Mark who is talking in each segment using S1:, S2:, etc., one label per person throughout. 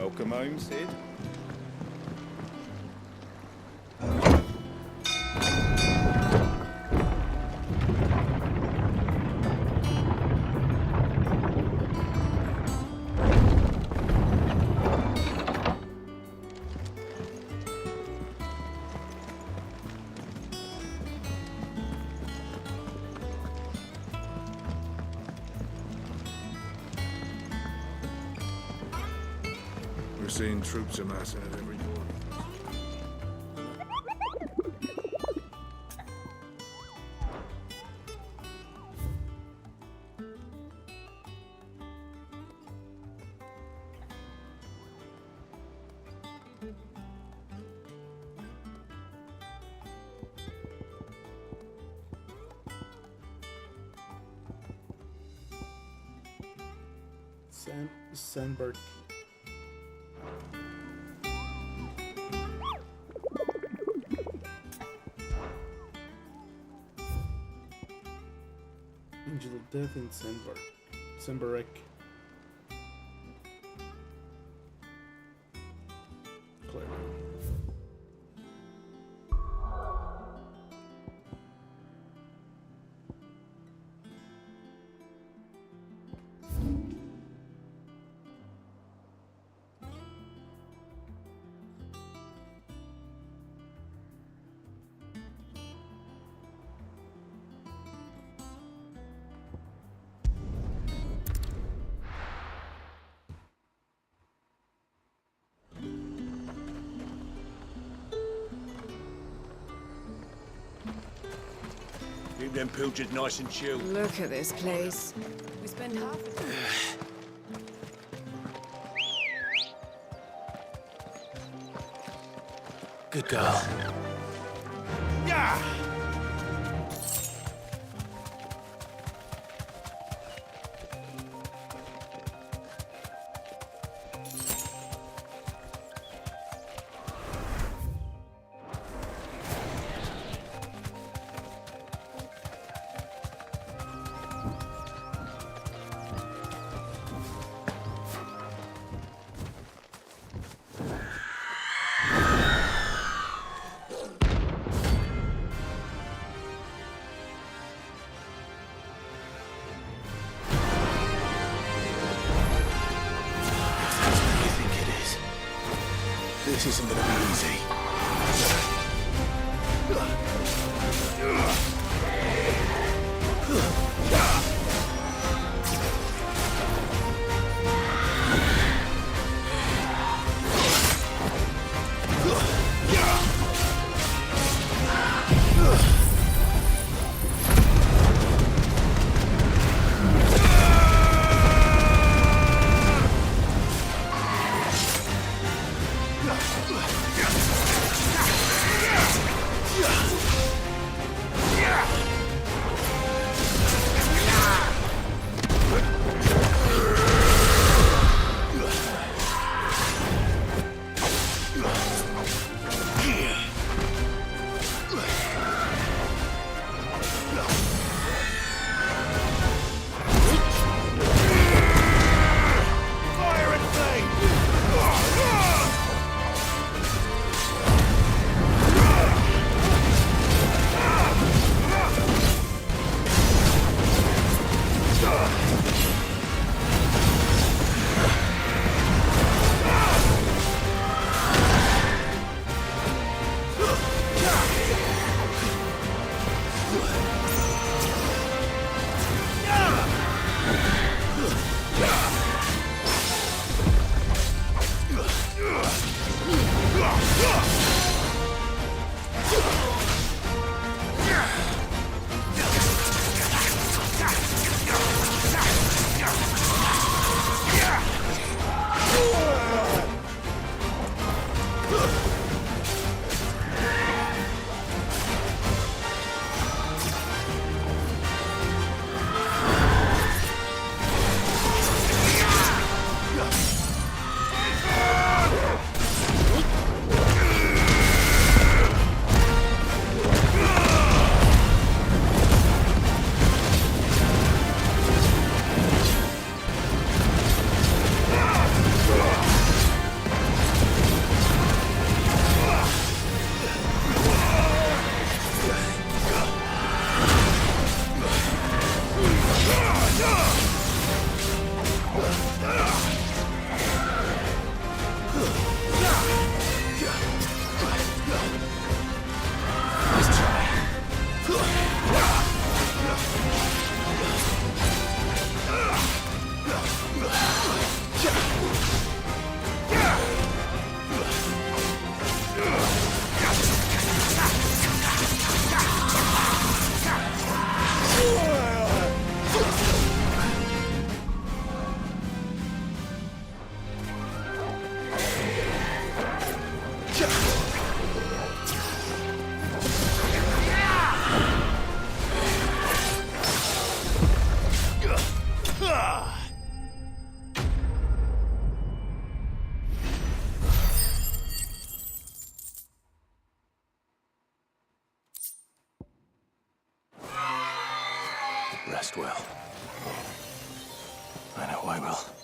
S1: Welcome home, Sid.
S2: We're seeing troops amassing at every door.
S3: Sandberg. Angel of Death in Sandberg. Sandberg. Clever.
S4: Keep them pilchards nice and chilled.
S5: Look at this place. We spend half of it.
S4: Good girl. Yeah! This isn't gonna be easy. trust well. I know I will.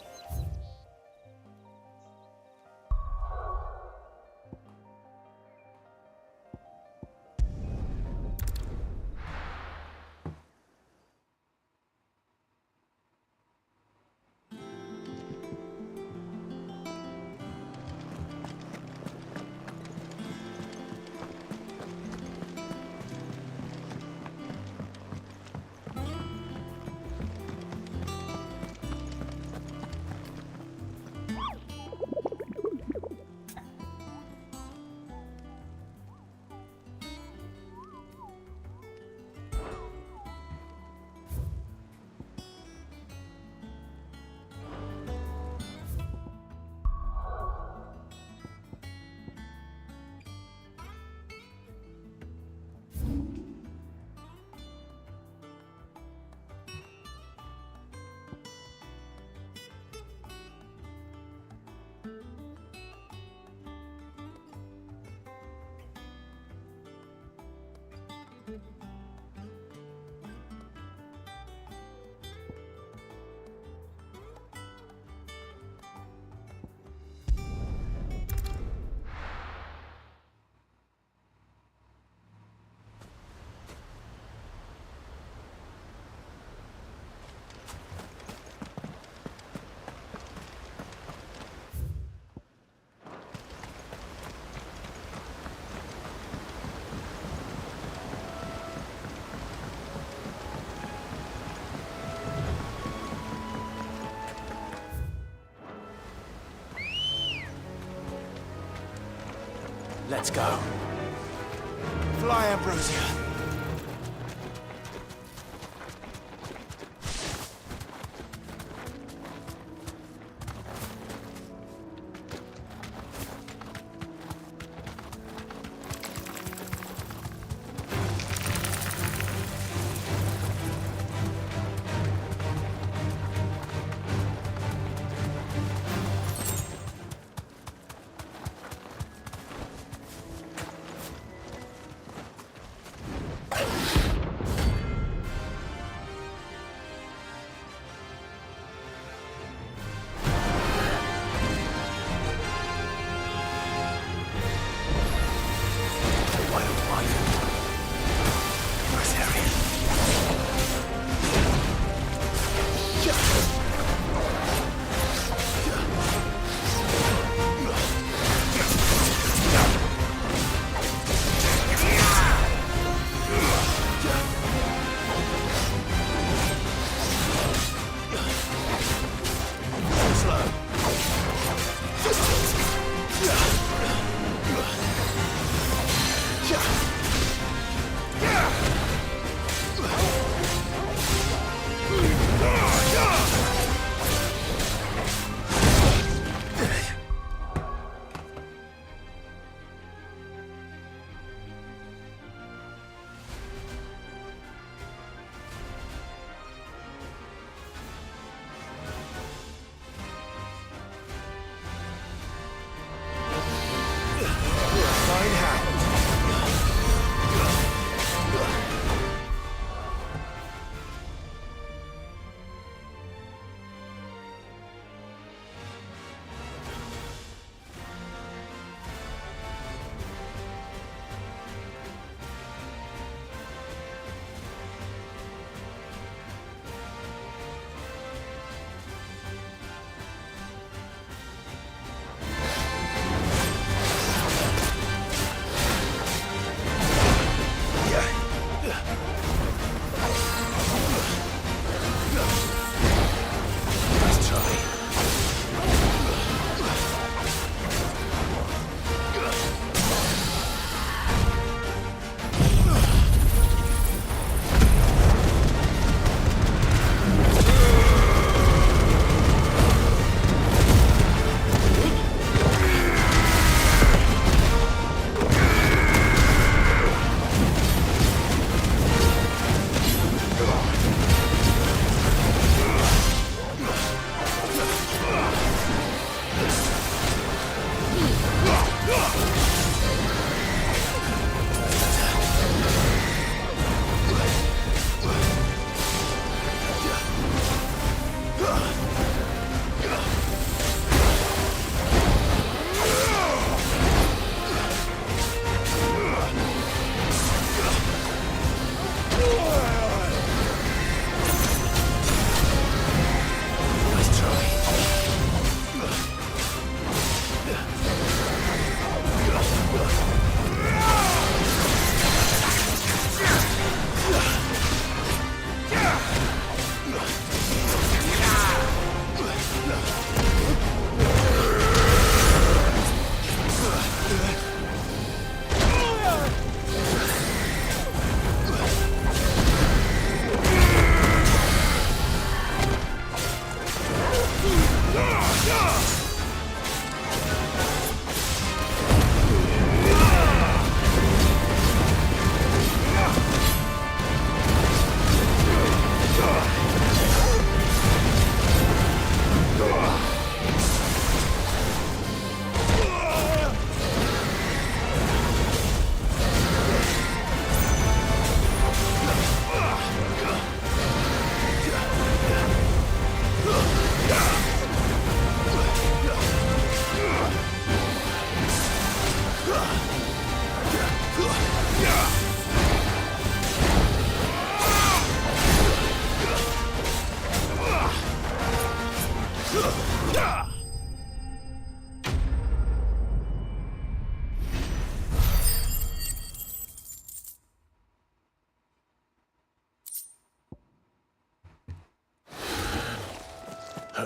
S4: Let's go. Fly, Ambrosia.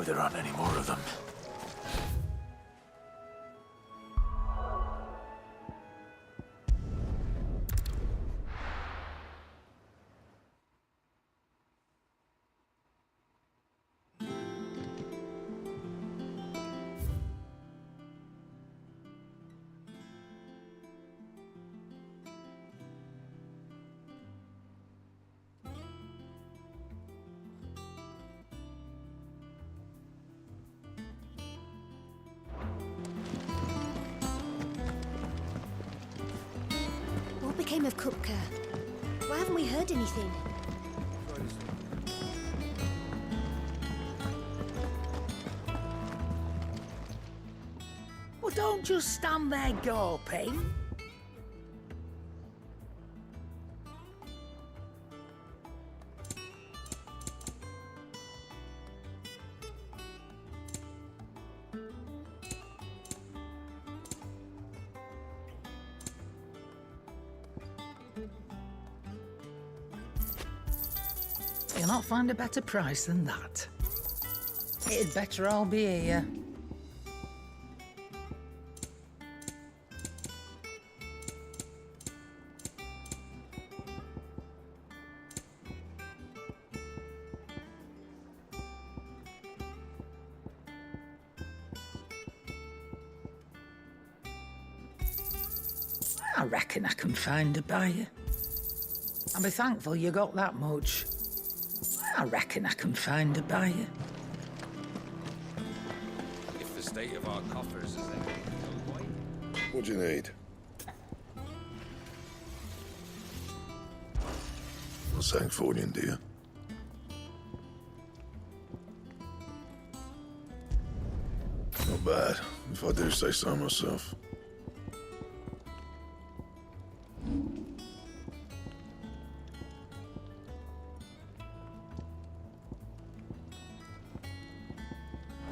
S4: there aren't any more of them.
S1: What became of Kupka? Why haven't we heard anything?
S6: Well, don't just stand there gawping. You'll not find a better price than that. It'd better all be here. I reckon I can find a buyer. I'll be thankful you got that much. I reckon I can find a buyer.
S7: If the state of our coffers is anything to go by.
S2: What do you need?
S8: A Sanctfordian, do you? Not bad, if I do say so myself.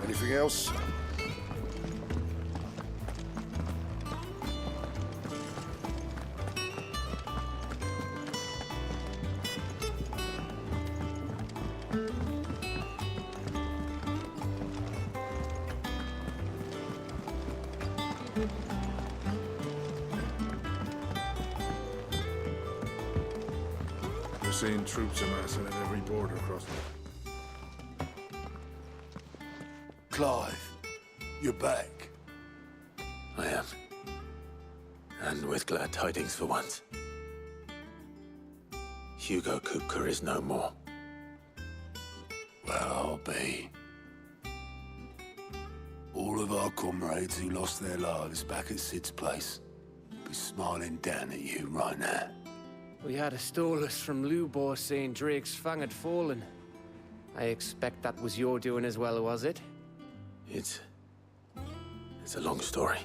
S2: Anything else? We're seeing troops amassing at every border crossing.
S4: Clive, you're back. I am. And with glad tidings for once. Hugo Kupka is no more.
S9: Well, I'll be. All of our comrades who lost their lives back at Sid's place be smiling down at you right now.
S10: We had a stolus from Lubor saying Drake's fang had fallen. I expect that was your doing as well, was it?
S4: It's a long story.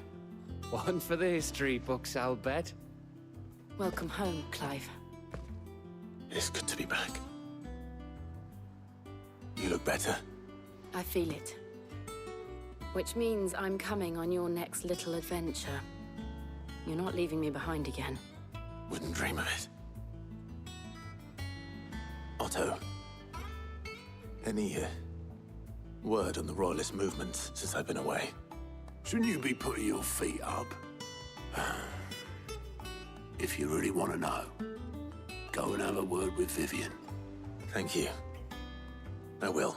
S10: One for the history books, I'll bet.
S5: Welcome home, Clive.
S4: It's good to be back. You look better.
S5: I feel it. Which means I'm coming on your next little adventure. You're not leaving me behind again.
S4: Wouldn't dream of it. Otto, any word on the Royalist movements since I've been away?
S9: Shouldn't you be putting your feet up? If you really want to know, go and have a word with Vivian.
S4: Thank you. I will.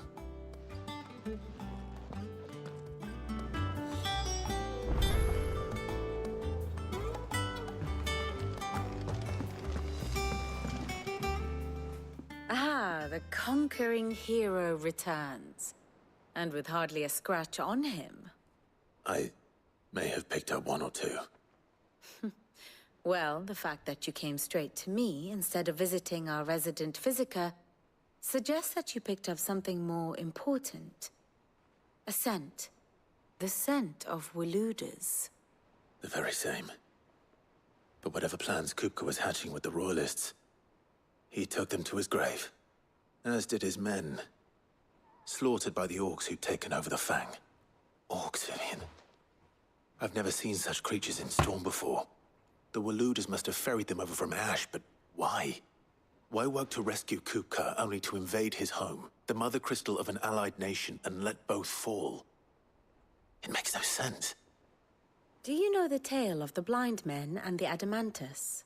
S11: Ah, the conquering hero returns. And with hardly a scratch on him.
S4: I may have picked up one or two.
S11: Well, the fact that you came straight to me instead of visiting our resident physiker suggests that you picked up something more important. A scent. The scent of Waludas.
S4: The very same. But whatever plans Kupka was hatching with the Royalists, he took them to his grave. As did his men. Slaughtered by the orcs who'd taken over the Fang. Orcs, Vivian. I've never seen such creatures in Storm before. The Waludas must have ferried them over from Ash, but why? Why work to rescue Kupka only to invade his home, the mother crystal of an allied nation, and let both fall? It makes no sense.
S11: Do you know the tale of the blind men and the Adamantus?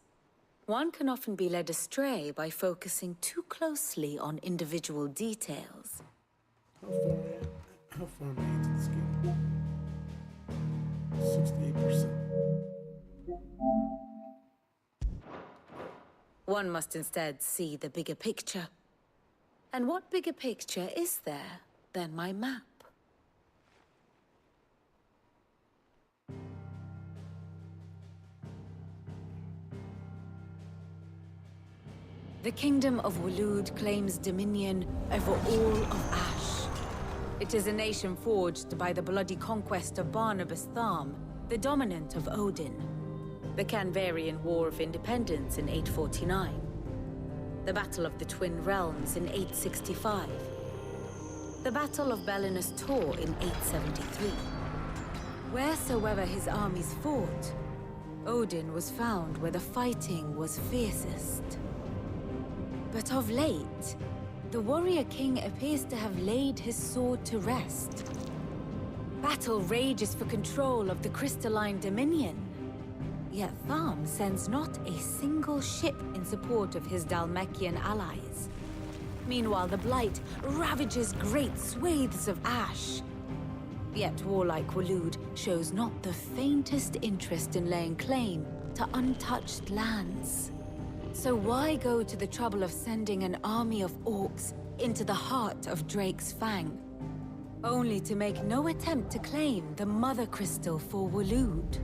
S11: One can often be led astray by focusing too closely on individual details.
S3: How far am I into this game? 68%.
S11: One must instead see the bigger picture. And what bigger picture is there than my map? The Kingdom of Waloed claims dominion over all of Ash. It is a nation forged by the bloody conquest of Barnabas Tharm, the dominant of Odin. The Canvarian War of Independence in 849. The Battle of the Twin Realms in 865. The Battle of Belinus Tor in 873. Wheresoever his armies fought, Odin was found where the fighting was fiercest. But of late, the warrior king appears to have laid his sword to rest. Battle rages for control of the crystalline dominion. Yet Tharm sends not a single ship in support of his Dhalmekian allies. Meanwhile, the Blight ravages great swathes of Ash. Yet warlike Waloed shows not the faintest interest in laying claim to untouched lands. So why go to the trouble of sending an army of orcs into the heart of Drake's Fang, only to make no attempt to claim the Mother Crystal for Waloed?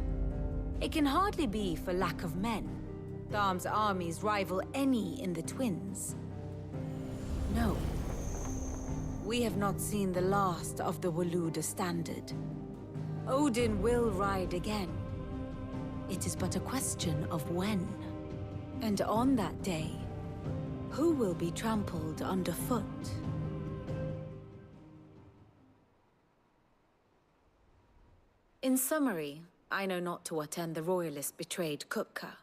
S11: It can hardly be for lack of men. Tharm's armies rival any in the Twins. No. We have not seen the last of the Waloed standard. Odin will ride again. It is but a question of when. And on that day, who will be trampled underfoot? In summary, I know not to what end the Royalists betrayed Kupka.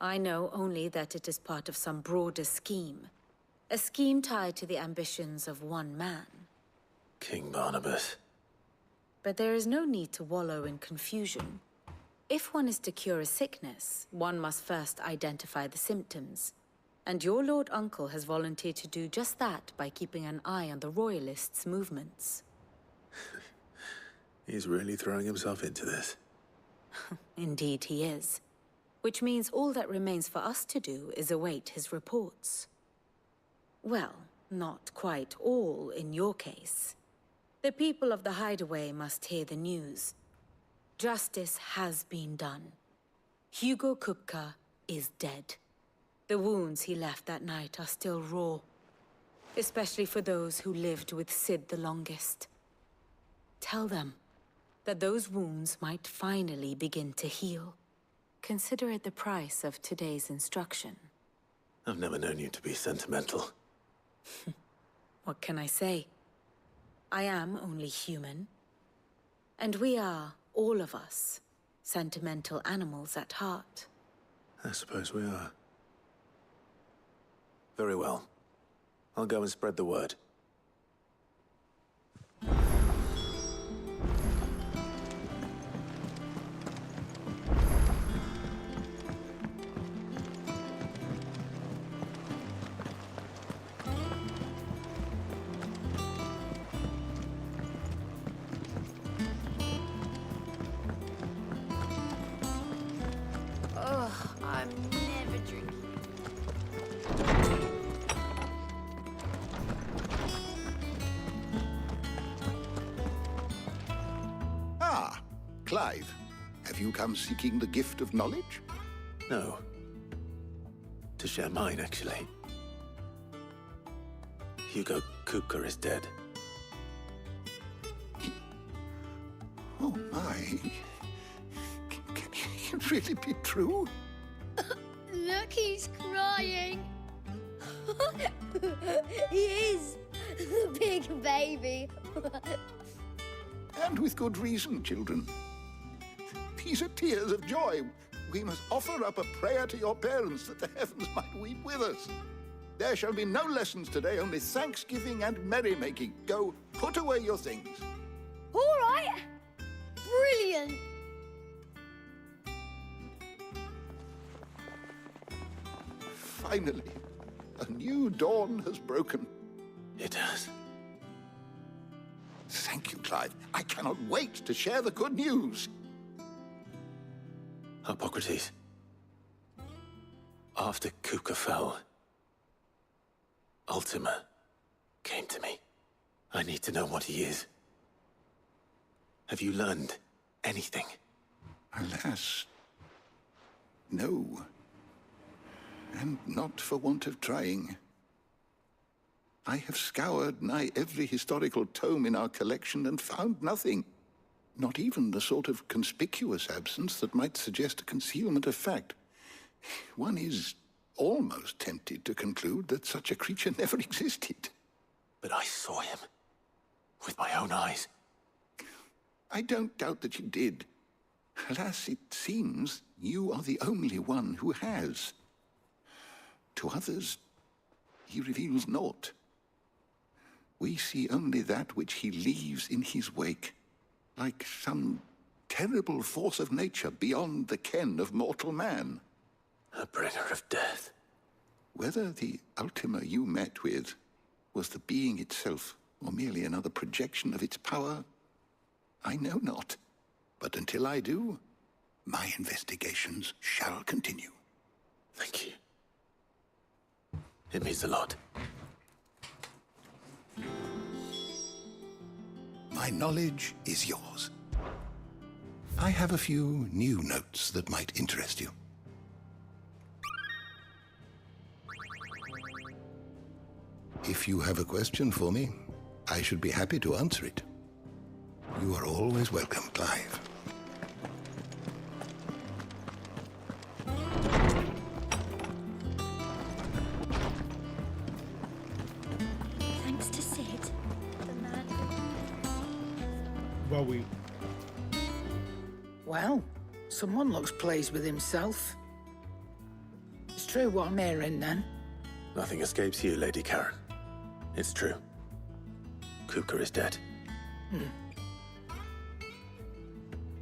S11: I know only that it is part of some broader scheme. A scheme tied to the ambitions of one man.
S4: King Barnabas.
S11: But there is no need to wallow in confusion. If one is to cure a sickness, one must first identify the symptoms. And your Lord Uncle has volunteered to do just that by keeping an eye on the Royalists' movements.
S4: He's really throwing himself into this.
S11: Indeed he is. Which means all that remains for us to do is await his reports. Well, not quite all in your case. The people of the Hideaway must hear the news. Justice has been done. Hugo Kupka is dead. The wounds he left that night are still raw. Especially for those who lived with Sid the longest. Tell them that those wounds might finally begin to heal. Consider it the price of today's instruction.
S4: I've never known you to be sentimental.
S11: What can I say? I am only human. And we are, all of us, sentimental animals at heart.
S4: I suppose we are. Very well. I'll go and spread the word.
S1: I'm never drinking.
S12: Ah, Clive. Have you come seeking the gift of knowledge?
S4: No. To share mine, actually. Hugo Kupka is dead.
S12: Oh, my. Can it really be true?
S1: Look, he's crying. He is. The big baby.
S12: And with good reason, children. These are tears of joy. We must offer up a prayer to your parents that the heavens might weep with us. There shall be no lessons today, only thanksgiving and merrymaking. Go, put away your things.
S1: All right. Brilliant.
S12: Finally, a new dawn has broken.
S4: It has.
S12: Thank you, Clive. I cannot wait to share the good news.
S4: Hippocrates. After Kupka fell, Ultima came to me. I need to know what he is. Have you learned anything?
S12: Alas, no. And not for want of trying. I have scoured nigh every historical tome in our collection and found nothing. Not even the sort of conspicuous absence that might suggest a concealment of fact. One is almost tempted to conclude that such a creature never existed.
S4: But I saw him with my own eyes.
S12: I don't doubt that you did. Alas, it seems you are the only one who has. To others, he reveals naught. We see only that which he leaves in his wake, like some terrible force of nature beyond the ken of mortal man.
S4: A bringer of death.
S12: Whether the Ultima you met with was the being itself, or merely another projection of its power, I know not. But until I do, my investigations shall continue.
S4: Thank you. It means a lot.
S12: My knowledge is yours. I have a few new notes that might interest you. If you have a question for me, I should be happy to answer it. You are always welcome, Clive.
S1: Thanks to Sid, the man.
S3: Well, we
S6: Well, someone looks pleased with himself. It's true what I'm hearing, then.
S4: Nothing escapes you, Lady Karen. It's true. Kupka is dead.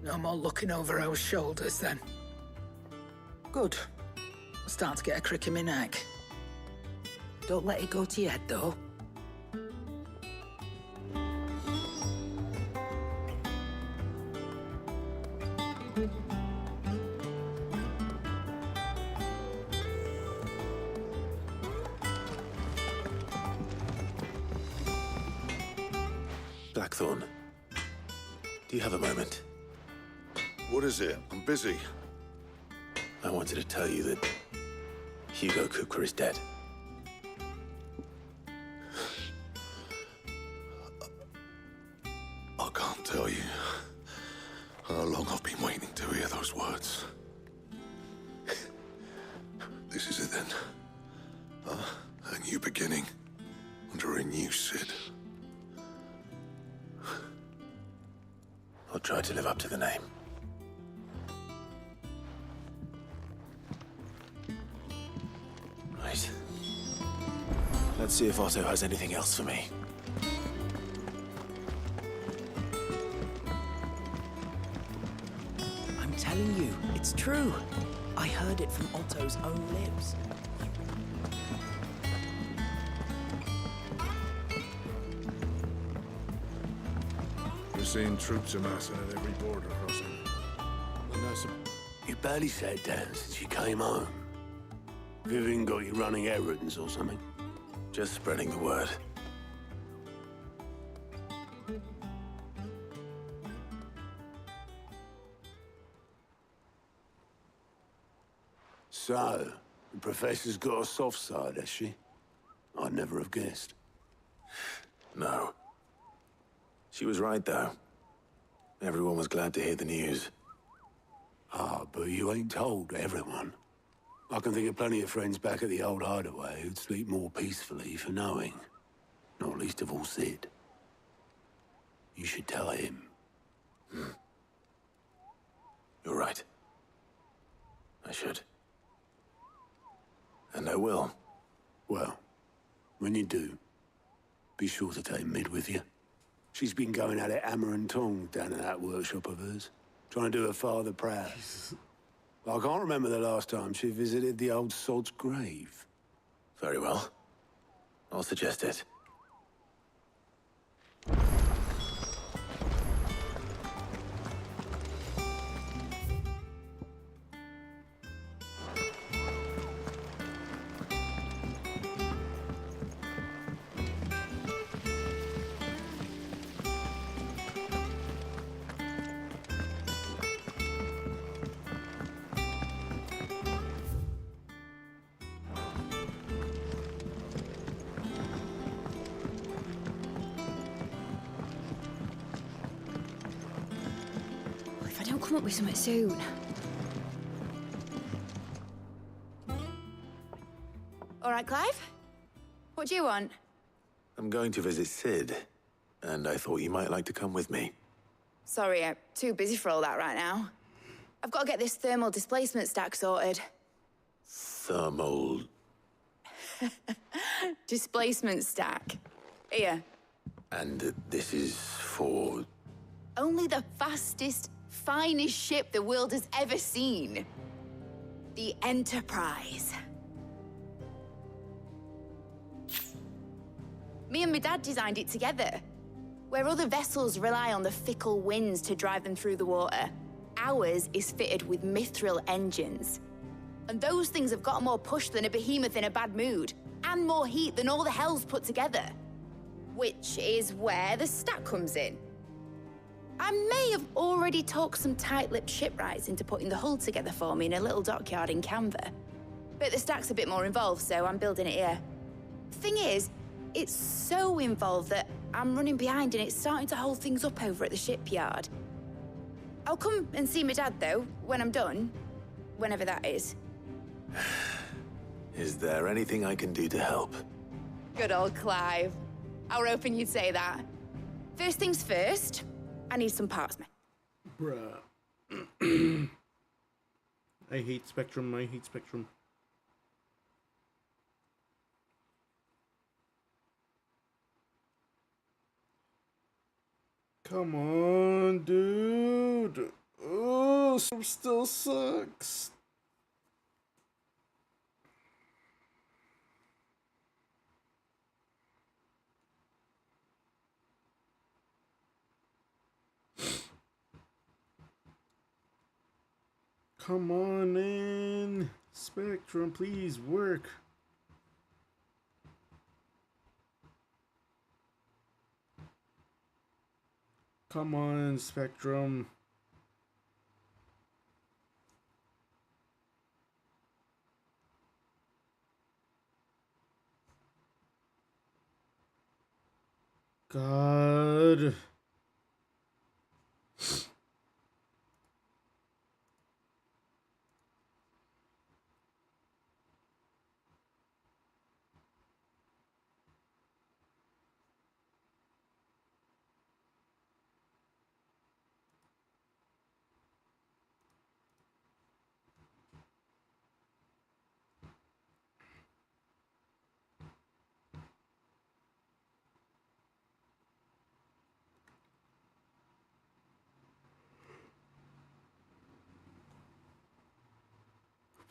S6: No more looking over our shoulders, then. Good. I'm starting to get a crick in my neck. Don't let it go to your head, though.
S4: Blackthorn, do you have a moment?
S8: What is it? I'm busy.
S4: I wanted to tell you that Hugo Kupka is dead.
S8: I can't tell you how long I've been waiting to hear those words. This is it then. A new beginning under a new Sid.
S4: I'll try to live up to the name. Right. Let's see if Otto has anything else for me.
S13: I'm telling you, it's true. I heard it from Otto's own lips.
S2: We're seeing troops amassing at every border crossing.
S9: And that's you barely sat down since you came home. Vivian got you running errands or something?
S4: Just spreading the word.
S9: So, the Professor's got a soft side, has she? I'd never have guessed.
S4: No. She was right, though. Everyone was glad to hear the news.
S9: Ah, but you ain't told everyone. I can think of plenty of friends back at the old hideaway who'd sleep more peacefully for knowing. Not least of all Sid. You should tell him.
S4: You're right. I should. And I will.
S9: Well, When you do, be sure to take Mid with you. She's been going at it hammer and tongs down at that workshop of hers, trying to do her father proud. I can't remember the last time she visited the old sod's grave.
S4: Very well. I'll suggest it.
S1: If I don't come up with something soon.
S14: All right, Clive? What do you want?
S4: I'm going to visit Sid, and I thought you might like to come with me.
S14: Sorry, I'm too busy for all that right now. I've got to get this thermal displacement stack sorted.
S4: Thermal...
S14: Displacement stack. Here.
S4: And this is for...
S14: Only the fastest, finest ship the world has ever seen. The Enterprise. Me and my dad designed it together. Where other vessels rely on the fickle winds to drive them through the water, ours is fitted with mithril engines. And those things have got more push than a behemoth in a bad mood, and more heat than all the hells put together. Which is where the stack comes in. I may have already talked some tight-lipped shipwrights into putting the hull together for me in a little dockyard in Canva. But the stack's a bit more involved, so I'm building it here. Thing is, it's so involved that I'm running behind and it's starting to hold things up over at the shipyard. I'll come and see my dad, though, when I'm done. Whenever that is.
S4: Is there anything I can do to help?
S14: Good old Clive. I were hoping you'd say that. First things first, I need some parts, man.
S3: Bruh. I hate Spectrum, I hate Spectrum. Come on, dude. Oh, some still sucks. Come on in. Spectrum, please work. Come on, Spectrum. God.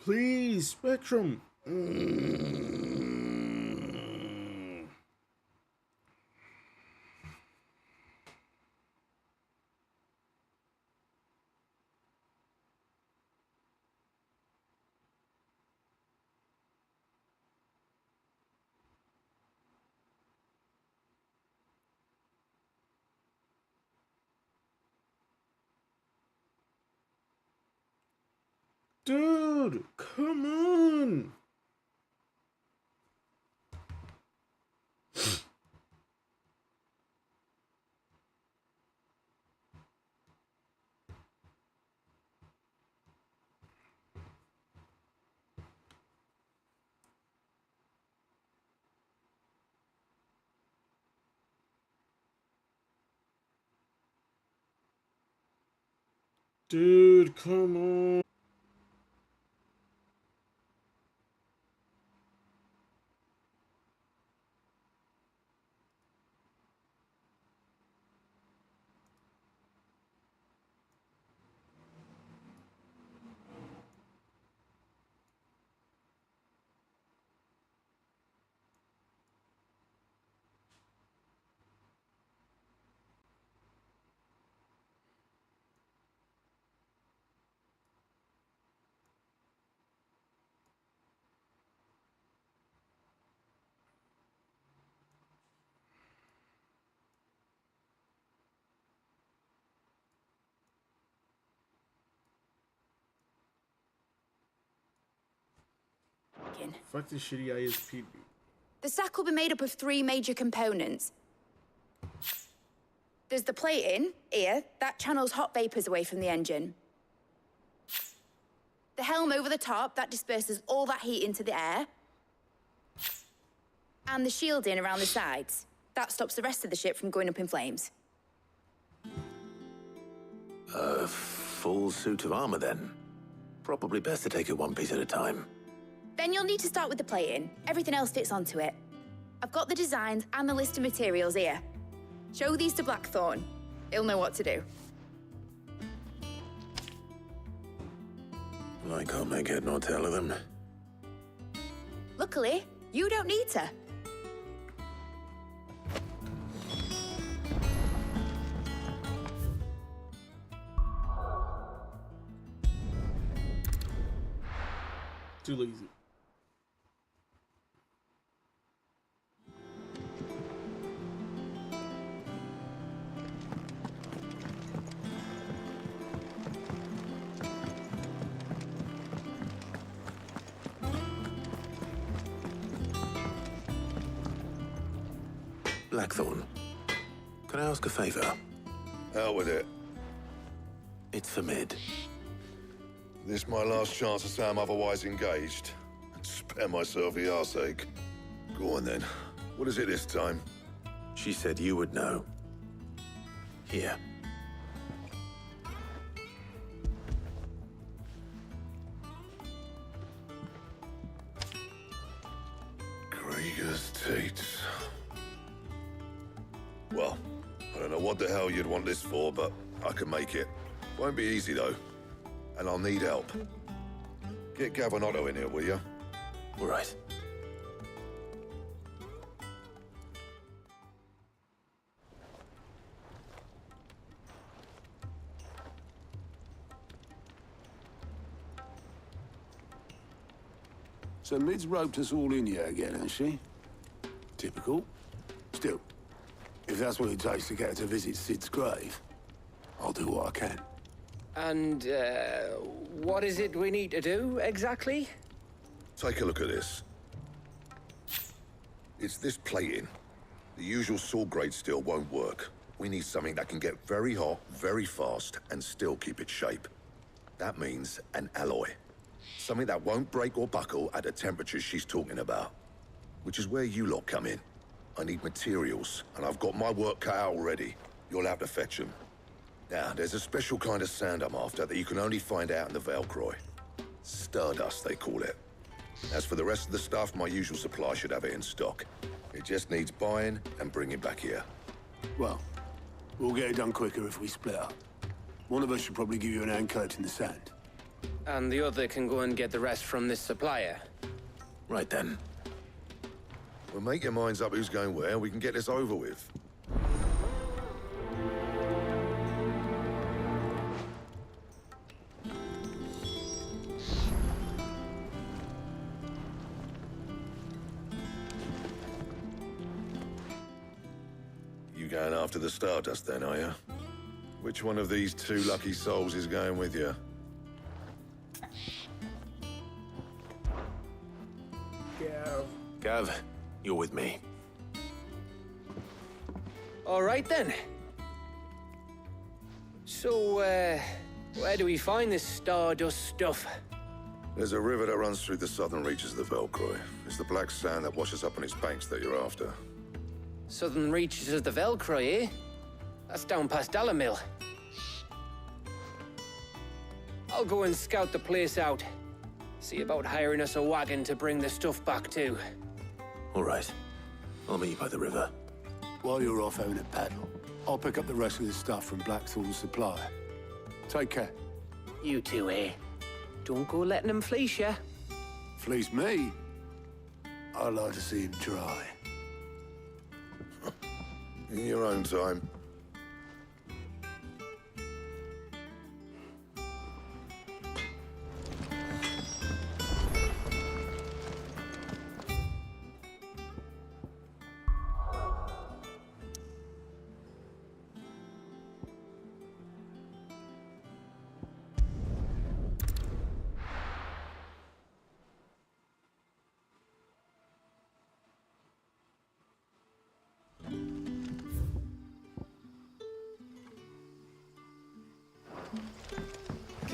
S3: Please, Spectrum. Dude, come on. Dude, come on.
S14: then.
S3: Fuck this shitty ISP.
S14: The stack will be made up of 3 major components. There's the plating, here, that channels hot vapors away from the engine. The helm over the top, that disperses all that heat into the air. And the shielding around the sides. That stops the rest of the ship from going up in flames.
S4: A full suit of armor, then. Probably best to take it one piece at a time.
S14: Then you'll need to start with the plating. Everything else fits onto it. I've got the designs and the list of materials here. Show these to Blackthorn. He'll know what to do.
S4: I can't make head nor tail of them.
S14: Luckily, you don't need to.
S3: Too lazy.
S4: Blackthorn, can I ask a favor?
S8: Out with it.
S4: It's for Mid.
S8: This my last chance to say I'm otherwise engaged. Spare myself the arseache. Go on then. What is it this time?
S4: She said you would know. Here.
S8: Krieger's teats. Well, I don't know what the hell you'd want this for, but I can make it. Won't be easy, though. And I'll need help. Get Gavinotto in here, will you?
S4: All right.
S9: So Mid's roped us all in here again, has she? Typical. Still, if that's what it takes to get her to visit Sid's grave, I'll do what I can.
S10: And, what is it we need to do, exactly?
S8: Take a look at this. It's this plating. The usual sword-grade steel won't work. We need something that can get very hot, very fast, and still keep its shape. That means an alloy. Something that won't break or buckle at the temperatures she's talking about. Which is where you lot come in. I need materials, and I've got my work cut out already. You'll have to fetch them. Now, there's a special kind of sand I'm after that you can only find out in the Velcroy. Stardust, they call it. As for the rest of the stuff, my usual supply should have it in stock. It just needs buying and bringing back here.
S9: Well, we'll get it done quicker if we split up. One of us should probably give you an hand coat in the sand.
S10: And the other can go and get the rest from this supplier.
S4: Right then.
S8: Well, make your minds up who's going where, and we can get this over with. You going after the Stardust then, are you? Which one of these 2 lucky souls is going with you?
S4: Gav, you're with me.
S10: All right, then. So, where do we find this Stardust stuff?
S8: There's a river that runs through the southern reaches of the Velcroy. It's the black sand that washes up on its banks that you're after.
S10: Southern reaches of the Velcroy, eh? That's down past Dalamil. I'll go and scout the place out. See about hiring us a wagon to bring the stuff back to.
S4: All right. I'll meet you by the river.
S9: While you're off having a paddle, I'll pick up the rest of the stuff from Blackthorn's supplier. Take care.
S10: You two, eh? Don't go letting them fleece you.
S9: Fleece me? I'd like to see him try.
S8: In your own time.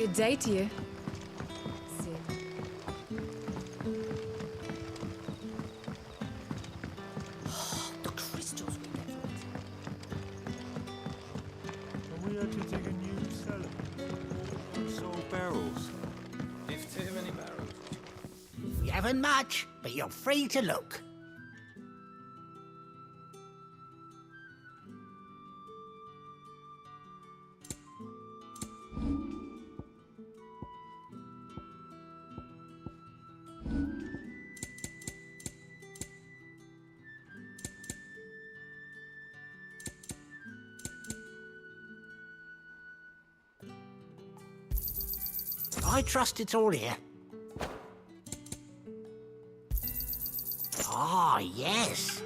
S15: Good day to you.
S13: The crystals we get from it.
S7: We had to dig a new cellar. Sold barrels.
S16: If too many barrels.
S17: We haven't much, but you're free to look. I trust it's all here. Ah, yes.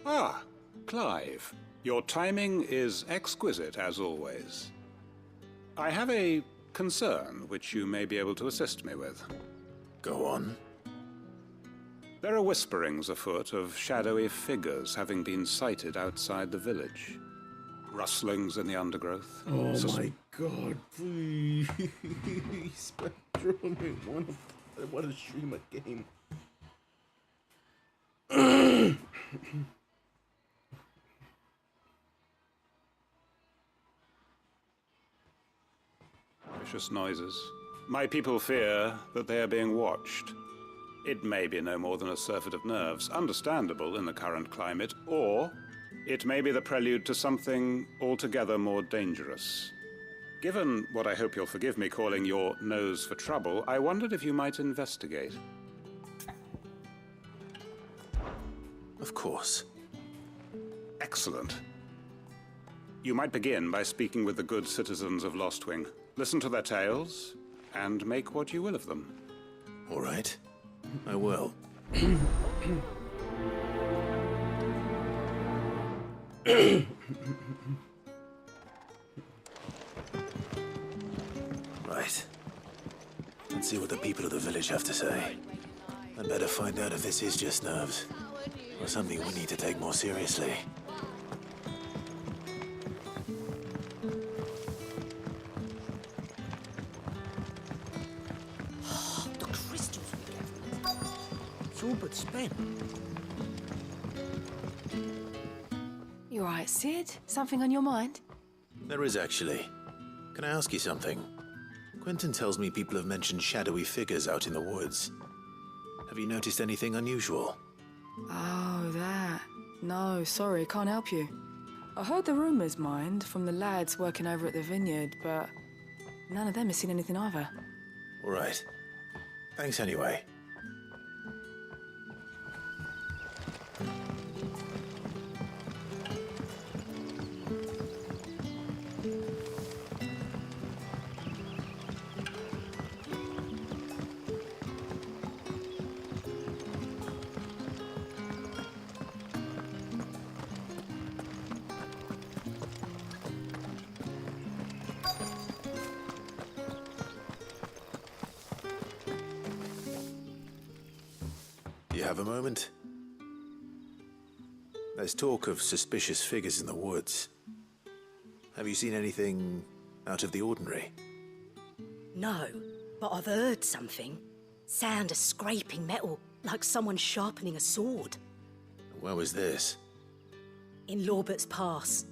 S18: Ah, Clive. Your timing is exquisite, as always. I have a concern which you may be able to assist me with.
S4: Go on.
S18: There are whisperings afoot of shadowy figures having been sighted outside the village. Rustlings in the undergrowth.
S3: Oh my god, please. Spectrum, I want to stream a game.
S18: Vicious noises. My people fear that they are being watched. It may be no more than a surfeit of nerves, understandable in the current climate, or it may be the prelude to something altogether more dangerous. Given what I hope you'll forgive me calling your nose for trouble, I wondered if you might investigate.
S4: Of course.
S18: Excellent. You might begin by speaking with the good citizens of Lostwing. Listen to their tales, and make what you will of them.
S4: All right. I will. Right. Let's see what the people of the village have to say. I'd better find out if this is just nerves, or something we need to take more seriously.
S13: The crystals we get from it. It's all but spent.
S15: You all right, Sid? Something on your mind?
S4: There is actually. Can I ask you something? Quentin tells me people have mentioned shadowy figures out in the woods. Have you noticed anything unusual?
S15: Oh, that. No, sorry, can't help you. I heard the rumours, mind, from the lads working over at the vineyard, but none of them has seen anything either.
S4: All right. Thanks anyway. Do you have a moment? There's talk of suspicious figures in the woods. Have you seen anything out of the ordinary?
S1: No, but I've heard something. Sound of scraping metal, like someone sharpening a sword.
S4: Where was this?
S1: In Lorbert's Pass.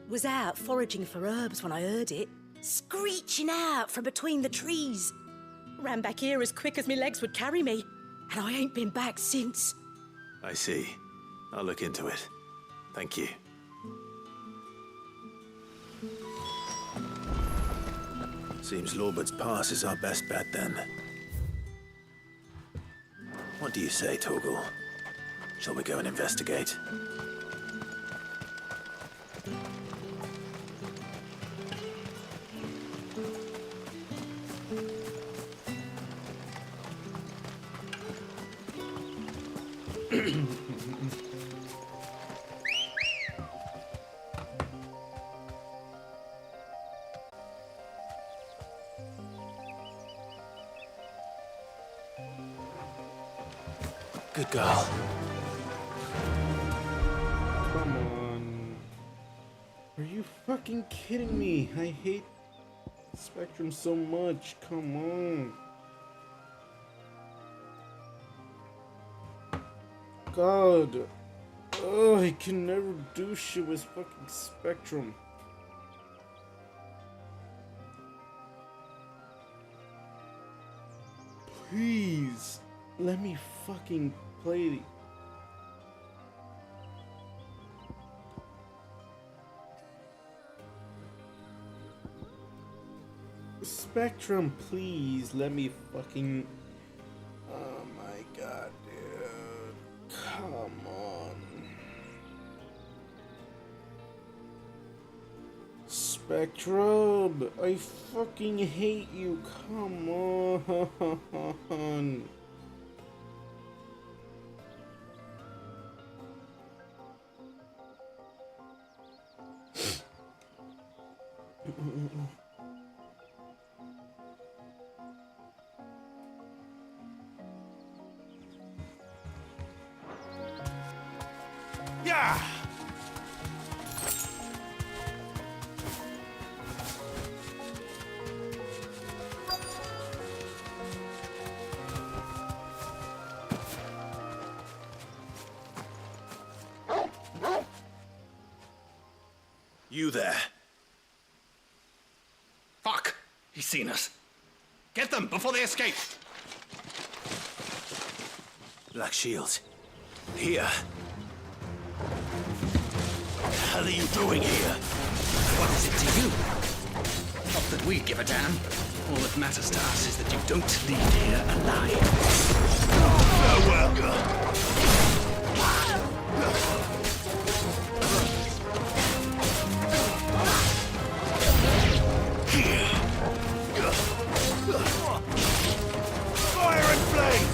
S1: Was out foraging for herbs when I heard it, screeching out from between the trees. Ran back here as quick as my legs would carry me, and I ain't been back since.
S4: I see. I'll look into it. Thank you. Seems Lorbert's Pass is our best bet then. What do you say, Torgal? Shall we go and investigate? Good girl.
S3: Come on. Are you fucking kidding me? I hate Spectrum so much. Come on. God. Oh, I can never do shit with fucking Spectrum. Please, let me fucking play. Spectrum, please, let me fucking... Oh my god, dude. Come on. Spectrum, I fucking hate you. Come on.
S2: Yeah!
S4: You there.
S19: Fuck! He's seen us. Get them before they escape!
S4: Black Shield. Here. What the hell are you doing here?
S19: What is it to you? Not that we give a damn. All that matters to us is that you don't leave here alive.
S4: Farewell.
S2: Fire and flame!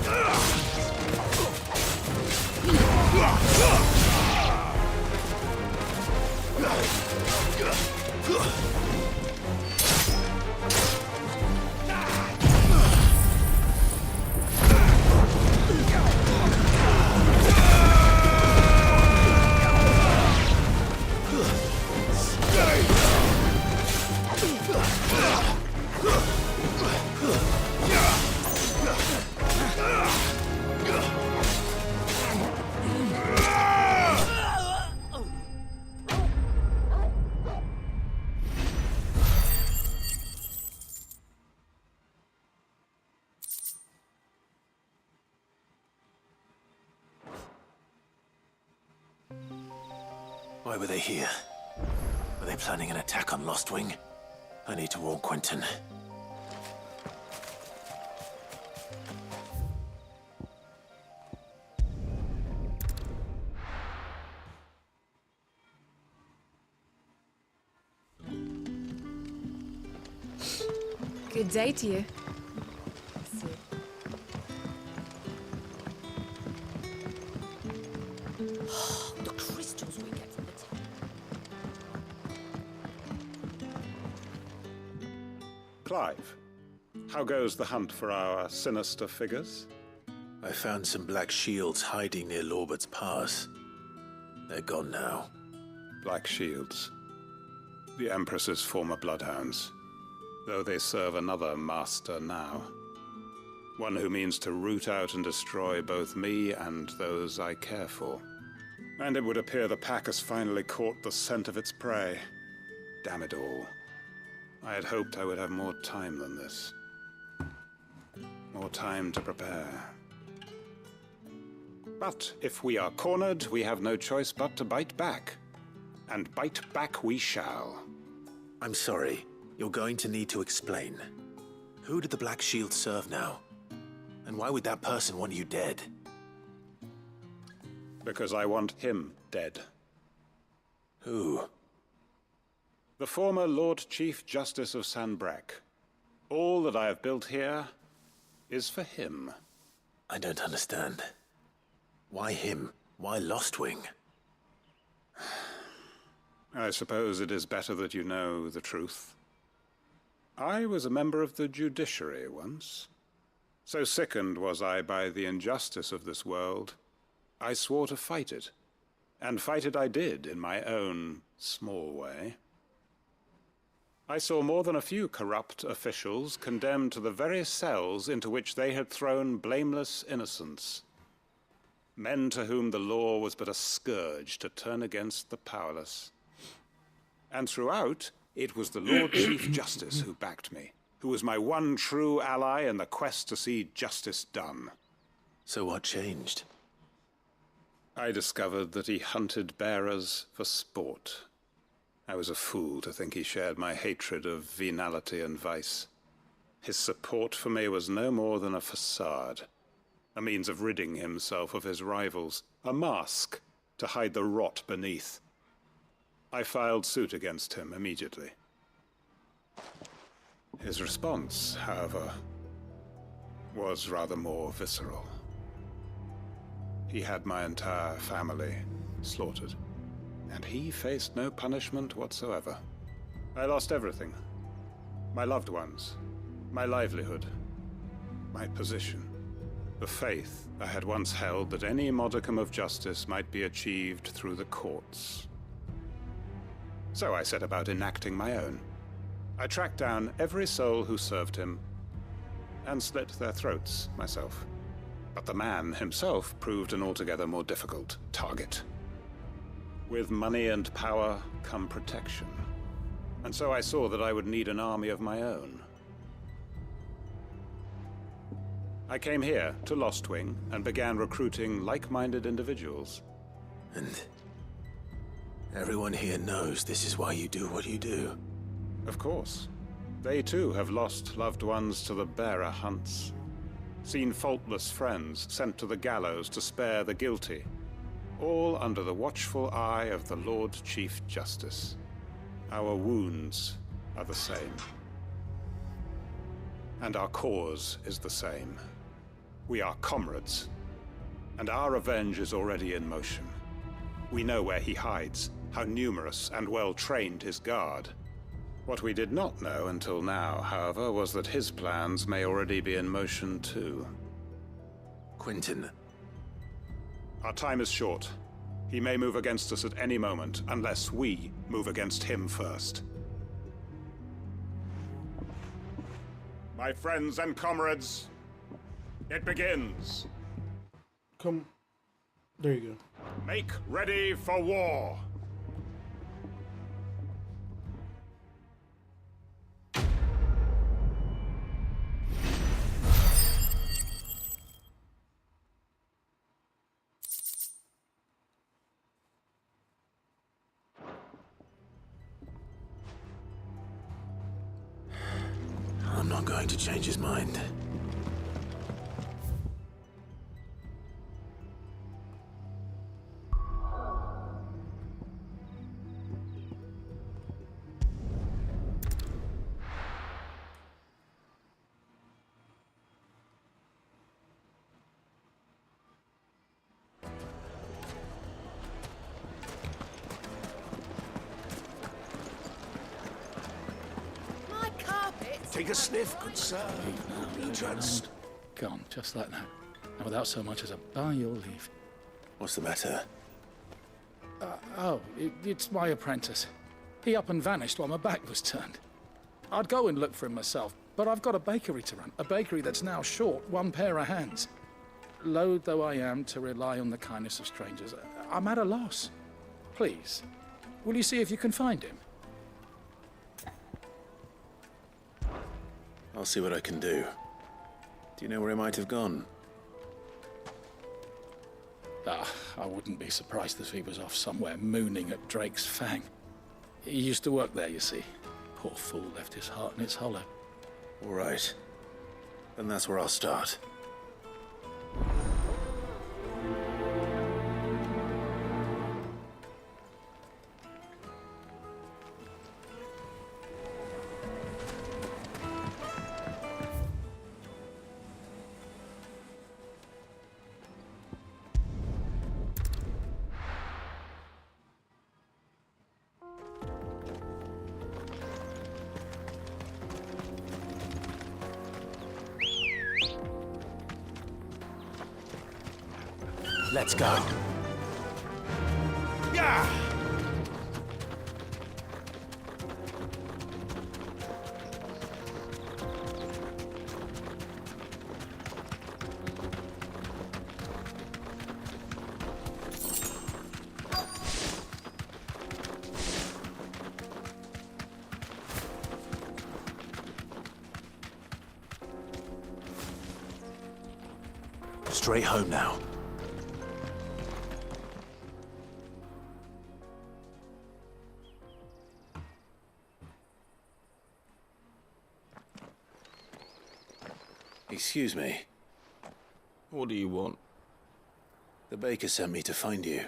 S4: Why were they here? Were they planning an attack on Lost Wing? I need to warn Quentin.
S15: Good day to you.
S1: The crystals we get from the
S18: Clive, how goes the hunt for our sinister figures?
S4: I found some black shields hiding near Lorbert's Pass. They're gone now.
S18: Black Shields. The Empress's former bloodhounds. Though they serve another master now. One who means to root out and destroy both me and those I care for. And it would appear the pack has finally caught the scent of its prey. Damn it all. I had hoped I would have more time than this. More time to prepare. But if we are cornered, we have no choice but to bite back. And bite back we shall.
S4: I'm sorry. You're going to need to explain. Who did the Black Shield serve now? And why would that person want you dead?
S18: Because I want him dead.
S4: Who?
S18: The former Lord Chief Justice of Sanbreque. All that I have built here is for him.
S4: I don't understand. Why him? Why Lostwing?
S18: I suppose it is better that you know the truth. I was a member of the judiciary once. So sickened was I by the injustice of this world, I swore to fight it. And fight it I did, in my own small way. I saw more than a few corrupt officials condemned to the very cells into which they had thrown blameless innocents. Men to whom the law was but a scourge to turn against the powerless. And throughout, it was the Lord Chief Justice who backed me, who was my one true ally in the quest to see justice done.
S4: So what changed?
S18: I discovered that he hunted bearers for sport. I was a fool to think he shared my hatred of venality and vice. His support for me was no more than a facade, a means of ridding himself of his rivals, a mask to hide the rot beneath. I filed suit against him immediately. His response, however, was rather more visceral. He had my entire family slaughtered, and he faced no punishment whatsoever. I lost everything. My loved ones, my livelihood, my position, the faith I had once held that any modicum of justice might be achieved through the courts. So I set about enacting my own. I tracked down every soul who served him, and slit their throats myself. But the man himself proved an altogether more difficult target. With money and power come protection. And so I saw that I would need an army of my own. I came here to Lostwing and began recruiting like-minded individuals.
S4: And everyone here knows this is why you do what you do.
S18: Of course. They too have lost loved ones to the bearer hunts. Seen faultless friends sent to the gallows to spare the guilty. All under the watchful eye of the Lord Chief Justice. Our wounds are the same. And our cause is the same. We are comrades. And our revenge is already in motion. We know where he hides, how numerous and well-trained his guard. What we did not know until now, however, was that his plans may already be in motion too.
S4: Quentin.
S18: Our time is short. He may move against us at any moment, unless we move against him first. My friends and comrades, it begins.
S3: Come. There you go.
S18: Make ready for war.
S4: I'm not going to change his mind.
S19: Take a sniff, good sir. Be just.
S20: Gone, just like that. And without so much as a by your leave.
S4: What's the matter?
S20: It's my apprentice. He up and vanished while my back was turned. I'd go and look for him myself, but I've got a bakery to run. A bakery that's now short one pair of hands. Loath though I am to rely on the kindness of strangers, I'm at a loss. Please, will you see if you can find him?
S4: I'll see what I can do. Do you know where he might have gone?
S20: I wouldn't be surprised if he was off somewhere mooning at Drake's Fang. He used to work there, you see. Poor fool left his heart in its hollow.
S4: All right. Then that's where I'll start. Let's go.
S19: Yeah!
S4: Straight home now. Excuse me.
S21: What do you want?
S4: The baker sent me to find you.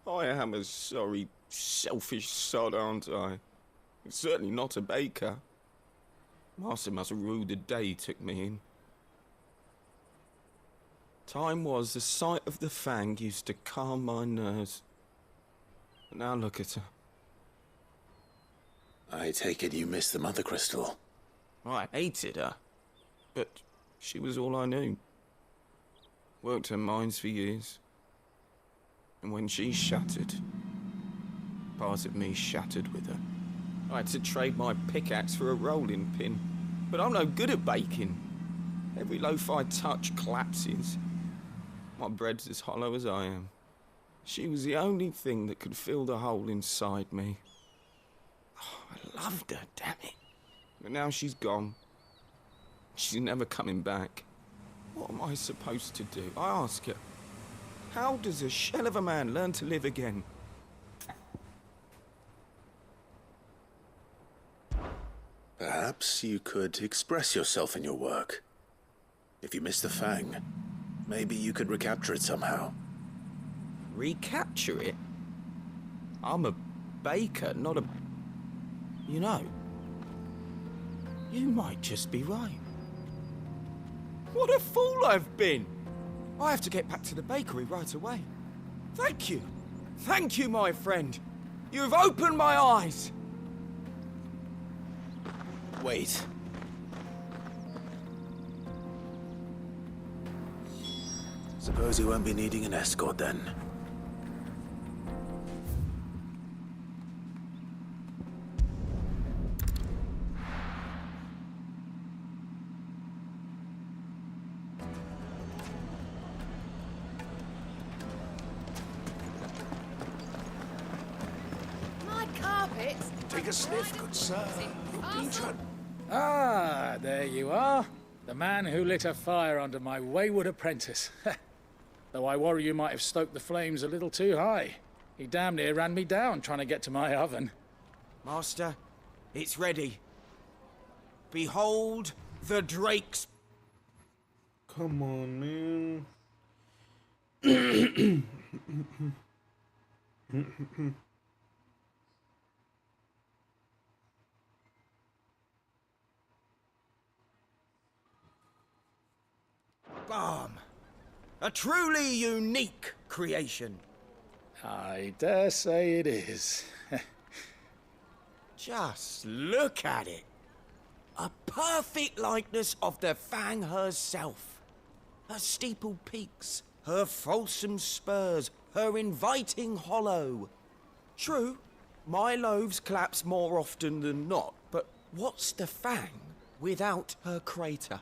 S21: I am a sorry, selfish sod, aren't I? Certainly not a baker. Master must have ruled the day he took me in. Time was the sight of the fang used to calm my nerves. But now look at her.
S4: I take it you missed the Mother Crystal.
S21: I hated her, but she was all I knew. Worked her mines for years. And when she shattered, part of me shattered with her. I had to trade my pickaxe for a rolling pin, but I'm no good at baking. Every loaf I touch collapses. My bread's as hollow as I am. She was the only thing that could fill the hole inside me. Oh, I loved her, damn it. But now she's gone. She's never coming back. What am I supposed to do? I ask her. How does a shell of a man learn to live again?
S4: Perhaps you could express yourself in your work. If you miss the fang, maybe you could recapture it somehow.
S21: Recapture it? I'm a baker, not a... You know, you might just be right. What a fool I've been! I have to get back to the bakery right away. Thank you. Thank you, my friend. You've opened my eyes.
S4: Wait. Suppose you won't be needing an escort then.
S19: Take a sniff, good sir.
S20: Ah, there you are. The man who lit a fire under my wayward apprentice. Though I worry you might have stoked the flames a little too high. He damn near ran me down trying to get to my oven.
S21: Master, it's ready. Behold the Drake's...
S3: Come on, man.
S21: Balm. A truly unique creation.
S20: I dare say it is.
S21: Just look at it. A perfect likeness of the Fang herself. Her steepled peaks, her fulsome spurs, her inviting hollow. True, my loaves collapse more often than not, but what's the Fang without her crater?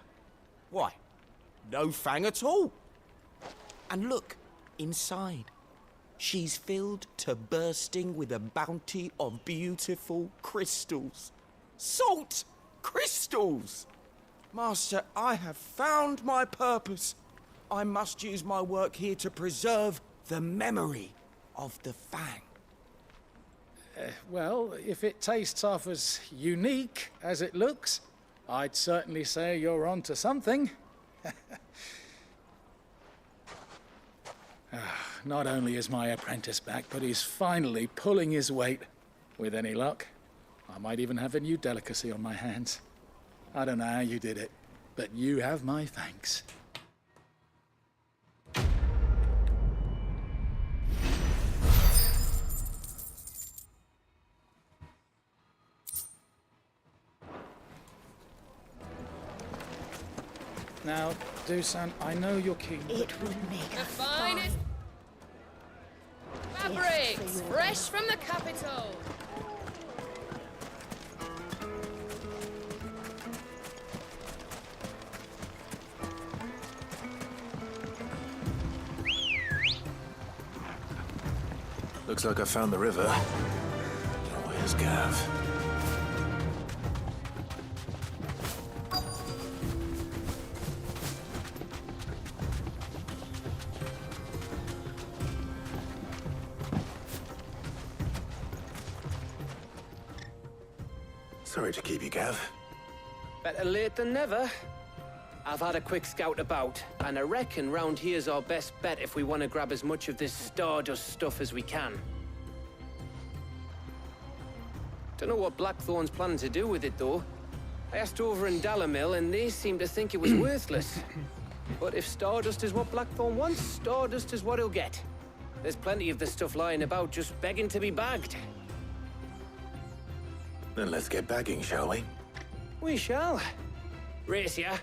S21: Why, no Fang at all. And look, inside. She's filled to bursting with a bounty of beautiful crystals. Salt crystals! Master, I have found my purpose. I must use my work here to preserve the memory of the Fang.
S20: Well, if it tastes half as unique as it looks, I'd certainly say you're onto something. Not only is my apprentice back, but he's finally pulling his weight. With any luck, I might even have a new delicacy on my hands. I don't know how you did it, but you have my thanks. Now, Dusan, I know you're keen.
S1: It would make
S5: The finest fabrics, fresh from the capital.
S4: Looks like I found the river. Where's Gav? Sorry to keep you, Gav.
S10: Better late than never. I've had a quick scout about, and I reckon round here's our best bet if we want to grab as much of this Stardust stuff as we can. Don't know what Blackthorn's planning to do with it, though. I asked over in Dalamil, and they seem to think it was worthless. But if Stardust is what Blackthorn wants, Stardust is what he'll get. There's plenty of the stuff lying about, just begging to be bagged.
S4: Then let's get bagging, shall we?
S10: We shall. Race ya.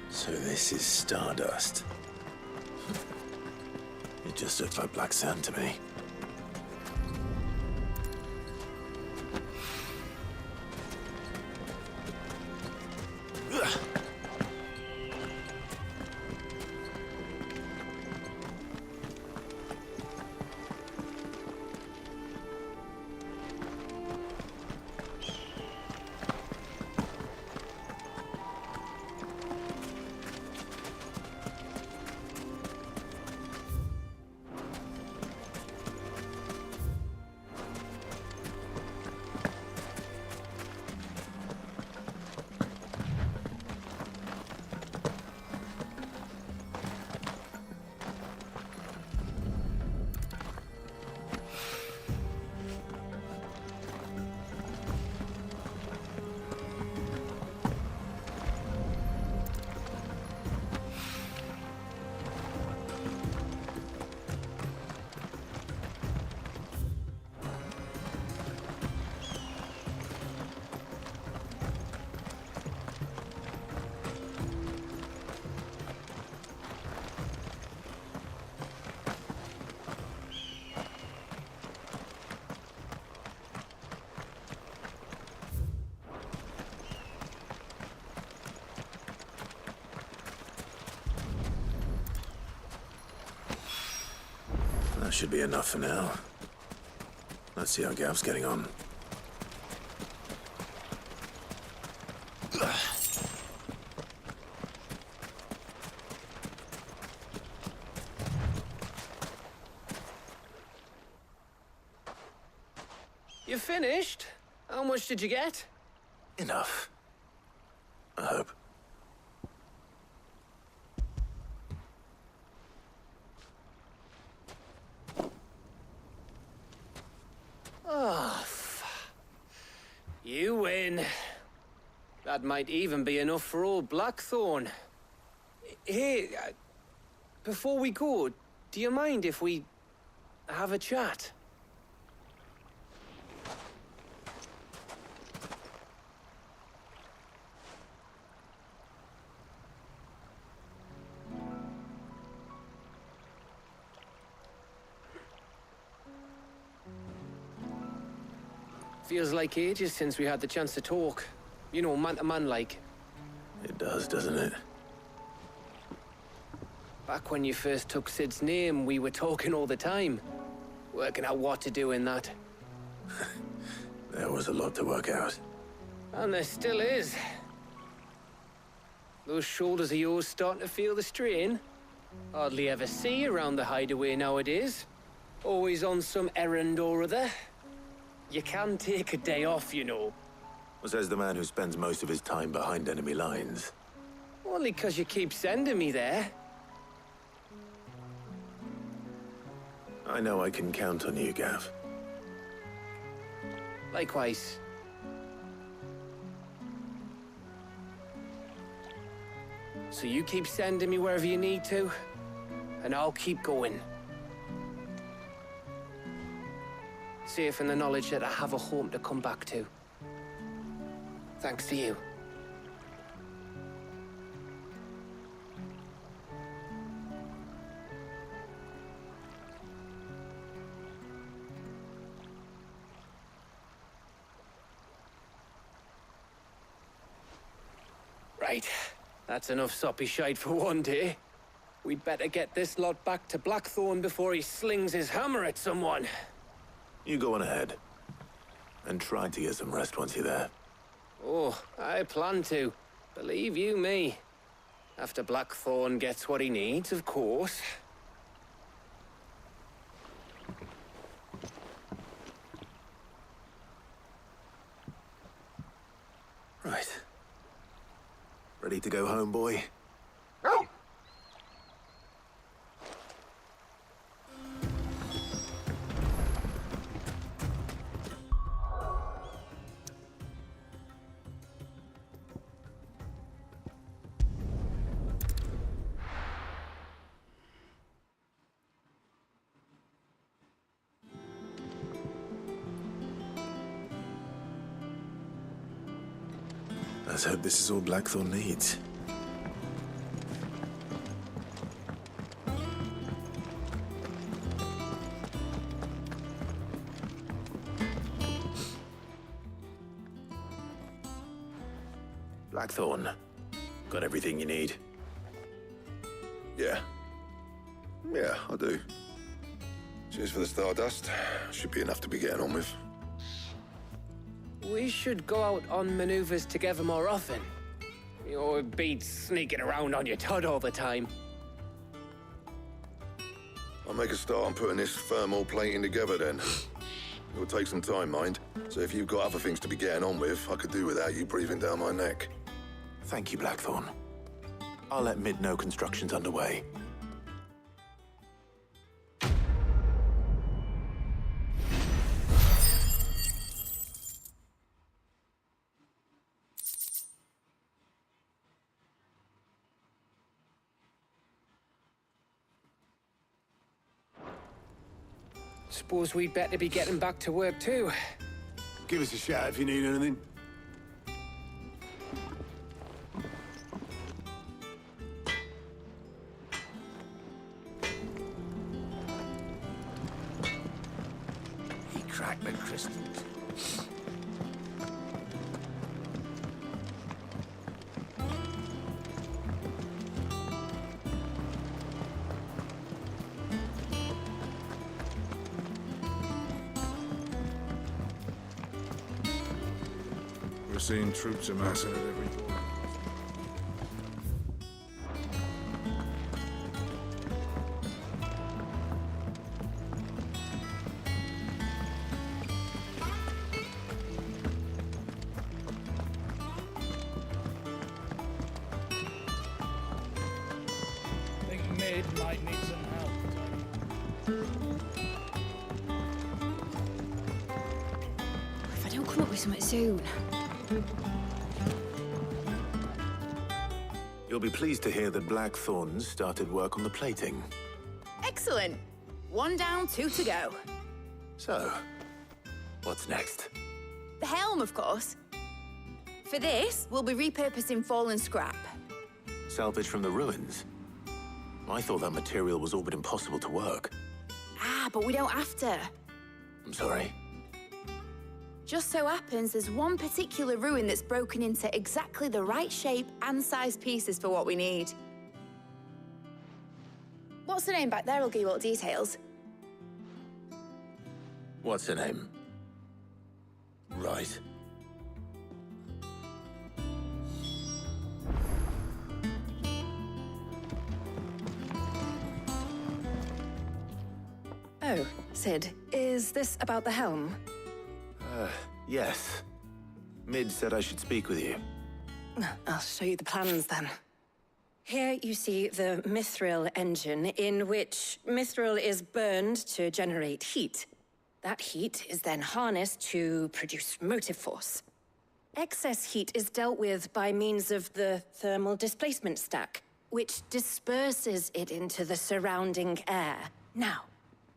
S4: So this is Stardust. It just looks like black sand to me. That should be enough for now. Let's see how Gav's getting on.
S10: You finished? How much did you get?
S4: Enough. I hope.
S10: Oh, you win. That might even be enough for old Blackthorn. Hey, before we go, do you mind if we have a chat? Feels like ages since we had the chance to talk. You know, man to man like.
S4: It does, doesn't it?
S10: Back when you first took Sid's name, we were talking all the time. Working out what to do in that.
S4: There was a lot to work out.
S10: And there still is. Those shoulders of yours starting to feel the strain. Hardly ever see you around the hideaway nowadays. Always on some errand or other. You can take a day off, you know.
S4: Says the man who spends most of his time behind enemy lines.
S10: Only 'cause you keep sending me there.
S4: I know I can count on you, Gav.
S10: Likewise. So you keep sending me wherever you need to, and I'll keep going. Safe in the knowledge that I have a home to come back to. Thanks to you. Right. That's enough soppy shite for one day. We'd better get this lot back to Blackthorn before he slings his hammer at someone.
S4: You go on ahead. And try to get some rest once you're there.
S10: Oh, I plan to. Believe you me. After Blackthorn gets what he needs, of course.
S4: Right. Ready to go home, boy? Let's hope this is all Blackthorn needs. Blackthorn, got everything you need?
S8: Yeah. Yeah, I do. Cheers for the stardust. Should be enough to be getting on with.
S10: We should go out on maneuvers together more often. You'll be sneaking around on your Todd all the time.
S8: I'll make a start on putting this thermal plating together then. It'll take some time, mind. So if you've got other things to be getting on with, I could do without you breathing down my neck.
S4: Thank you, Blackthorn. I'll let Mid know construction's underway.
S10: Suppose we'd better be getting back to work too.
S9: Give us a shout if you need anything.
S21: He cracked the crystals.
S2: We're seeing troops amassing at every border.
S20: I think Mid might need some help.
S14: If I don't come up with something soon.
S4: You'll be pleased to hear that Blackthorn started work on the plating.
S14: Excellent. 1 down, 2 to go.
S4: So, what's next?
S14: The helm, of course. For this, we'll be repurposing fallen scrap.
S4: Salvage from the ruins? I thought that material was all but impossible to work.
S14: Ah, but we don't have to.
S4: I'm sorry.
S14: Just so happens there's one particular ruin that's broken into exactly the right shape and size pieces for what we need. What's the name back there? I'll give you all the details.
S4: What's her name? Right.
S15: Oh, Sid, is this about the helm?
S4: Yes. Mid said I should speak with you.
S15: I'll show you the plans then.
S1: Here you see the mithril engine, in which mithril is burned to generate heat. That heat is then harnessed to produce motive force. Excess heat is dealt with by means of the thermal displacement stack, which disperses it into the surrounding air. Now,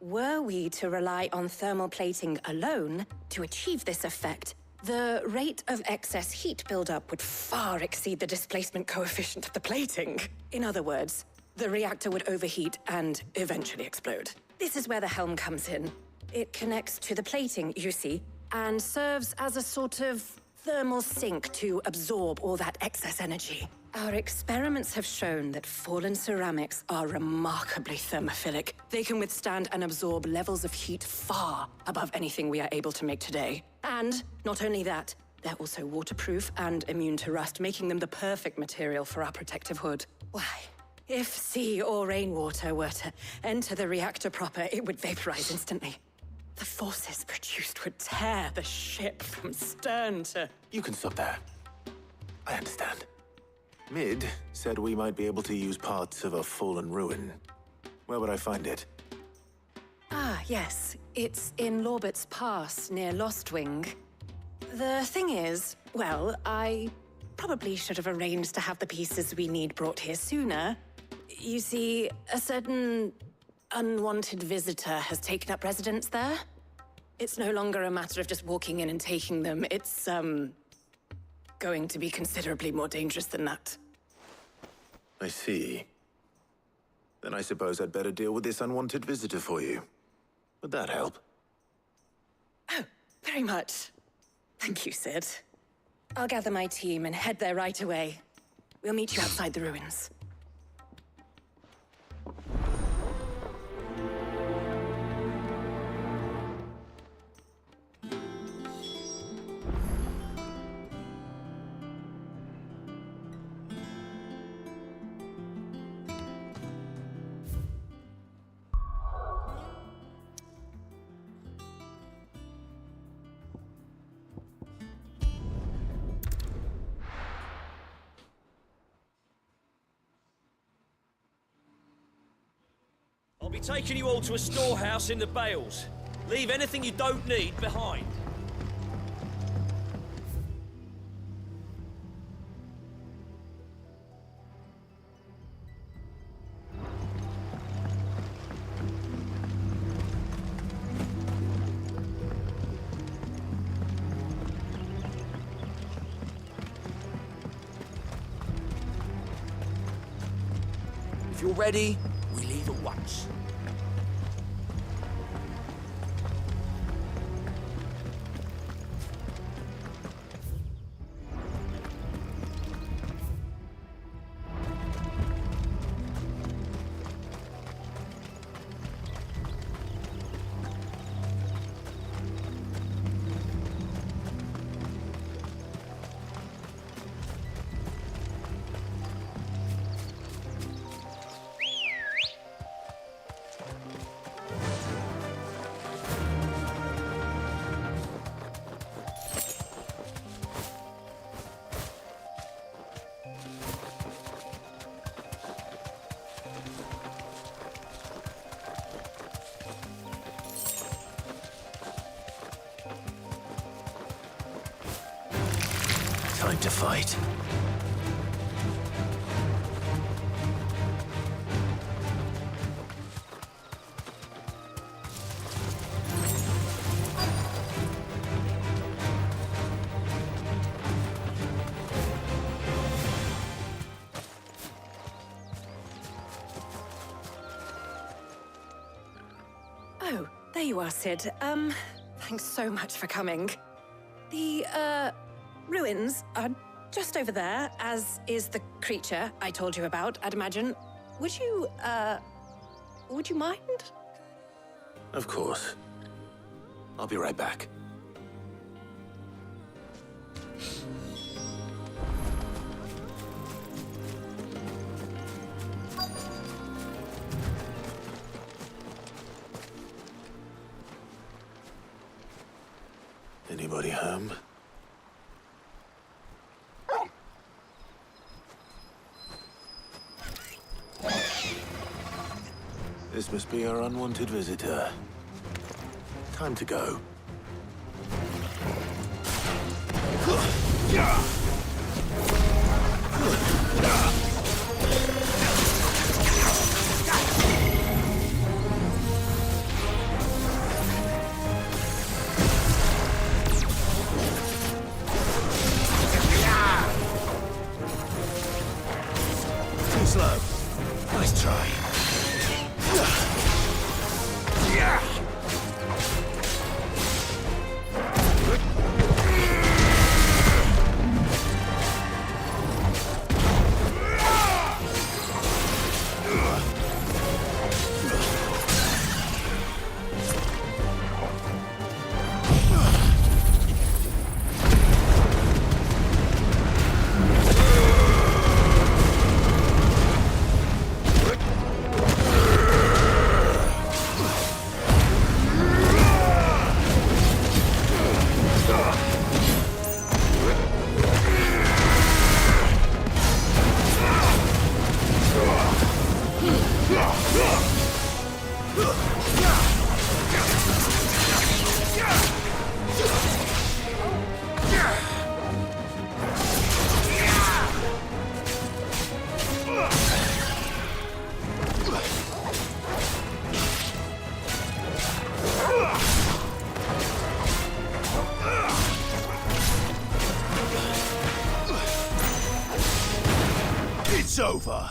S1: were we to rely on thermal plating alone to achieve this effect, the rate of excess heat buildup would far exceed the displacement coefficient of the plating. In other words, the reactor would overheat and eventually explode. This is where the helm comes in. It connects to the plating, you see, and serves as a sort of thermal sink to absorb all that excess energy. Our experiments have shown that fallen ceramics are remarkably thermophilic. They can withstand and absorb levels of heat far above anything we are able to make today. And not only that, they're also waterproof and immune to rust, making them the perfect material for our protective hood. Why, if sea or rainwater were to enter the reactor proper, it would vaporize instantly. The forces produced would tear the ship from stern to...
S4: You can stop there. I understand. Mid said we might be able to use parts of a fallen ruin. Where would I find it?
S1: Ah, yes. It's in Lorbert's Pass, near Lostwing. The thing is, well, I probably should have arranged to have the pieces we need brought here sooner. You see, a certain unwanted visitor has taken up residence there. It's no longer a matter of just walking in and taking them. It's, going to be considerably more dangerous than that.
S4: I see. Then I suppose I'd better deal with this unwanted visitor for you. Would that help?
S1: Oh, very much. Thank you, Sid. I'll gather my team and head there right away. We'll meet you outside the ruins.
S11: I'll be taking you all to a storehouse in the Bales. Leave anything you don't need behind. If you're ready, we leave at once.
S4: Time to fight.
S1: Oh, there you are, Sid. Thanks so much for coming. The, ruins are just over there, as is the creature I told you about, I'd imagine. Would you mind?
S4: Of course. I'll be right back. Anybody home? This must be our unwanted visitor. Time to go. Too slow. Nice try. It's over.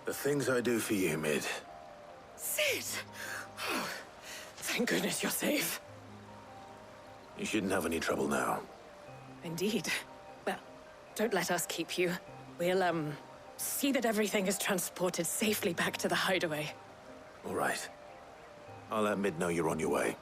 S4: The things I do for you, Mid.
S1: Sid! Oh, thank goodness you're safe.
S4: You shouldn't have any trouble now.
S1: Indeed. Well, don't let us keep you. We'll, see that everything is transported safely back to the hideaway.
S4: All right. I'll let Mid know you're on your way.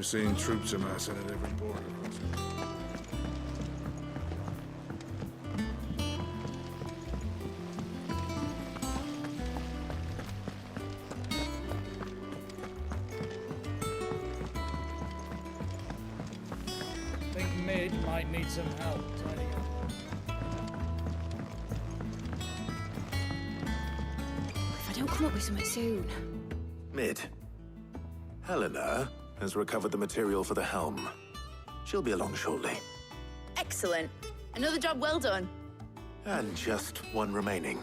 S2: We're seeing troops amassing at every border crossing.
S20: Think Mid might need some help tidying up.
S14: If I don't come up with something soon.
S4: Mid. Helena has recovered the material for the helm. She'll be along shortly.
S14: Excellent. Another job well done.
S4: And just one remaining.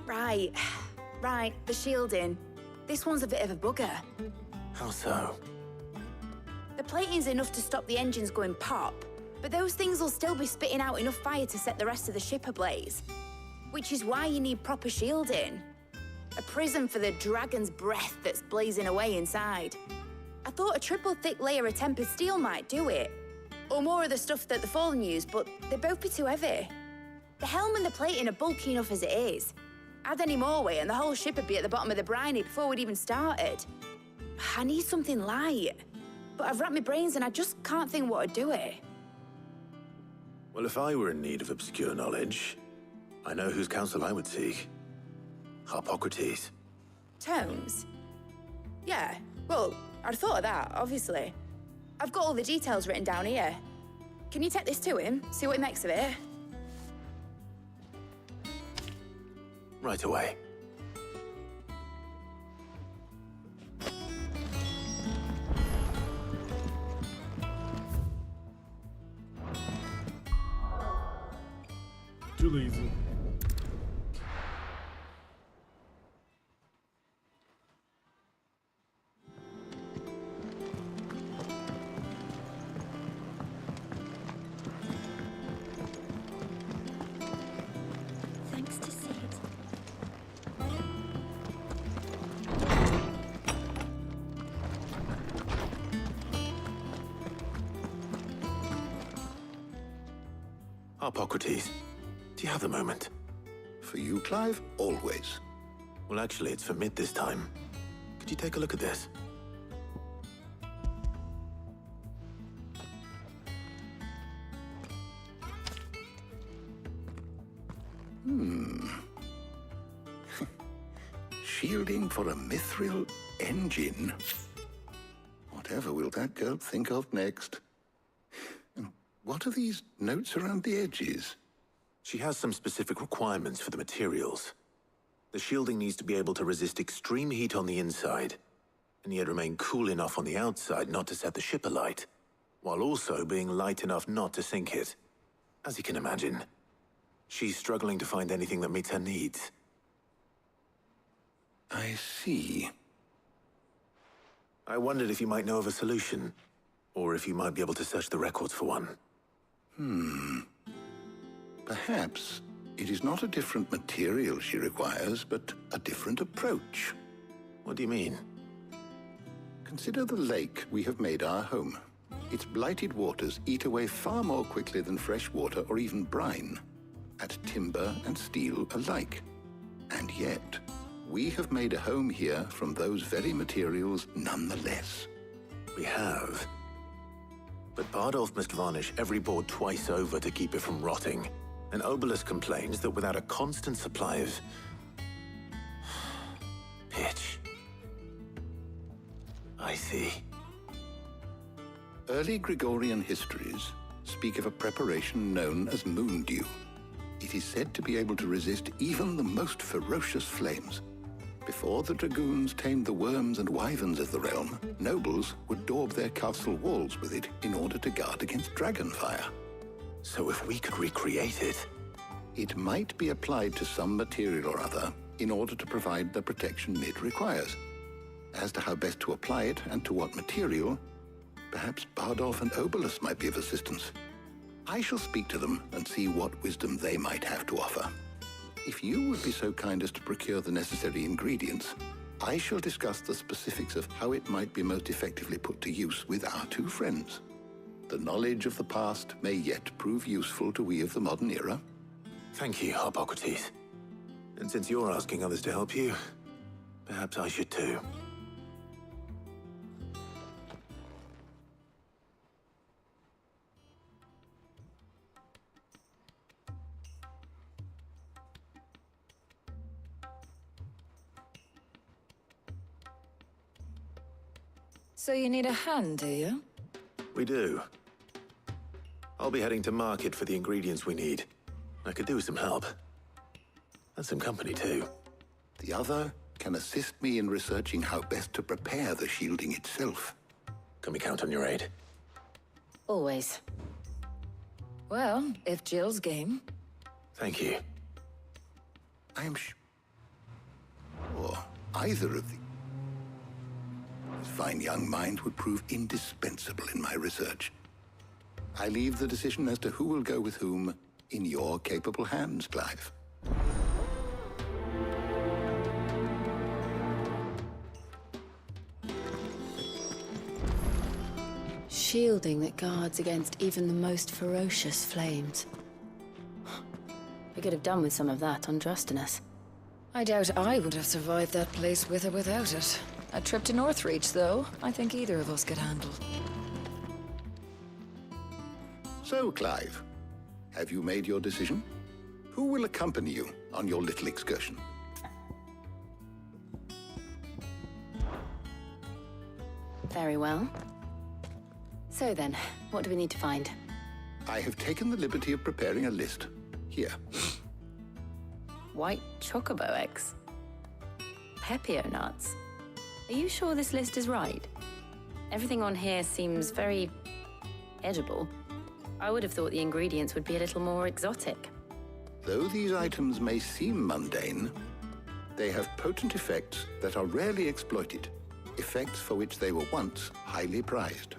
S14: Right. Right, the shielding. This one's a bit of a bugger.
S4: How so?
S14: The plating's enough to stop the engines going pop, but those things will still be spitting out enough fire to set the rest of the ship ablaze. Which is why you need proper shielding. A prison for the dragon's breath that's blazing away inside. I thought a triple thick layer of tempered steel might do it. Or more of the stuff that the Fallen use, but they'd both be too heavy. The helm and the plating are bulky enough as it is. Add any more weight and the whole ship would be at the bottom of the briny before we'd even started. I need something light. But I've racked my brains and I just can't think what would do it.
S4: Well, if I were in need of obscure knowledge, I know whose counsel I would seek. Harpocrates.
S14: Tomes? Yeah, well, I'd thought of that, obviously. I've got all the details written down here. Can you take this to him, see what he makes of it?
S4: Right away.
S3: too lazy.
S1: Thanks to Sid.
S4: Harpocrates, do you have a moment?
S8: For you, Clive? Always.
S4: Well, actually, it's for Mid this time. Could you take a look at this?
S8: Shielding for a mithril engine. Whatever will that girl think of next? And what are these notes around the edges?
S4: She has some specific requirements for the materials. The shielding needs to be able to resist extreme heat on the inside, and yet remain cool enough on the outside not to set the ship alight, while also being light enough not to sink it. As you can imagine, she's struggling to find anything that meets her needs.
S8: I see.
S4: I wondered if you might know of a solution, or if you might be able to search the records for one.
S8: Perhaps it is not a different material she requires, but a different approach.
S4: What do you mean?
S8: Consider the lake we have made our home. Its blighted waters eat away far more quickly than fresh water or even brine, at timber and steel alike. And yet, we have made a home here from those very materials nonetheless.
S4: We have. But Bardolph must varnish every board twice over to keep it from rotting. And Obelus complains that without a constant supply of pitch. I see.
S8: Early Gregorian histories speak of a preparation known as moon dew. It is said to be able to resist even the most ferocious flames. Before the dragoons tamed the worms and wyverns of the realm, nobles would daub their castle walls with it in order to guard against dragon fire.
S4: So if we could recreate it...
S8: It might be applied to some material or other in order to provide the protection Mid requires. As to how best to apply it and to what material, perhaps Bardolph and Obelus might be of assistance. I shall speak to them and see what wisdom they might have to offer. If you would be so kind as to procure the necessary ingredients, I shall discuss the specifics of how it might be most effectively put to use with our two friends. The knowledge of the past may yet prove useful to we of the modern era.
S4: Thank you, Harpocrates. And since you're asking others to help you, perhaps I should too.
S15: So you need a hand, do you?
S4: We do. I'll be heading to market for the ingredients we need. I could do with some help. And some company, too.
S8: The other can assist me in researching how best to prepare the shielding itself.
S4: Can we count on your aid?
S15: Always. Well, if Jill's game.
S4: Thank you.
S8: I am sure either of the fine young mind would prove indispensable in my research. I leave the decision as to who will go with whom in your capable hands, Clive.
S12: Shielding that guards against even the most ferocious flames. We could have done with some of that on Drustinus.
S15: I doubt I would have survived that place with or without it. A trip to Northreach, though, I think either of us could handle.
S8: So, Clive, have you made your decision? Who will accompany you on your little excursion?
S12: Very well. So then, what do we need to find?
S8: I have taken the liberty of preparing a list. Here.
S12: White chocobo eggs. Pepio nuts. Are you sure this list is right? Everything on here seems very edible. I would have thought the ingredients would be a little more exotic.
S9: Though these items may seem mundane, they have potent effects that are rarely exploited, effects for which they were once highly prized.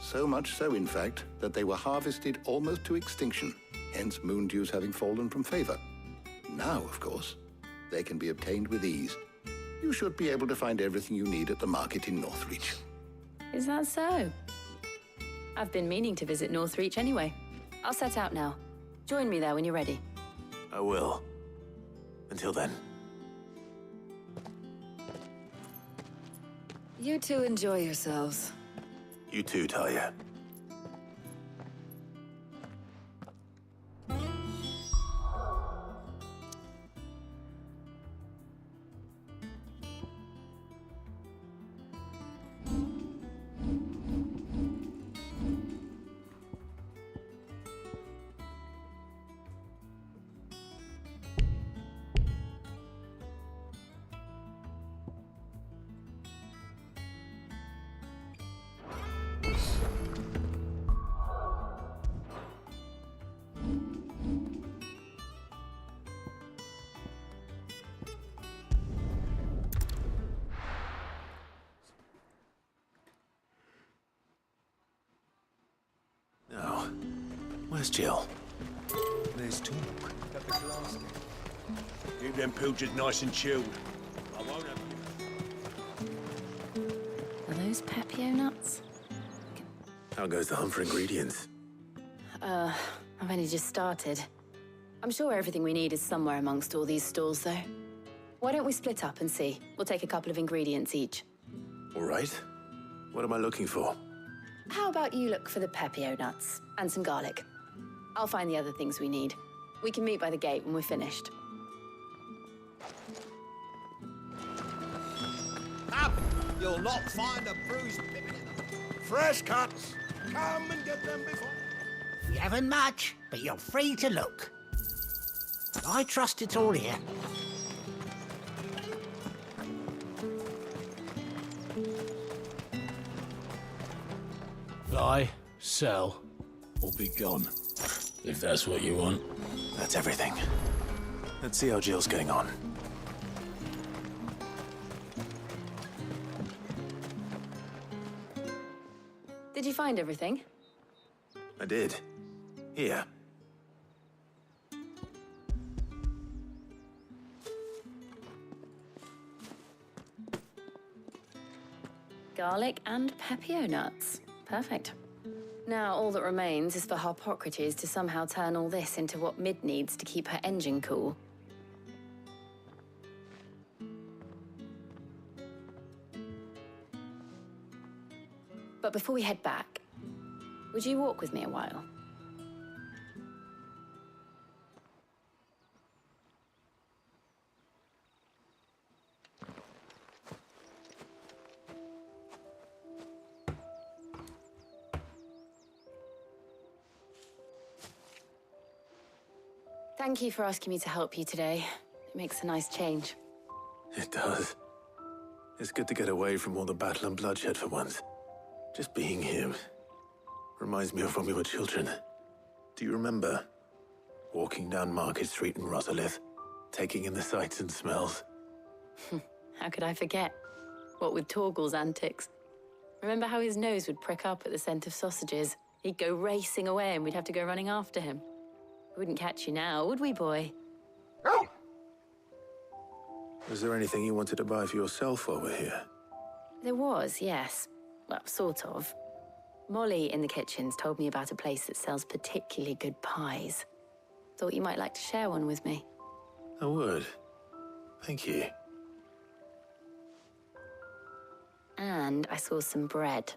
S9: So much so, in fact, that they were harvested almost to extinction, hence moon dews having fallen from favor. Now, of course, they can be obtained with ease. You should be able to find everything you need at the market in Northreach.
S12: Is that so? I've been meaning to visit Northreach anyway. I'll set out now. Join me there when you're ready.
S4: I will. Until then.
S15: You two enjoy yourselves.
S4: You too, Talia. Now, where's Jill?
S11: There's talk. Keep them pilchards nice and chilled. I won't have you.
S12: Are those Pepio nuts?
S4: How goes the hunt for ingredients?
S12: I've only just started. I'm sure everything we need is somewhere amongst all these stalls, though. Why don't we split up and see? We'll take a couple of ingredients each.
S4: All right. What am I looking for?
S12: How about you look for the Pepio nuts and some garlic? I'll find the other things we need. We can meet by the gate when we're finished.
S21: Up! You'll not find a bruised pippin in them. Fresh cuts! Come and get them before.
S17: You haven't much, but you're free to look. I trust it's all here.
S6: Buy, sell, or be gone. If that's what you want.
S4: That's everything. Let's see how Jill's getting on.
S12: Did you find everything?
S4: I did. Here.
S12: Garlic and Pepio nuts. Perfect. Now, all that remains is for Harpocrates to somehow turn all this into what Mid needs to keep her engine cool. But before we head back, would you walk with me a while? Thank you for asking me to help you today. It makes a nice change.
S4: It does. It's good to get away from all the battle and bloodshed for once. Just being here reminds me of when we were children. Do you remember? Walking down Market Street in Rosalith, taking in the sights and smells.
S12: How could I forget? What with Torgal's antics. Remember how his nose would prick up at the scent of sausages? He'd go racing away and we'd have to go running after him. We wouldn't catch you now, would we, boy?
S4: Was there anything you wanted to buy for yourself while we're here?
S12: There was, yes. Well, sort of. Molly in the kitchens told me about a place that sells particularly good pies. Thought you might like to share one with me.
S4: I would. Thank you.
S12: And I saw some bread.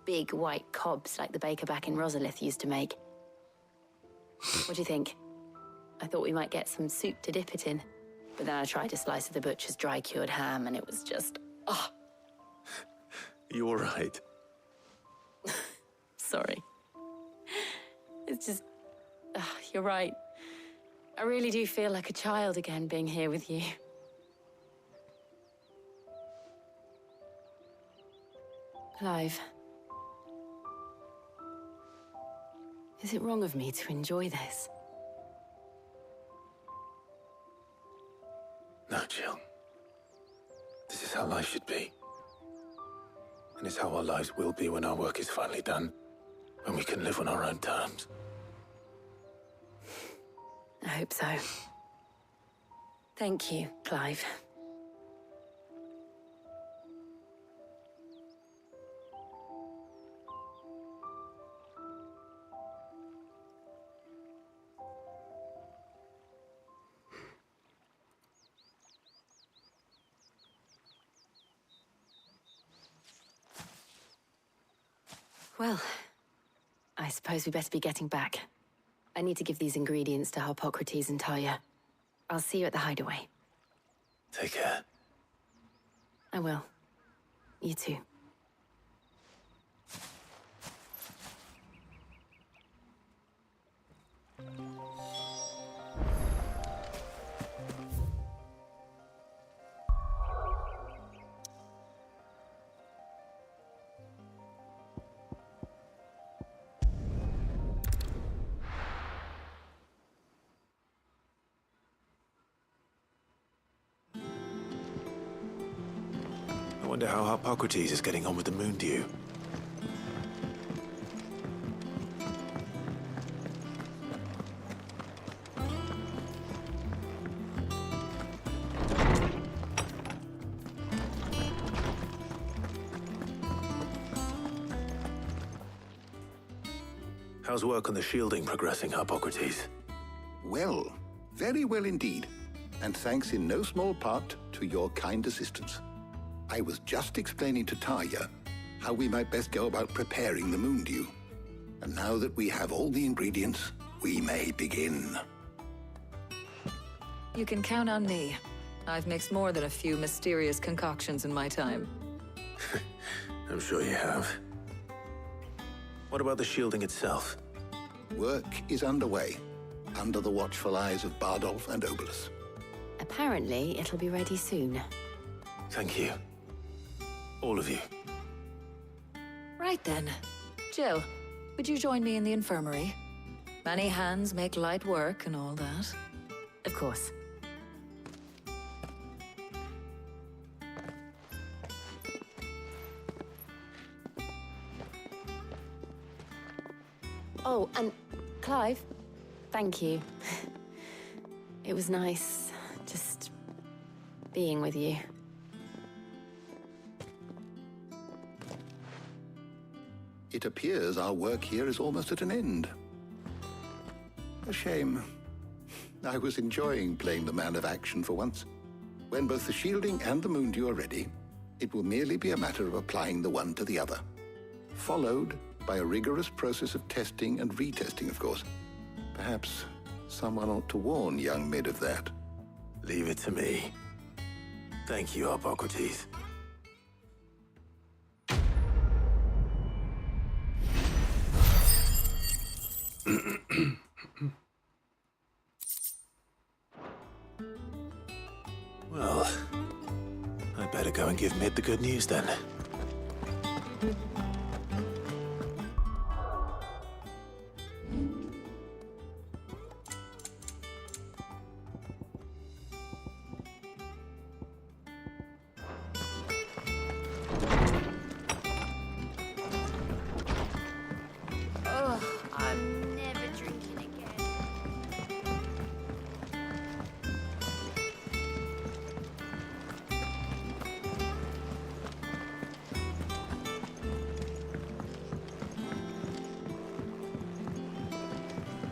S12: Big white cobs like the baker back in Rosalith used to make. What do you think? I thought we might get some soup to dip it in. But then I tried a slice of the butcher's dry-cured ham and it was just... oh.
S4: You all right?
S12: Sorry. It's just... you're right. I really do feel like a child again being here with you. Clive. Is it wrong of me to enjoy this?
S4: No, Jill. This is how life should be. And it's how our lives will be when our work is finally done. When we can live on our own terms.
S12: I hope so. Thank you, Clive. Well, I suppose we better be getting back. I need to give these ingredients to Harpocrates and Talia. I'll see you at the hideaway.
S4: Take care.
S12: I will. You too.
S4: I wonder how Harpocrates is getting on with the moon dew. How's work on the shielding progressing, Harpocrates?
S7: Well, very well indeed. And thanks in no small part to your kind assistance. I was just explaining to Talia how we might best go about preparing the moon dew. And now that we have all the ingredients, we may begin.
S22: You can count on me. I've mixed more than a few mysterious concoctions in my time.
S4: I'm sure you have. What about the shielding itself?
S7: Work is underway, under the watchful eyes of Bardolph and Obolus.
S12: Apparently, it'll be ready soon.
S4: Thank you. All of you.
S22: Right then. Jill, would you join me in the infirmary? Many hands make light work and all that.
S12: Of course. Oh, and Clive, thank you. It was nice just being with you.
S7: It appears our work here is almost at an end. A shame. I was enjoying playing the man of action for once. When both the shielding and the moon dew are ready, it will merely be a matter of applying the one to the other. Followed by a rigorous process of testing and retesting, of course. Perhaps someone ought to warn young Mid of that.
S4: Leave it to me. Thank you, Harpocrates. Well, I'd better go and give Mid the good news then.
S14: Ugh, I'm never drinking again.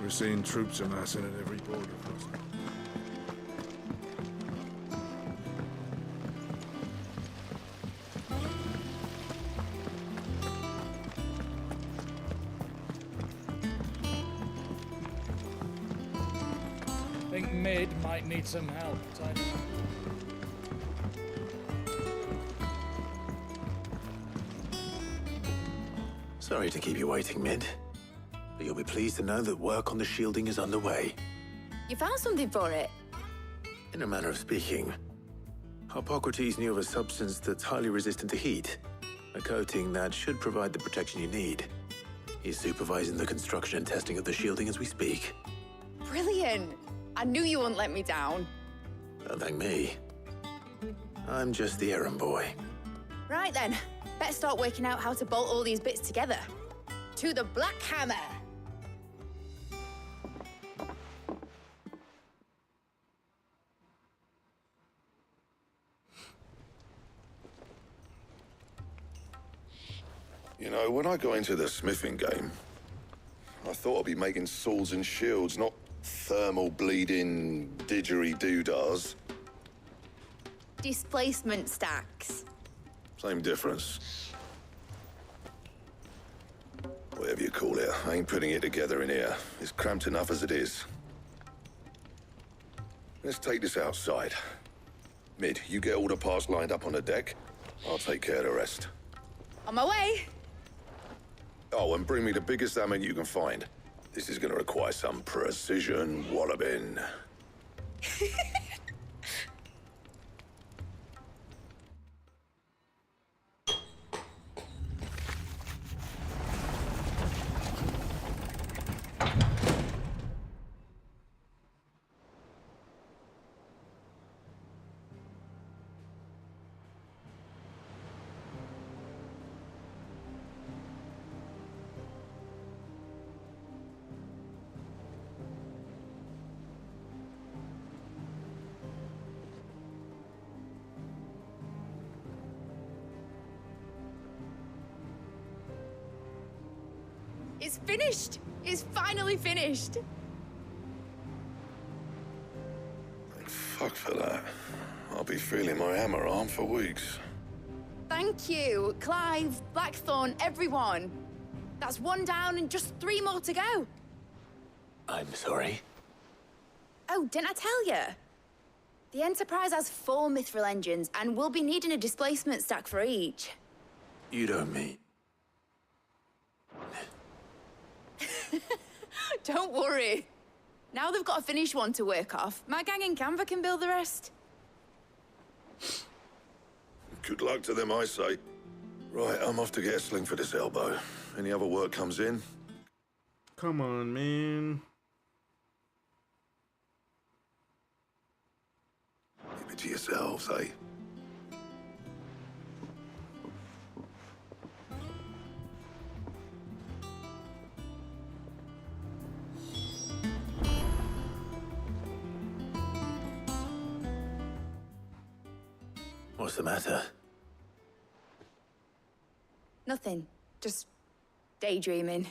S2: We're seeing troops amassing at every border crossing.
S20: Think Mid might need some help.
S4: Sorry to keep you waiting, Mid. But you'll be pleased to know that work on the shielding is underway.
S14: You found something for it?
S4: In a manner of speaking, Harpocrates knew of a substance that's highly resistant to heat. A coating that should provide the protection you need. He's supervising the construction and testing of the shielding as we speak.
S14: Brilliant! I knew you wouldn't let me down.
S4: Don't thank me. I'm just the errand boy.
S14: Right then, better start working out how to bolt all these bits together. To the Black Hammer!
S8: You know, when I got into the smithing game, I thought I'd be making swords and shields, not thermal bleeding didgeridoo-dahs.
S14: Displacement stacks.
S8: Same difference. Whatever you call it, I ain't putting it together in here. It's cramped enough as it is. Let's take this outside. Mid, you get all the parts lined up on the deck. I'll take care of the rest.
S14: On my way!
S8: Oh, and bring me the biggest hammer you can find. This is gonna require some precision walloping.
S14: It's finished! It's finally finished!
S8: Fuck for that. I'll be feeling my hammer arm for weeks.
S14: Thank you, Clive, Blackthorn, everyone. That's one down and just 3 more to go.
S4: I'm sorry.
S14: Oh, didn't I tell you? The Enterprise has 4 mithril engines, and we'll be needing a displacement stack for each.
S4: You don't mean...
S14: Don't worry. Now they've got a finished one to work off, my gang in Canva can build the rest.
S8: Good luck to them, I say. Right, I'm off to get a sling for this elbow. Any other work comes in?
S3: Come on, man.
S8: Keep it to yourselves, eh?
S4: What's the matter?
S14: Nothing. Just daydreaming.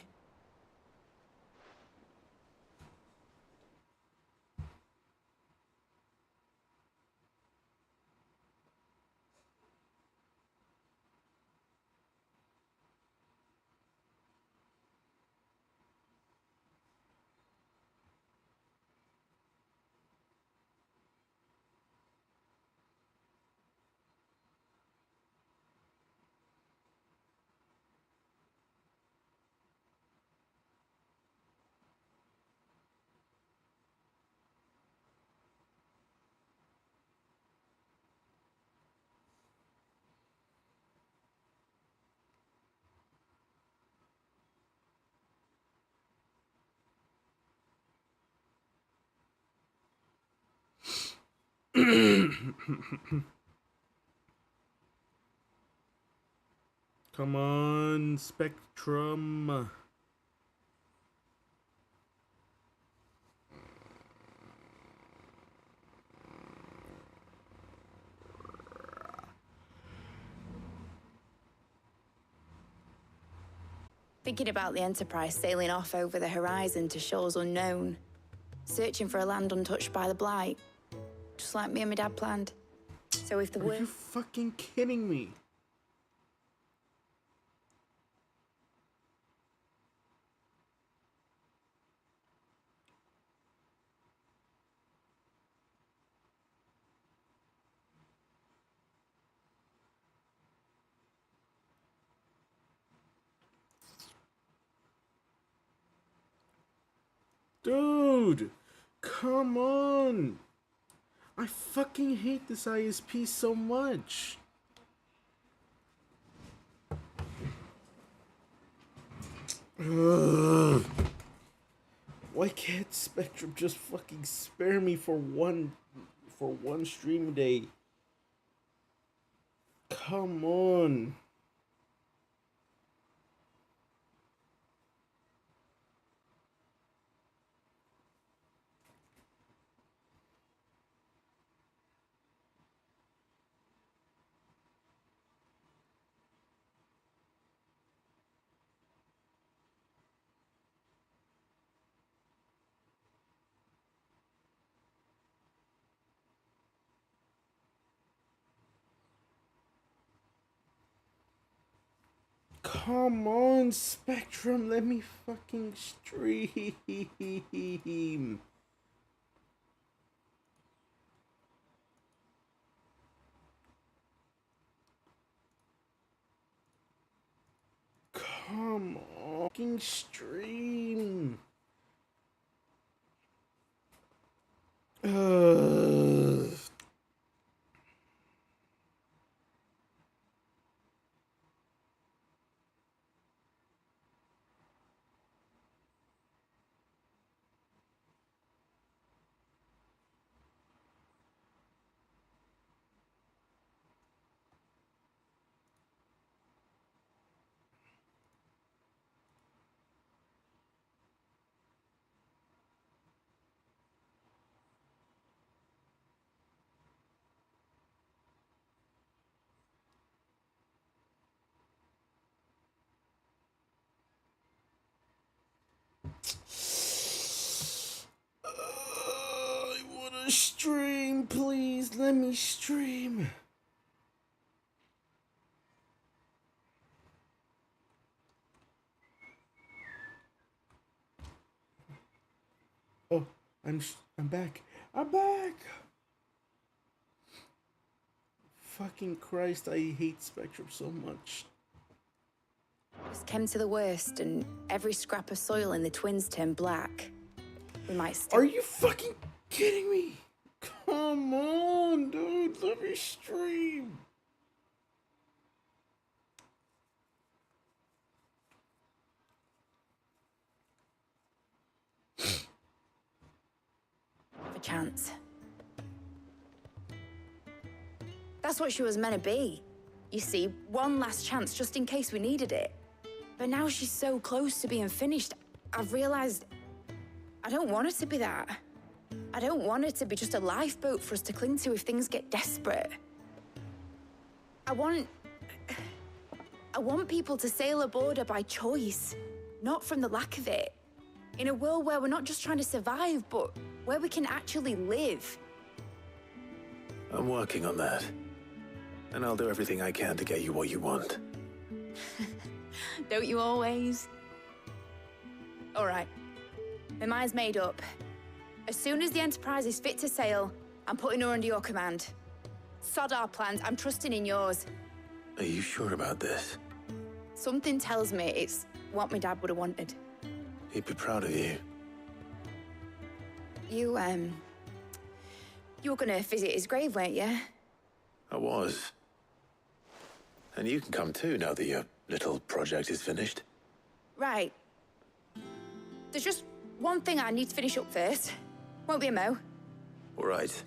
S3: Come on, Spectrum.
S14: Thinking about the Enterprise sailing off over the horizon to shores unknown, searching for a land untouched by the Blight, just like me and my dad planned. So if the
S3: Are you fucking kidding me? Dude, come on. I fucking hate this ISP so much. Ugh. Why can't Spectrum just fucking spare me for one stream day? Come on. Come on, Spectrum, let me fucking stream. Come on, fucking stream. I wanna stream, please. Let me stream. Oh, I'm back. I'm back. Fucking Christ, I hate Spectrum so much.
S14: Just came to the worst, and every scrap of soil in the twins turned black. We might still.
S3: Are you fucking kidding me? Come on, dude. Let me stream.
S14: A chance. That's what she was meant to be. You see, one last chance just in case we needed it. But now she's so close to being finished, I've realized I don't want it to be that. I don't want it to be just a lifeboat for us to cling to if things get desperate. I want people to sail aboard her by choice, not from the lack of it. In a world where we're not just trying to survive, but where we can actually live.
S4: I'm working on that. And I'll do everything I can to get you what you want.
S14: Don't you always? All right. My mind's made up. As soon as the Enterprise is fit to sail, I'm putting her under your command. Sod our plans, I'm trusting in yours.
S4: Are you sure about this?
S14: Something tells me it's what my dad would have wanted.
S4: He'd be proud of you.
S14: You were gonna visit his grave, weren't you?
S4: I was. And you can come too now that your little project is finished.
S14: Right. There's just one thing I need to finish up first. Won't be a mo.
S4: All right.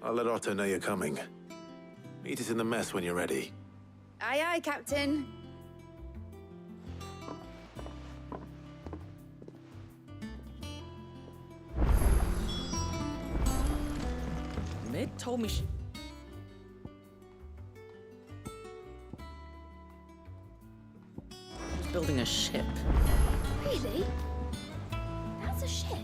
S4: I'll let Otto know you're coming. Meet us in the mess when you're ready.
S14: Aye, aye, Captain.
S1: Meg told me she... was building a ship.
S14: Really? That's a ship?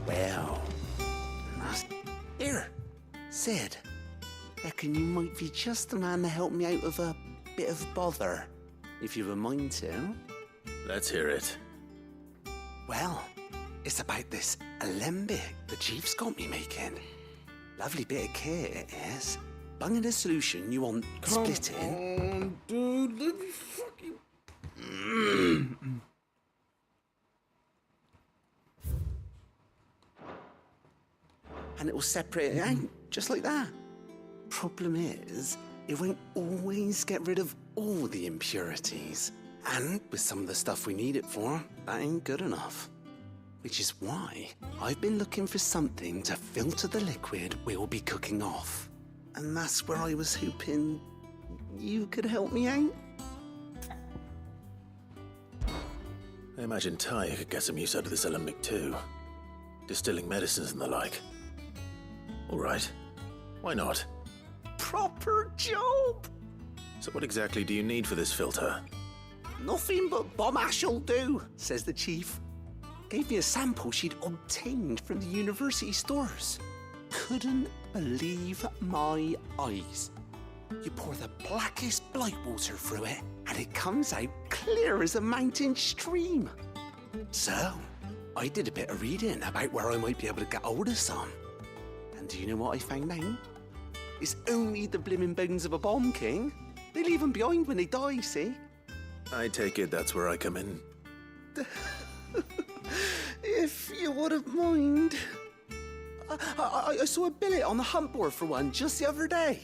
S17: Well, here, Sid. Reckon you might be just the man to help me out of a bit of bother, if you've a mind to.
S4: Let's hear it.
S17: Well, it's about this alembic the chief's got me making. Lovely bit of kit it is. Bunging a solution you want splitting.
S3: Come on, dude, let me fucking...
S17: And it will separate it out, just like that. Problem is, it won't always get rid of all the impurities. And with some of the stuff we need it for, that ain't good enough. Which is why I've been looking for something to filter the liquid we'll be cooking off. And that's where I was hoping you could help me out.
S4: I imagine Ty could get some use out of this alembic too. Distilling medicines and the like. All right. Why not?
S17: Proper job!
S4: So what exactly do you need for this filter?
S17: Nothing but bomb ash'll do, says the chief. Gave me a sample she'd obtained from the university stores. Couldn't believe my eyes. You pour the blackest blight water through it, and it comes out clear as a mountain stream. So, I did a bit of reading about where I might be able to get hold of some. And do you know what I found out? It's only the blimmin' bones of a bomb king. They leave them behind when they die, see?
S4: I take it that's where I come in.
S17: If you wouldn't mind. I saw a billet on the hunt board for one just the other day.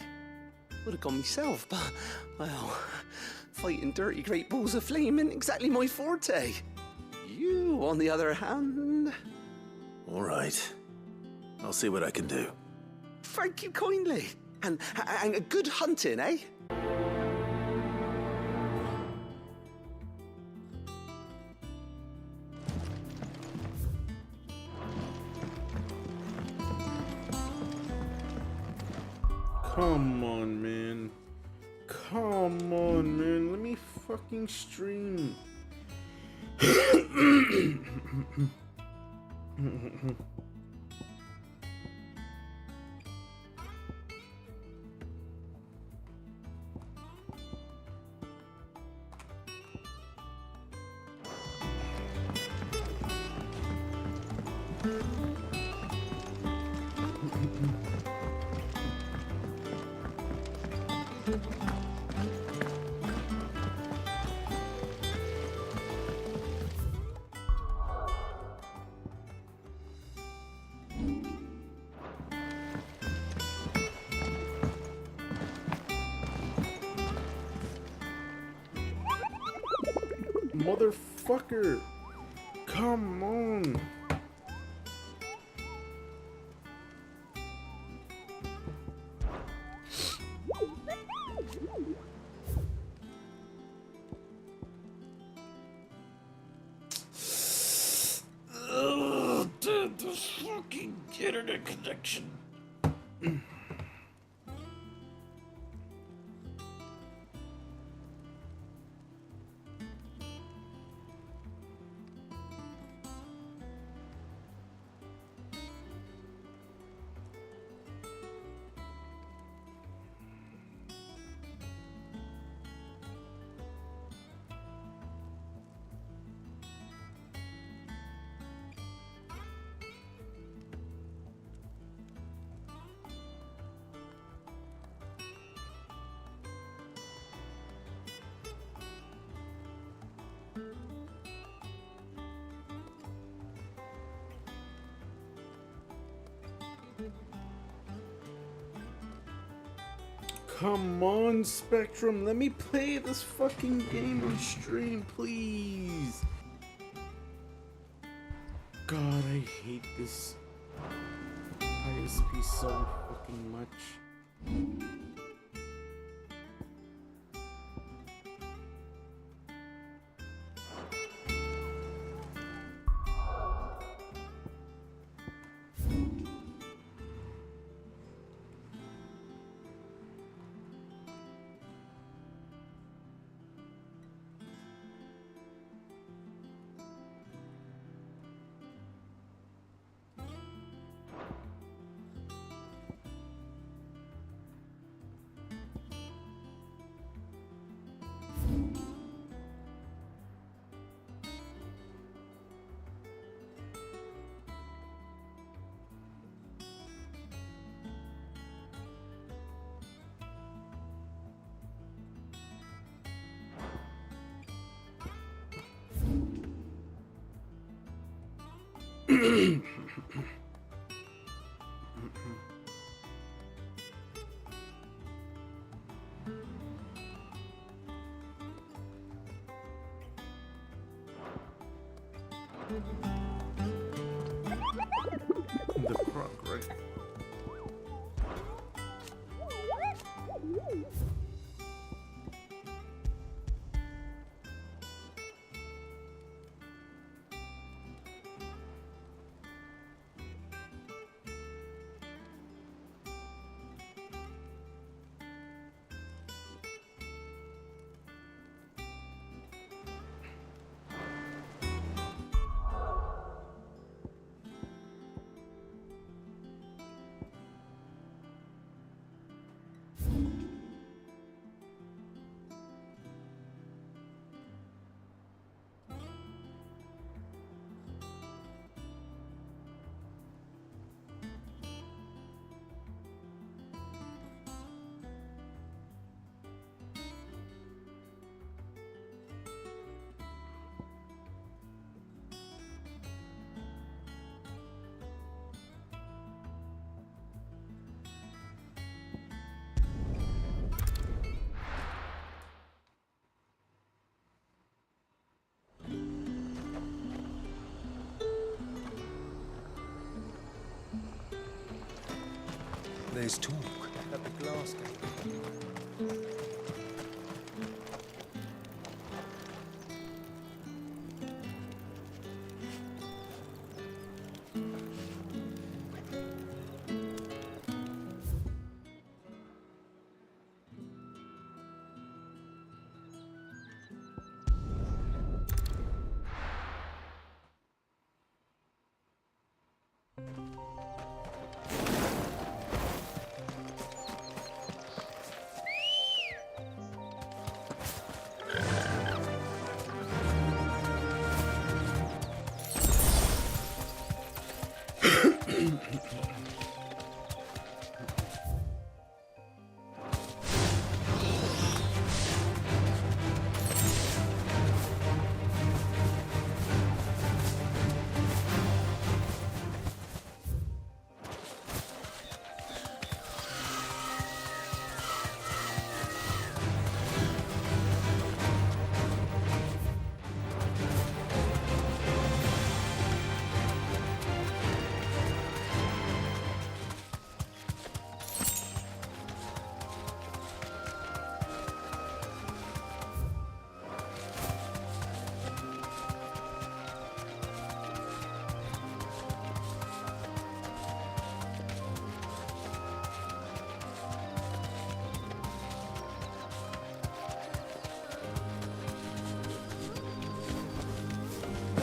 S17: Would have gone myself, but, well, fighting dirty great balls of flame ain't exactly my forte. You, on the other hand...
S4: All right. I'll see what I can do.
S17: Thank you kindly. And good hunting, eh?
S3: Come on, man. Come on, man. Let me fucking stream. Motherfucker! Come on!
S9: Oh, dude, this fucking internet connection.
S3: Come on, Spectrum, let me play this fucking game on stream, please. God, I hate this ISP so fucking much. The croc, right?
S21: There's talk at the glass gate.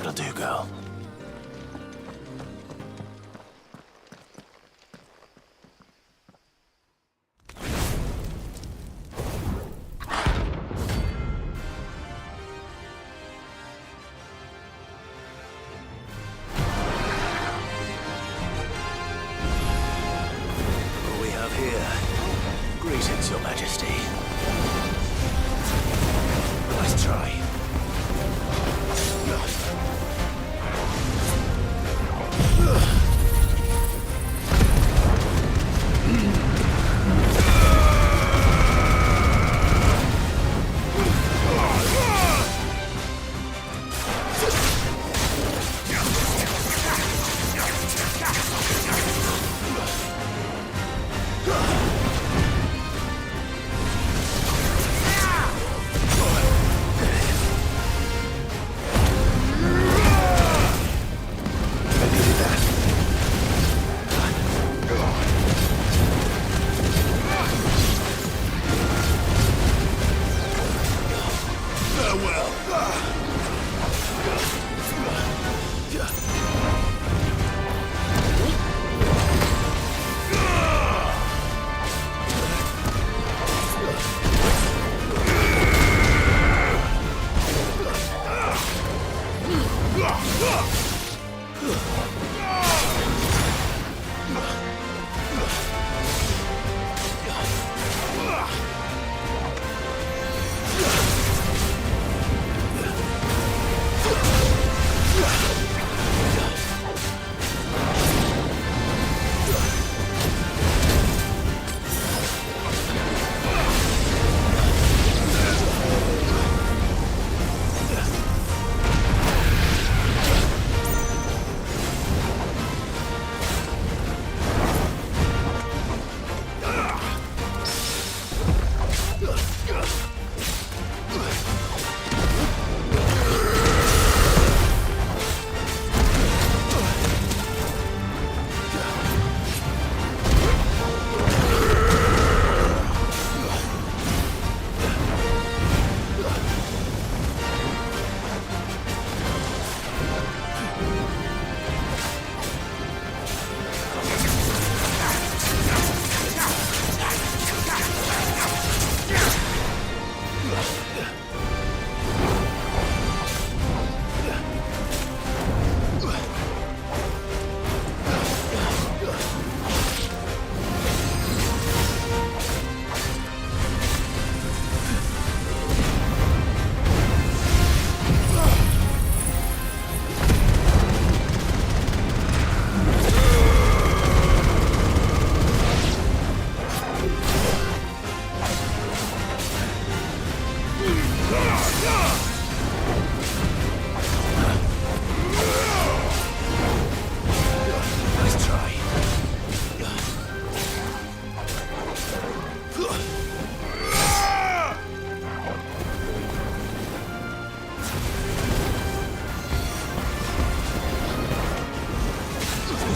S4: That'll do, girl. What we have here? Greetings, Your Majesty. Nice try.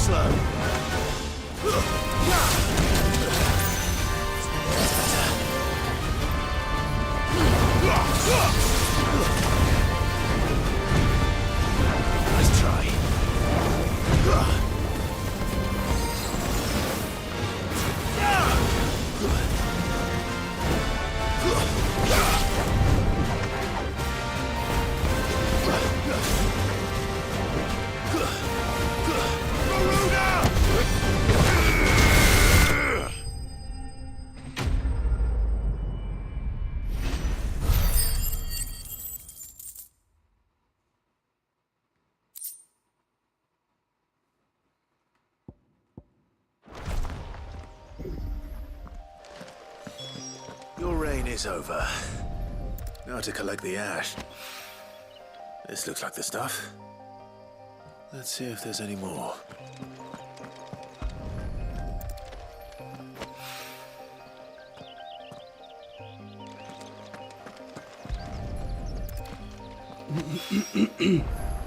S4: slow. Nice try. Your reign is over. Now to collect the ash. This looks like the stuff. Let's see if there's any more.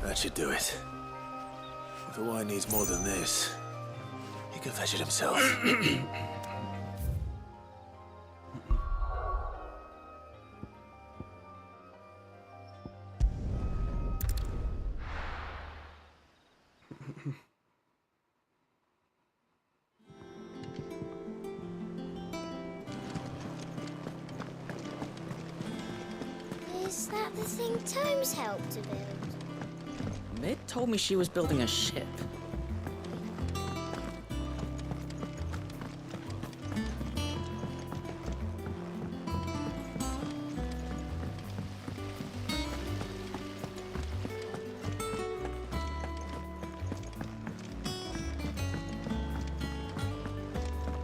S4: That should do it. If the wine needs more than this, he can fetch it himself.
S13: Is that the thing Tomes helped to build?
S16: Mid told me she was building a ship.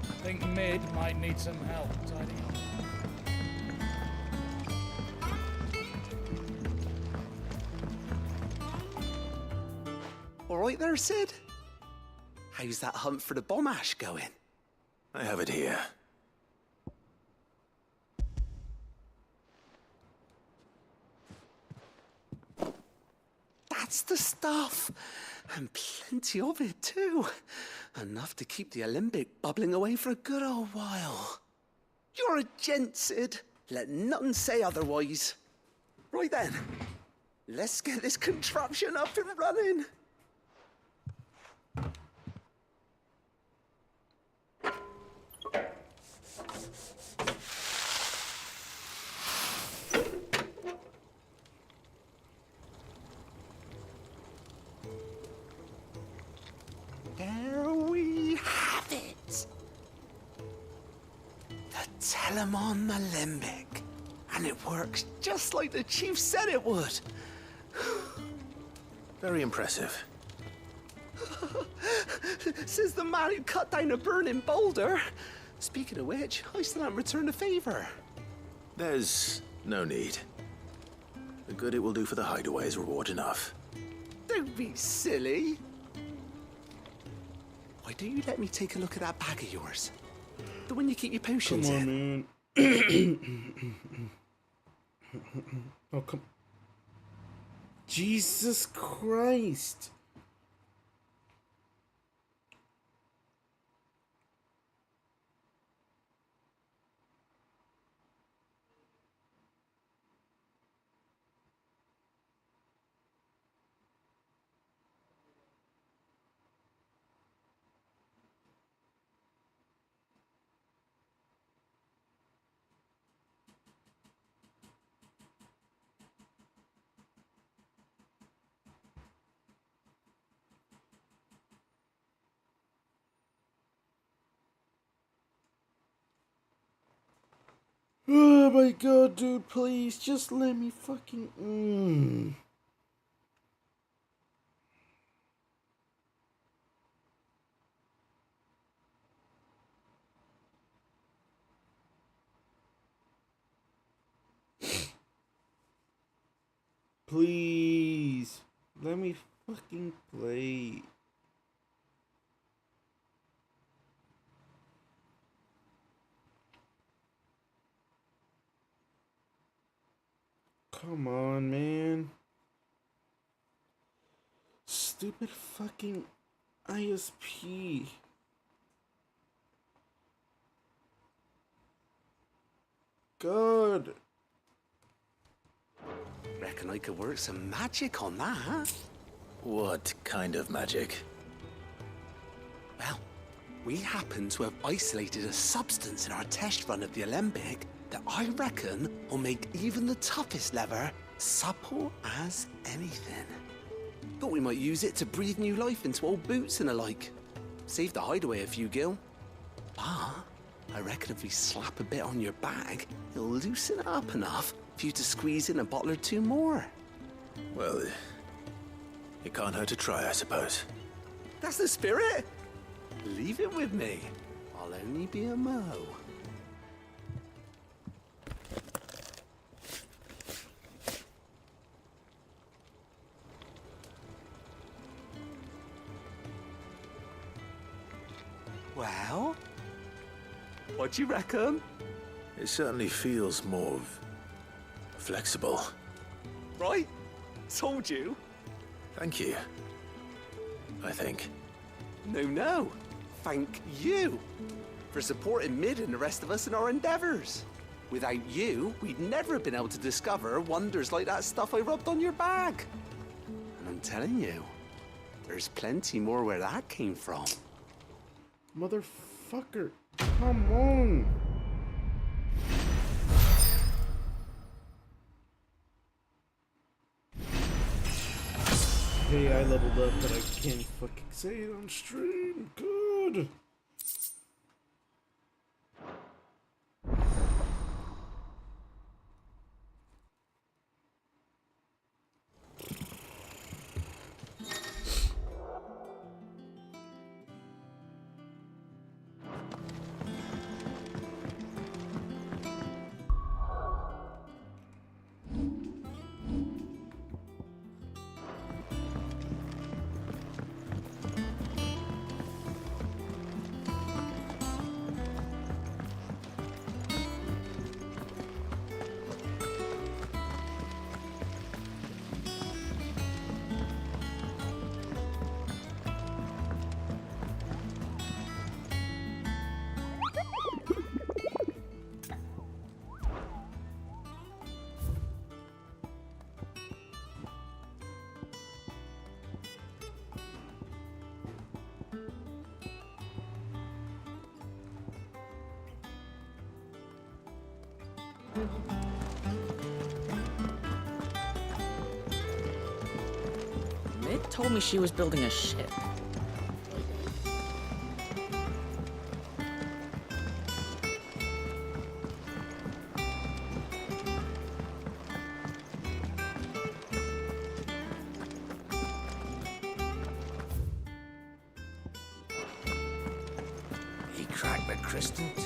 S20: I think Mid might need some help tidying up.
S17: All right there, Sid? How's that hunt for the bomb ash going?
S4: I have it here.
S17: That's the stuff. And plenty of it, too. Enough to keep the Olympic bubbling away for a good old while. You're a gent, Sid. Let none say otherwise. Right then, let's get this contraption up and running. There we have it. The Telemon Alembic. And it works just like the chief said it would.
S4: Very impressive.
S17: Says the man who cut down a burning boulder. Speaking of which, I still haven't returned the favor.
S4: There's no need. The good it will do for the hideaway is reward enough.
S17: Don't be silly. Why don't you let me take a look at that bag of yours? The one you keep your potions in.
S3: Man. Oh, come. Jesus Christ. Oh my god, dude, please, just let me fucking... Please, let me fucking play. Come on, man. Stupid fucking... ISP. Good.
S17: Reckon I could work some magic on that.
S4: What kind of magic?
S17: Well, we happen to have isolated a substance in our test run of the Alembic that I reckon will make even the toughest lever supple as anything. Thought we might use it to breathe new life into old boots and the like. Save the hideaway a few gil. But I reckon if we slap a bit on your bag, it'll loosen it up enough for you to squeeze in a bottle or two more.
S4: Well, it can't hurt to try, I suppose.
S17: That's the spirit. Leave it with me. I'll only be a mo. Well, what do you reckon?
S4: It certainly feels more flexible.
S17: Right? Told you.
S4: Thank you. I think.
S17: No. Thank you for supporting Mid and the rest of us in our endeavors. Without you, we'd never have been able to discover wonders like that stuff I rubbed on your bag. And I'm telling you, there's plenty more where that came from.
S3: Motherfucker, come on. Hey, I leveled up, but I can't fucking say it on stream. Good.
S16: Mid told me she was building a ship.
S21: He cracked the crystal too.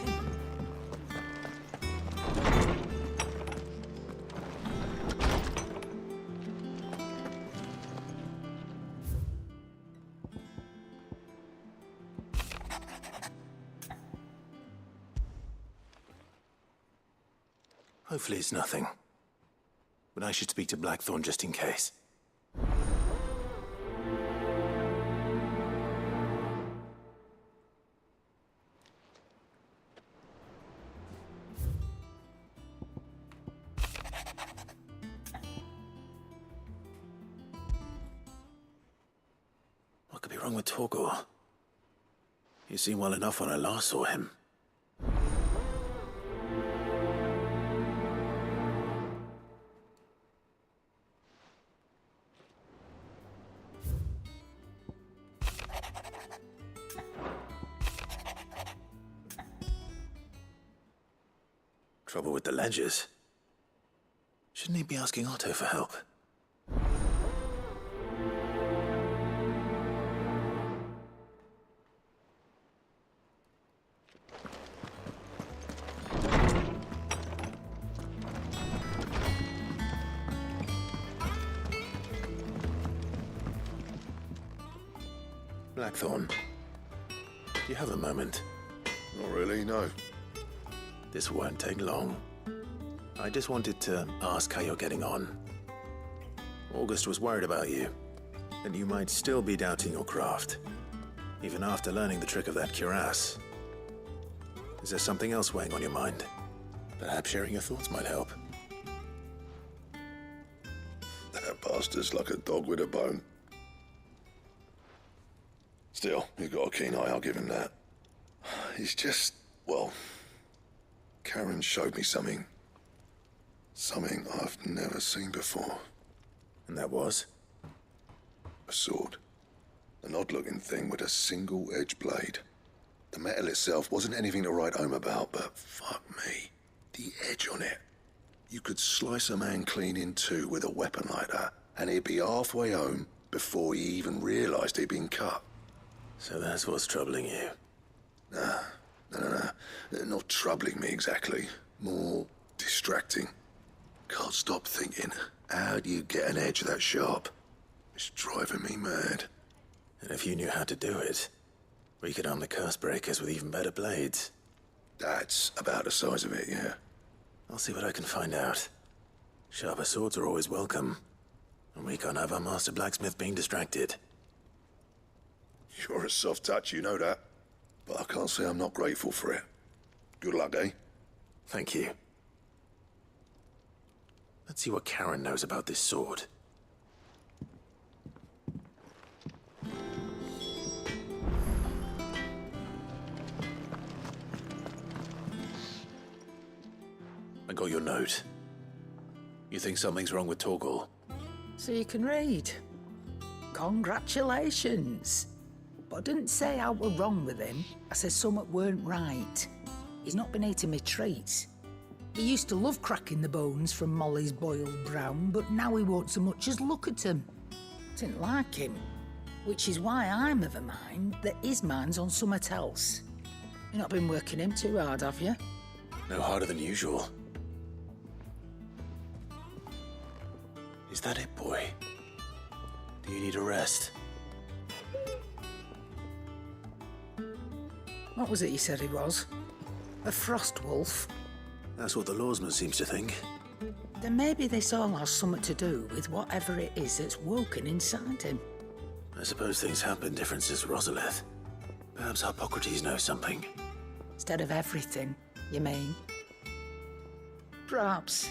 S4: Hopefully it's nothing. But I should speak to Blackthorn just in case. What could be wrong with Torgor? He seemed well enough when I last saw him. Trouble with the ledgers. Shouldn't he be asking Otto for help? Blackthorn, do you have a moment?
S2: Not really, no.
S4: This won't take long. I just wanted to ask how you're getting on. August was worried about you, and you might still be doubting your craft. Even after learning the trick of that cuirass. Is there something else weighing on your mind? Perhaps sharing your thoughts might help.
S8: That bastard's like a dog with a bone. Still, he's got a keen eye, I'll give him that. He's just, well, Karen showed me something. Something I've never seen before.
S4: And that was?
S8: A sword. An odd-looking thing with a single-edged blade. The metal itself wasn't anything to write home about, but fuck me. The edge on it. You could slice a man clean in two with a weapon like that, and he'd be halfway home before he even realised he'd been cut.
S4: So that's what's troubling you?
S8: Nah, no. Not troubling me exactly. More distracting. Can't stop thinking, how do you get an edge that sharp? It's driving me mad.
S4: And if you knew how to do it, we could arm the curse breakers with even better blades.
S8: That's about the size of it, yeah.
S4: I'll see what I can find out. Sharper swords are always welcome. And we can't have our master blacksmith being distracted.
S8: You're a soft touch, you know that. But I can't say I'm not grateful for it. Good luck, eh?
S4: Thank you. Let's see what Karen knows about this sword. I got your note. You think something's wrong with Torgal?
S18: So you can read. Congratulations. But I didn't say I were wrong with him. I said something weren't right. He's not been eating me treats. He used to love cracking the bones from Molly's boiled brown, but now he won't so much as look at 'em. Didn't like him. Which is why I'm of a mind that his mind's on something else. You've not been working him too hard, have you?
S4: No harder than usual. Is that it, boy? Do you need a rest?
S18: What was it you said he was? A frost wolf?
S4: That's what the lawsman seems to think.
S18: Then maybe this all has something to do with whatever it is that's woken inside him.
S4: I suppose things have been different since Rosalith. Perhaps Hippocrates knows something.
S18: Instead of everything, you mean? Perhaps.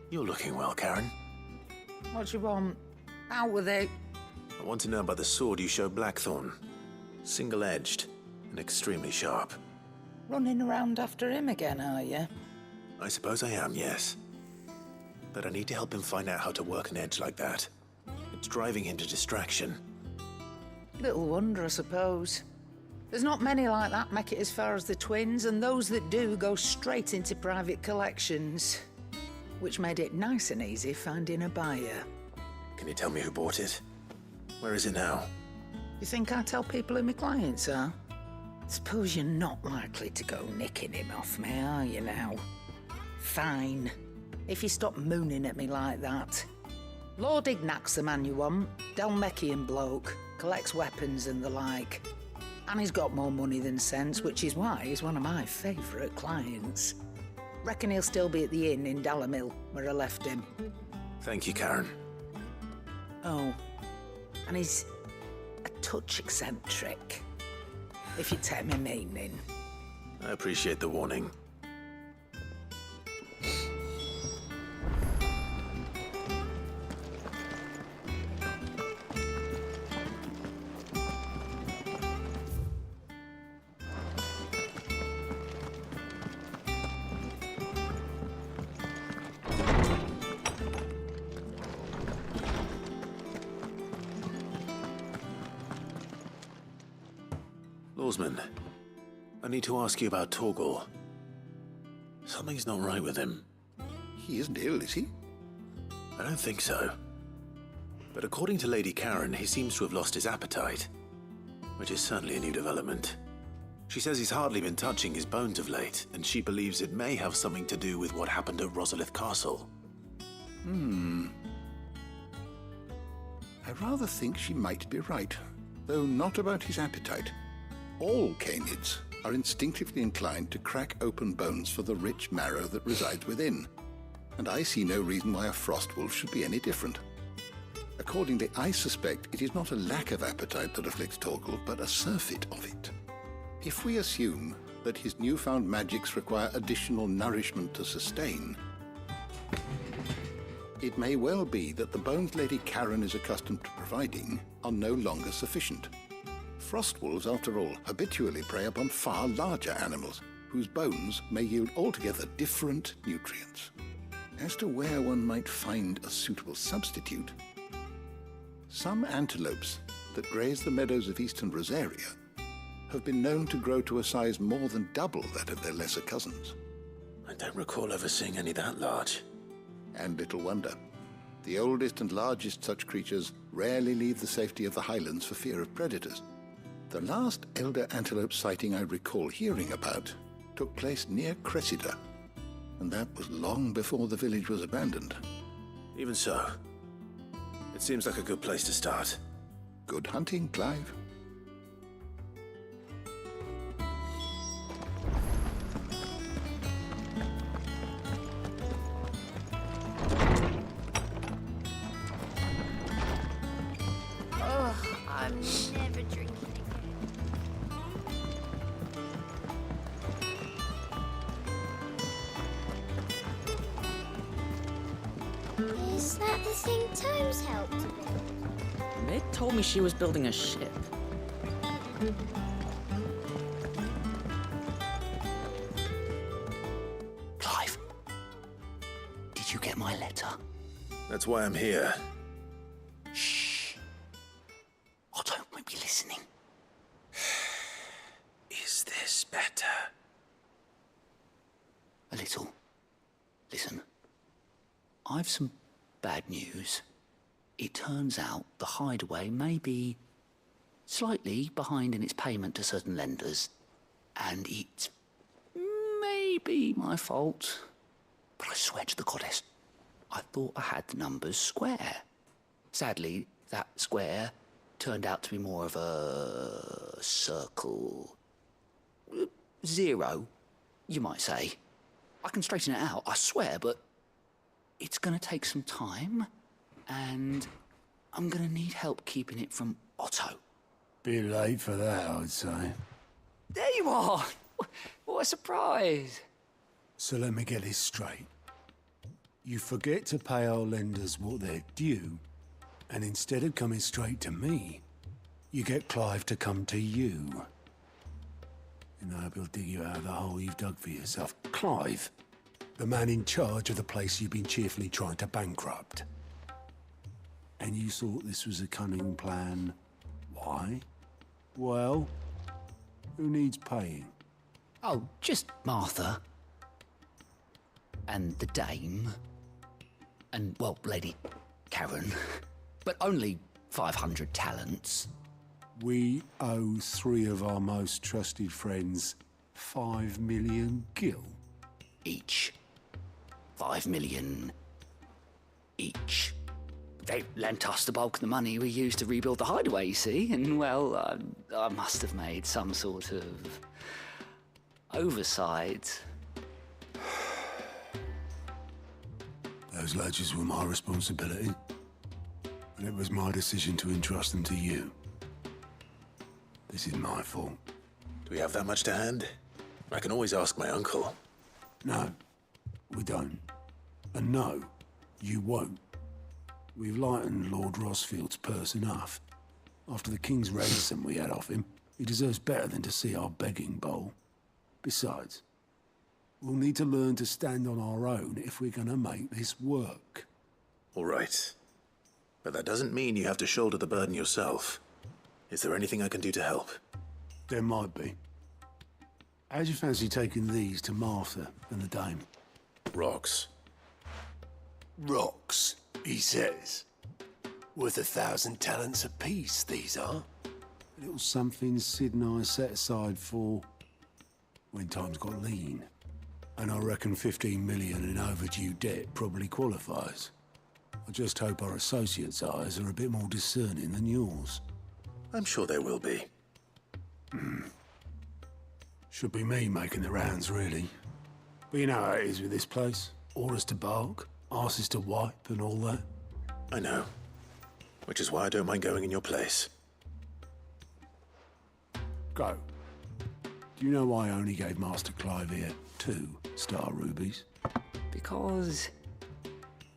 S4: You're looking well, Karen.
S18: What do you want? Out with it.
S4: I want to know about the sword you showed Blackthorn. Single-edged and extremely sharp.
S18: Running around after him again, are you?
S4: I suppose I am, yes. But I need to help him find out how to work an edge like that. It's driving him to distraction.
S18: Little wonder, I suppose. There's not many like that make it as far as the twins, and those that do go straight into private collections. Which made it nice and easy finding a buyer.
S4: Can you tell me who bought it? Where is it now?
S18: You think I tell people who my clients are? Suppose you're not likely to go nicking him off me, are you now? Fine. If you stop mooning at me like that. Lord Ignac's the man you want. Dalmekian bloke. Collects weapons and the like. And he's got more money than sense, which is why he's one of my favourite clients. Reckon he'll still be at the inn in Dalamil, where I left him.
S4: Thank you, Karen.
S18: Oh, and he's a touch eccentric, if you take my meaning.
S4: I appreciate the warning. Lawsman, I need to ask you about Torgal. Something's not right with him.
S7: He isn't ill, is he?
S4: I don't think so. But according to Lady Karen, he seems to have lost his appetite, which is certainly a new development. She says he's hardly been touching his bones of late, and she believes it may have something to do with what happened at Rosalith Castle.
S7: I rather think she might be right, though not about his appetite. All canids are instinctively inclined to crack open bones for the rich marrow that resides within, and I see no reason why a frost wolf should be any different. Accordingly, I suspect it is not a lack of appetite that afflicts Torgal, but a surfeit of it. If we assume that his newfound magics require additional nourishment to sustain, it may well be that the bones Lady Karen is accustomed to providing are no longer sufficient. Frost wolves, after all, habitually prey upon far larger animals, whose bones may yield altogether different nutrients. As to where one might find a suitable substitute, some antelopes that graze the meadows of eastern Rosaria have been known to grow to a size more than double that of their lesser cousins.
S4: I don't recall ever seeing any that large.
S7: And little wonder. The oldest and largest such creatures rarely leave the safety of the highlands for fear of predators. The last elder antelope sighting I recall hearing about took place near Cressida, and that was long before the village was abandoned.
S4: Even so, it seems like a good place to start.
S7: Good hunting, Clive.
S13: I'm never drinking again. Is that the thing Tomes helped to build?
S16: Mid told me she was building a ship.
S17: Clive, did you get my letter?
S4: That's why I'm here.
S17: Shh. Otto might be listening.
S4: Is this better?
S17: A little. Listen, I've some bad news. It turns out the hideaway may be slightly behind in its payment to certain lenders, and it may be my fault. But I swear to the goddess, I thought I had the numbers square. Sadly, that square turned out to be more of a circle. Zero, you might say. I can straighten it out, I swear, but it's gonna take some time, and I'm gonna need help keeping it from Otto.
S9: Bit late for that, I'd say.
S17: There you are! What a surprise!
S9: So let me get this straight. You forget to pay our lenders what they're due, and instead of coming straight to me, you get Clive to come to you. And I hope he'll dig you out of the hole you've dug for yourself. Clive, the man in charge of the place you've been cheerfully trying to bankrupt. And you thought this was a cunning plan. Why? Well, who needs paying?
S17: Oh, just Martha. And the dame. And, well, Lady Karen. But only 500 talents.
S9: We owe 3 of our most trusted friends 5 million gil.
S17: Each. 5 million each. They lent us the bulk of the money we used to rebuild the hideaway, you see, and, well, I must have made some sort of oversight.
S9: Those ledgers were my responsibility, and it was my decision to entrust them to you. This is my fault.
S4: Do we have that much to hand? I can always ask my uncle.
S9: No, we don't. And no, you won't. We've lightened Lord Rosfield's purse enough. After the King's ransom we had off him, he deserves better than to see our begging bowl. Besides, we'll need to learn to stand on our own if we're gonna make this work.
S4: All right. But that doesn't mean you have to shoulder the burden yourself. Is there anything I can do to help?
S9: There might be. How'd you fancy taking these to Martha and the dame?
S4: Rocks.
S6: Rocks, he says. Worth 1,000 talents apiece, these are.
S9: A little something Sid and I set aside for when times got lean. And I reckon 15 million in overdue debt probably qualifies. I just hope our associates' eyes are a bit more discerning than yours.
S4: I'm sure there will be.
S9: Should be me making the rounds, really. But you know how it is with this place. Orders to bark, arses to wipe, and all that.
S4: I know. Which is why I don't mind going in your place.
S9: Go. Do you know why I only gave Master Clive here 2 star rubies?
S17: Because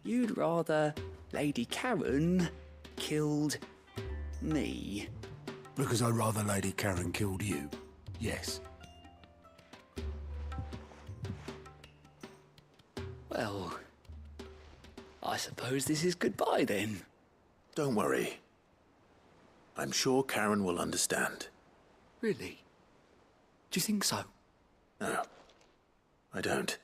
S17: you'd rather Lady Karen killed me.
S9: Because I'd rather Lady Karen killed you. Yes.
S17: Well, I suppose this is goodbye then.
S4: Don't worry. I'm sure Karen will understand.
S17: Really? Do you think so?
S4: No, I don't.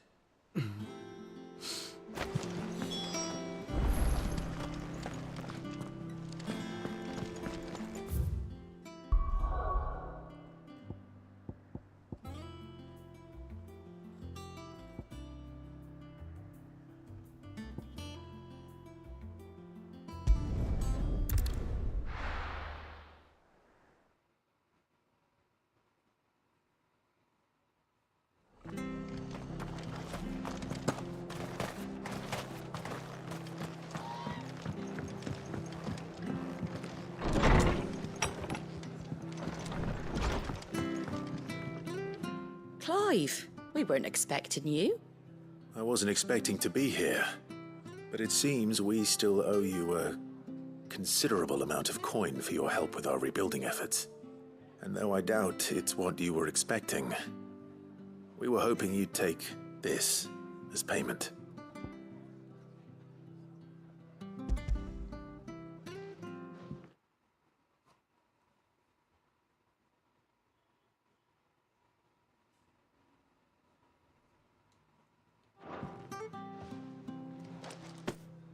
S1: Clive, we weren't expecting you.
S4: I wasn't expecting to be here, but it seems we still owe you a considerable amount of coin for your help with our rebuilding efforts. And though I doubt it's what you were expecting, we were hoping you'd take this as payment.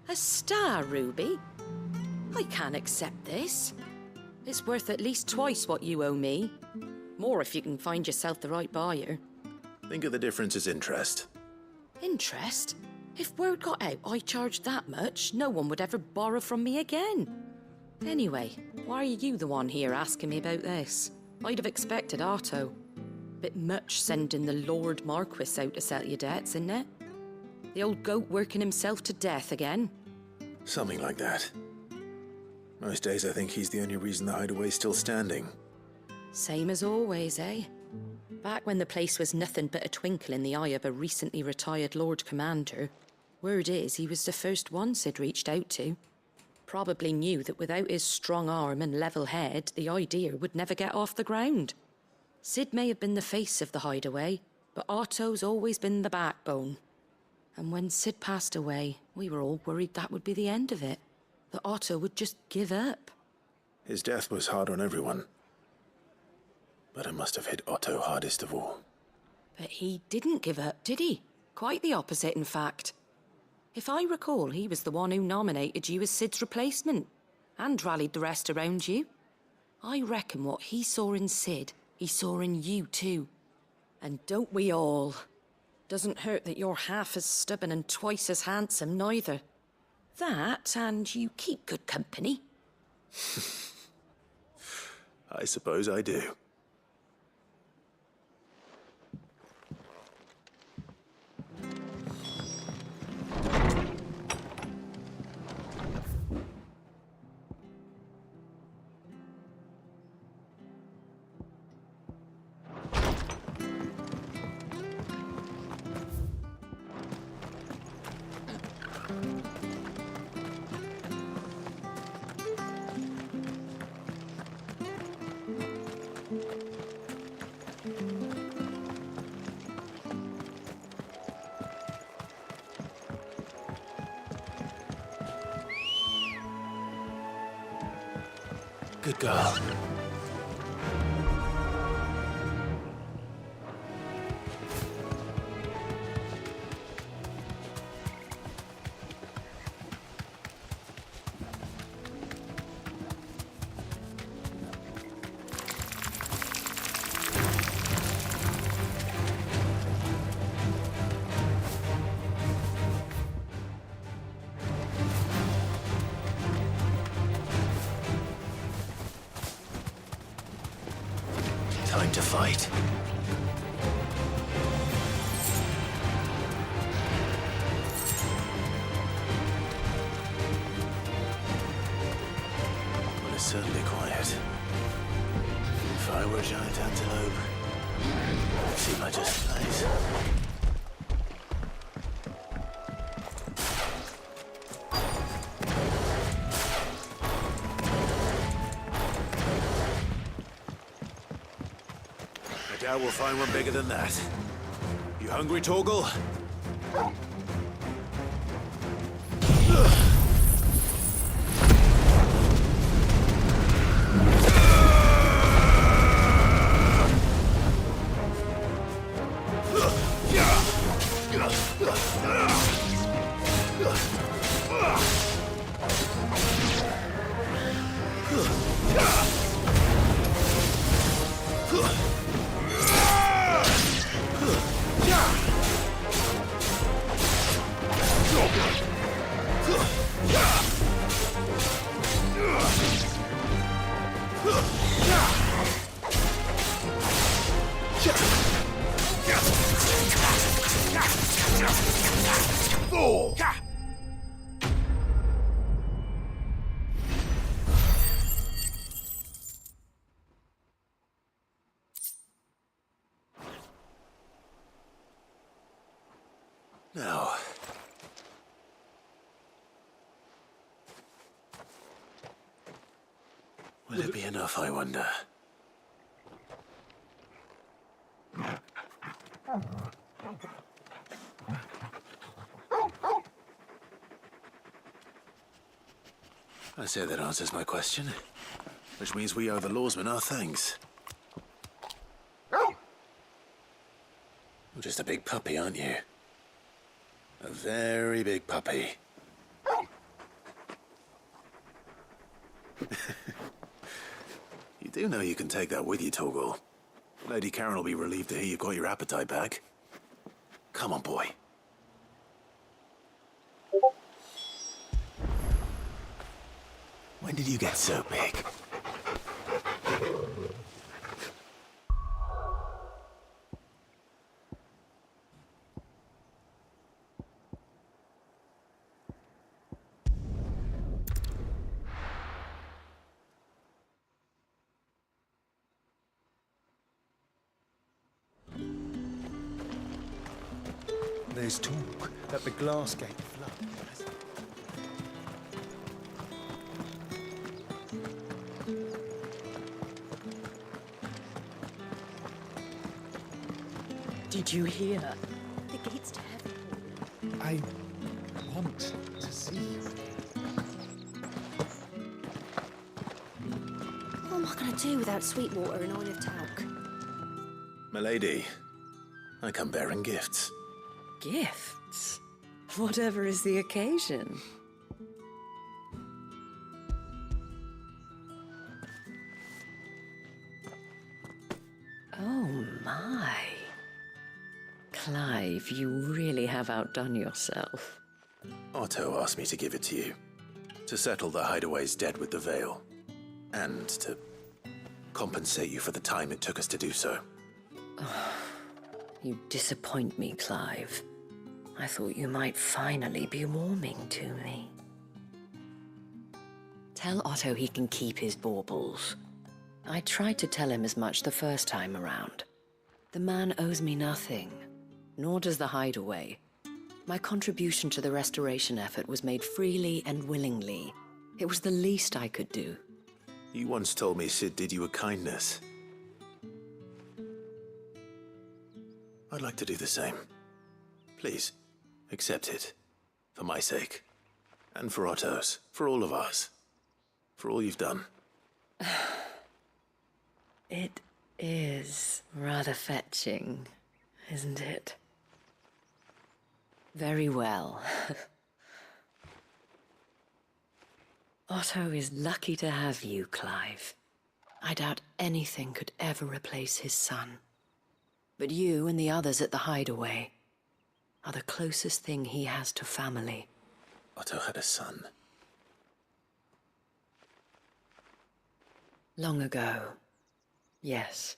S1: A star ruby? I can't accept this. It's worth at least twice what you owe me. More if you can find yourself the right buyer.
S4: Think of the difference as interest.
S1: Interest? If word got out I charged that much, no one would ever borrow from me again. Anyway, why are you the one here asking me about this? I'd have expected Otto. Bit much sending the Lord Marquis out to settle your debts, isn't it? The old goat working himself to death again.
S4: Something like that. Most days I think he's the only reason the hideaway's still standing.
S1: Same as always, eh? Back when the place was nothing but a twinkle in the eye of a recently retired Lord Commander, word is he was the first one Sid reached out to. Probably knew that without his strong arm and level head, the idea would never get off the ground. Sid may have been the face of the hideaway, but Otto's always been the backbone. And when Sid passed away, we were all worried that would be the end of it. That Otto would just give up.
S4: His death was hard on everyone. But it must have hit Otto hardest of all.
S1: But he didn't give up, did he? Quite the opposite, in fact. If I recall, he was the one who nominated you as Sid's replacement, and rallied the rest around you. I reckon what he saw in Sid, he saw in you too. And don't we all? Doesn't hurt that you're half as stubborn and twice as handsome, neither. That, and you keep good company.
S4: I suppose I do. Good girl. Time to fight. certainly quiet. If I were a giant antelope, I'd see my just place. I doubt we'll find one bigger than that. You hungry, Torgal? Now, will it be enough, I wonder? I say that answers my question, which means we owe the lawsmen our thanks. You're just a big puppy, aren't you? A very big puppy. You do know you can take that with you, Torgal. Lady Karen will be relieved to hear you've got your appetite back. Come on, boy. When did you get so big?
S5: There's talk that the glass gate flood.
S1: Did you hear? The gates to heaven.
S5: I want to see you.
S19: What am I going to do without Sweetwater and oil of talc?
S4: Milady, I come bearing gifts.
S22: Gifts? Whatever is the occasion. Oh my. Clive, you really have outdone yourself.
S4: Otto asked me to give it to you. To settle the Hideaway's debt with the Veil. And to compensate you for the time it took us to do so.
S22: You disappoint me, Clive. I thought you might finally be warming to me. Tell Otto he can keep his baubles. I tried to tell him as much the first time around. The man owes me nothing, nor does the Hideaway. My contribution to the restoration effort was made freely and willingly. It was the least I could do.
S4: You once told me Sid did you a kindness. I'd like to do the same. Please, accept it. For my sake. And for Otto's. For all of us. For all you've done.
S22: It is rather fetching, isn't it? Very well. Otto is lucky to have you, Clive. I doubt anything could ever replace his son. But you and the others at the Hideaway are the closest thing he has to family.
S4: Otto had a son.
S22: Long ago, yes.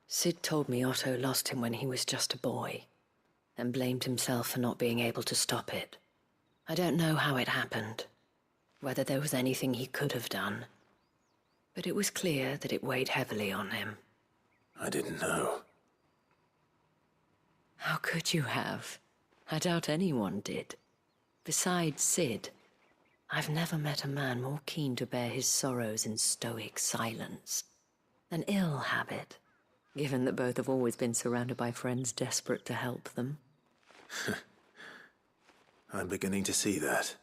S22: Sid told me Otto lost him when he was just a boy, and blamed himself for not being able to stop it. I don't know how it happened, whether there was anything he could have done. But it was clear that it weighed heavily on him.
S4: I didn't know.
S22: How could you have? I doubt anyone did. Besides Sid, I've never met a man more keen to bear his sorrows in stoic silence. An ill habit, given that both have always been surrounded by friends desperate to help them.
S4: I'm beginning to see that.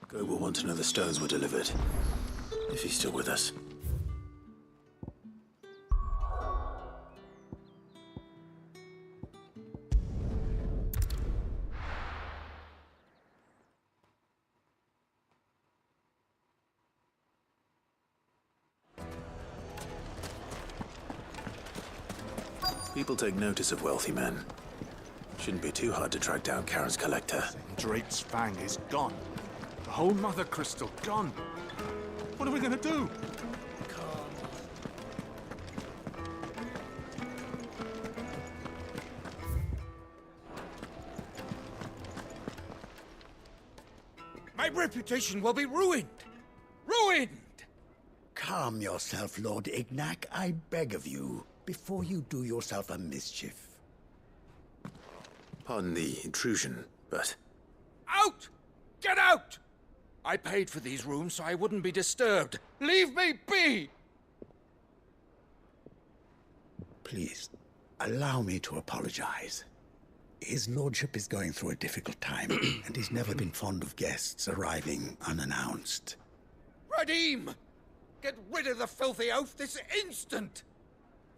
S4: Go will want to know the stones were delivered, if he's still with us. People take notice of wealthy men. Shouldn't be too hard to track down Karen's collector.
S5: Drake's fang is gone. The whole mother crystal gone. What are we gonna do?
S21: My reputation will be ruined! Ruined!
S10: Calm yourself, Lord Ignac, I beg of you, before you do yourself a mischief.
S4: Pardon the intrusion, but...
S21: Out! Get out! I paid for these rooms so I wouldn't be disturbed. Leave me be!
S10: Please, allow me to apologize. His lordship is going through a difficult time, and he's never been fond of guests arriving unannounced.
S21: Radim! Get rid of the filthy oaf this instant!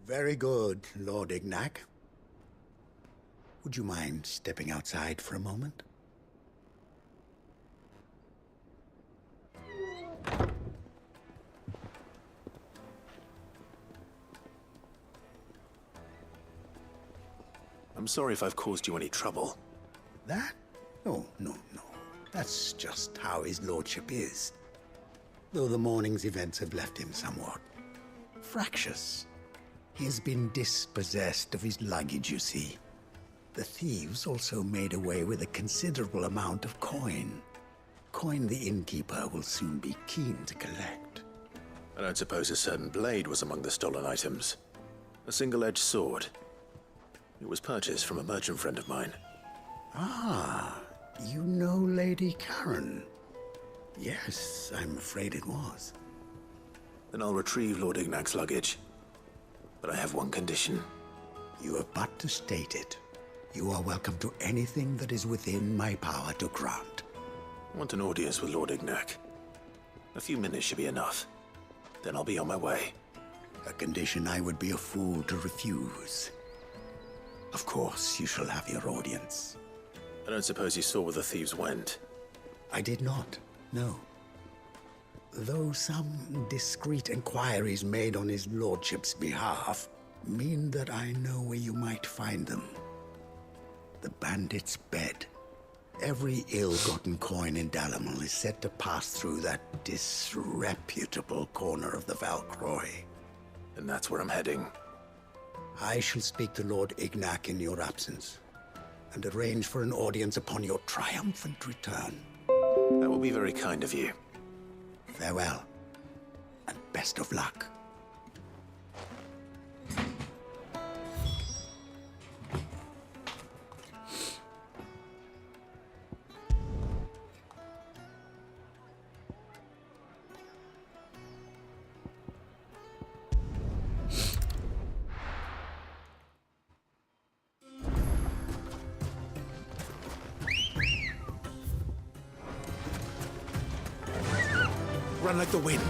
S10: Very good, Lord Ignac. Would you mind stepping outside for a moment?
S4: I'm sorry if I've caused you any trouble.
S10: That? No. That's just how his lordship is. Though the morning's events have left him somewhat fractious. He has been dispossessed of his luggage, you see. The thieves also made away with a considerable amount of coin. Coin the innkeeper will soon be keen to collect.
S4: I don't suppose a certain blade was among the stolen items. A single-edged sword. It was purchased from a merchant friend of mine.
S10: Ah, you know Lady Karen. Yes, I'm afraid it was.
S4: Then I'll retrieve Lord Ignac's luggage. But I have one condition.
S10: You have but to state it. You are welcome to anything that is within my power to grant.
S4: I want an audience with Lord Ignac. A few minutes should be enough. Then I'll be on my way.
S10: A condition I would be a fool to refuse. Of course, you shall have your audience.
S4: I don't suppose you saw where the thieves went?
S10: I did not, no. Though some discreet inquiries made on his lordship's behalf mean that I know where you might find them. The bandit's bed. Every ill-gotten coin in Dalamal is said to pass through that disreputable corner of the Valcroy.
S4: And that's where I'm heading.
S10: I shall speak to Lord Ignac in your absence, and arrange for an audience upon your triumphant return.
S4: That will be very kind of you.
S10: Farewell, and best of luck.
S4: Run like the wind.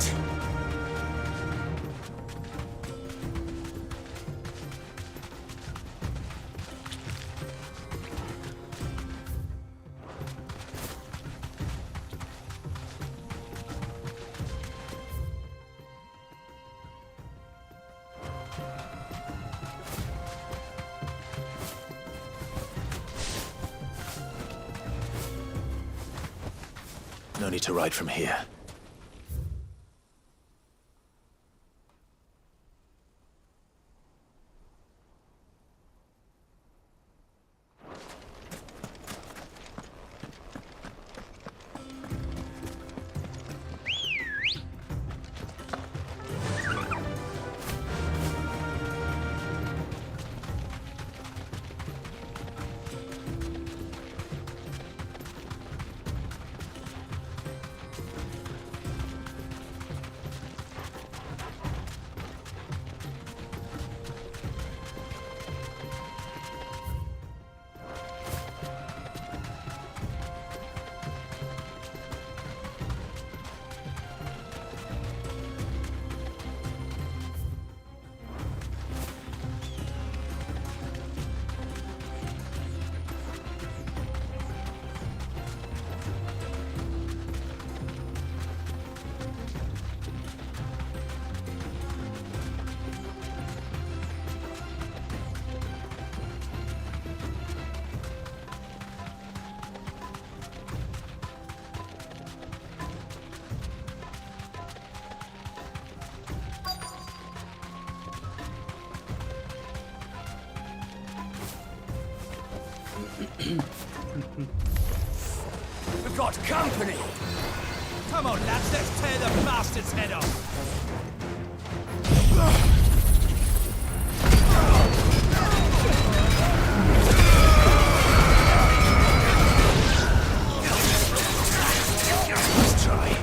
S4: No need to ride from here.
S21: We've got company! Come on, lads, let's tear the bastard's head off!
S6: Let's try.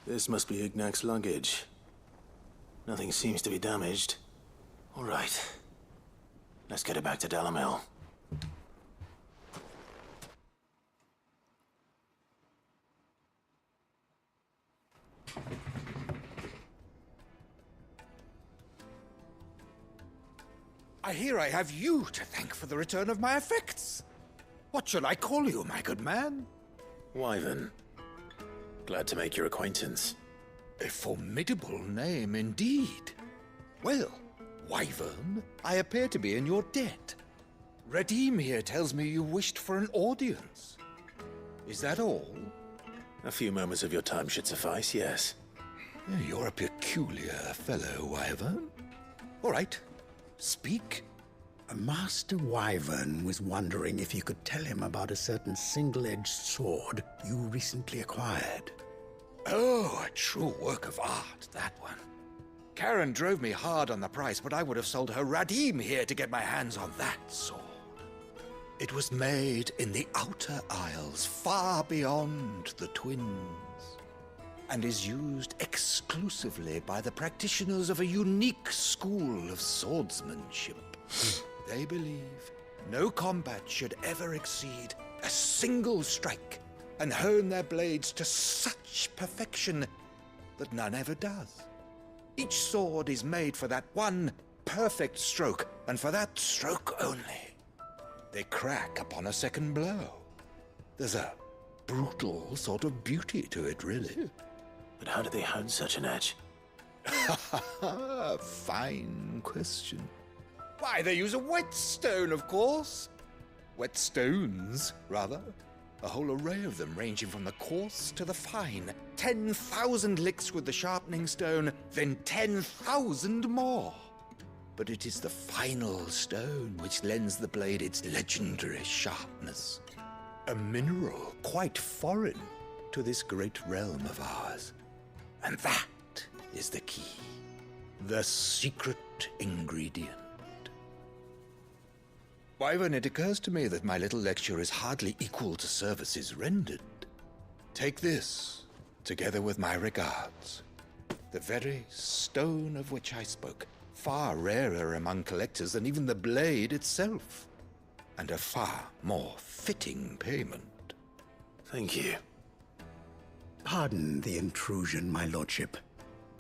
S4: This must be Ignac's luggage. Nothing seems to be damaged. All right. Let's get it back to Dalamel.
S11: I hear I have you to thank for the return of my effects. What shall I call you, my good man?
S4: Wyvern. Glad to make your acquaintance.
S11: A formidable name indeed. Well, Wyvern, I appear to be in your debt. Redeem here tells me you wished for an audience. Is that all?
S4: A few moments of your time should suffice, yes.
S11: You're a peculiar fellow, Wyvern. All right, speak.
S10: Master Wyvern was wondering if you could tell him about a certain single-edged sword you recently acquired.
S11: Oh, a true work of art, that one. Karen drove me hard on the price, but I would have sold her Radim here to get my hands on that sword. It was made in the Outer Isles, far beyond the Twins, and is used exclusively by the practitioners of a unique school of swordsmanship. They believe no combat should ever exceed a single strike and hone their blades to such perfection that none ever does. Each sword is made for that one perfect stroke, and for that stroke only. They crack upon a second blow. There's a brutal sort of beauty to it, really.
S4: But how do they hone such an edge?
S11: Fine question. Why, they use a whetstone, of course. Whetstones, rather. A whole array of them, ranging from the coarse to the fine. 10,000 licks with the sharpening stone, then 10,000 more. But it is the final stone which lends the blade its legendary sharpness. A mineral quite foreign to this great realm of ours. And that is the key. The secret ingredient. Wyvern, it occurs to me that my little lecture is hardly equal to services rendered. Take this, together with my regards. The very stone of which I spoke, far rarer among collectors than even the blade itself, and a far more fitting payment.
S4: Thank you.
S10: Pardon the intrusion, my lordship.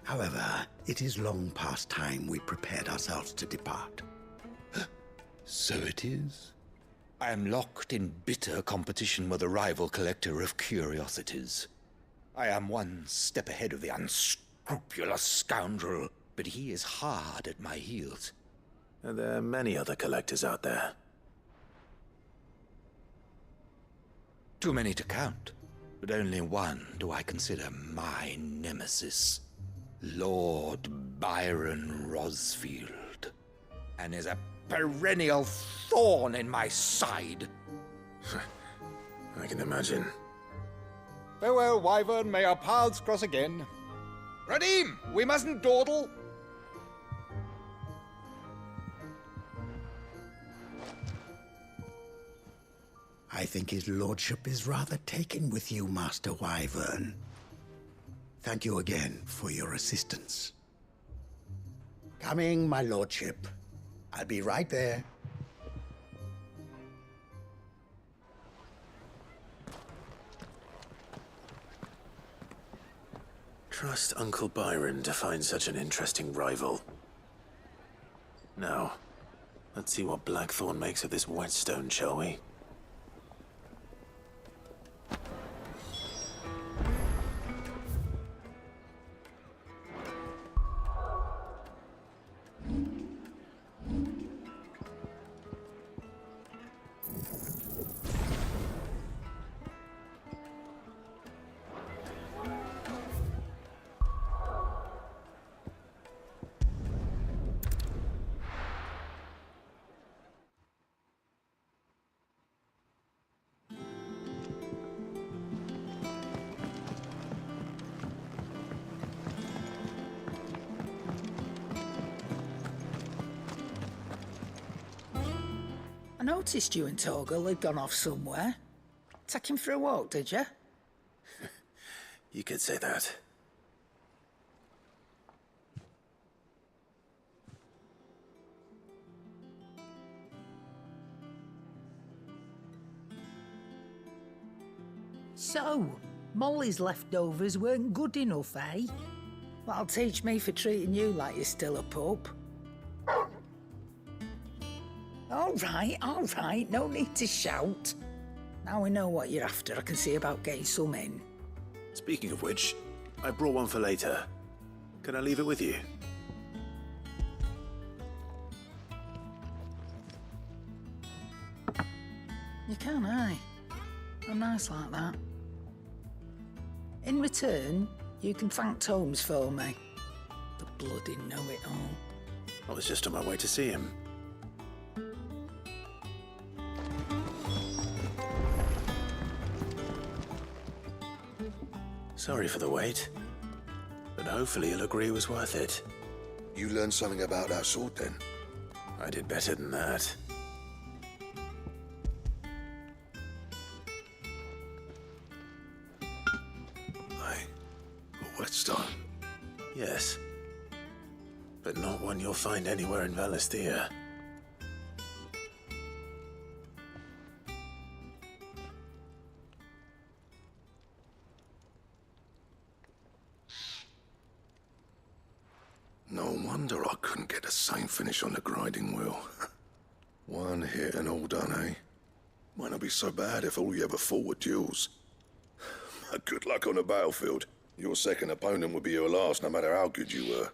S10: However, it is long past time we prepared ourselves to depart.
S11: So it is. I am locked in bitter competition with a rival collector of curiosities. I am one step ahead of the unscrupulous scoundrel, but he is hard at my heels.
S4: Are there many other collectors out there?
S11: Too many to count, but only one do I consider my nemesis. Lord Byron Rosfield, and is a perennial thorn in my side.
S4: I can imagine.
S11: Farewell, Wyvern. May our paths cross again. Radim, we mustn't dawdle.
S10: I think his lordship is rather taken with you, Master Wyvern. Thank you again for your assistance. Coming, my lordship. I'll be right there.
S4: Trust Uncle Byron to find such an interesting rival. Now, let's see what Blackthorn makes of this whetstone, shall we?
S18: I noticed you and Torgal had gone off somewhere. Take him for a walk, did you?
S4: You could say that.
S18: So, Molly's leftovers weren't good enough, eh? That'll teach me for treating you like you're still a pup. All right, no need to shout. Now we know what you're after, I can see about getting some in.
S4: Speaking of which, I brought one for later. Can I leave it with you?
S18: You can, aye. I'm nice like that. In return, you can thank Tomes for me. The bloody know-it-all.
S4: I was just on my way to see him. Sorry for the wait, but hopefully you'll agree it was worth it.
S8: You learned something about that sword, then?
S4: I did better than that.
S8: A whetstone?
S4: Yes, but not one you'll find anywhere in Valisthea.
S8: No wonder I couldn't get the same finish on the grinding wheel. One hit and all done, eh? Might not be so bad if all you ever fought were duels. Good luck on the battlefield. Your second opponent would be your last, no matter how good you were.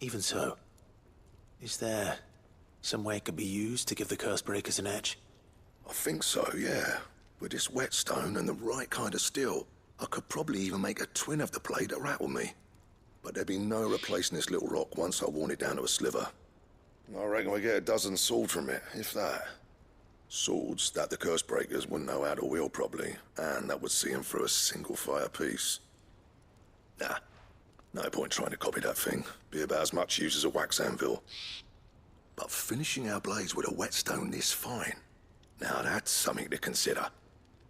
S4: Even so, is there some way it could be used to give the Cursebreakers an edge?
S8: I think so, yeah. With this whetstone and the right kind of steel, I could probably even make a twin of the blade that rattled me. But there'd be no replacing this little rock once I worn it down to a sliver. I reckon we get a dozen swords from it, if that. Swords that the Cursebreakers wouldn't know how to wield properly, and that would see them through a single fire piece. Nah, no point trying to copy that thing. Be about as much use as a wax anvil. But finishing our blades with a whetstone this fine, now that's something to consider.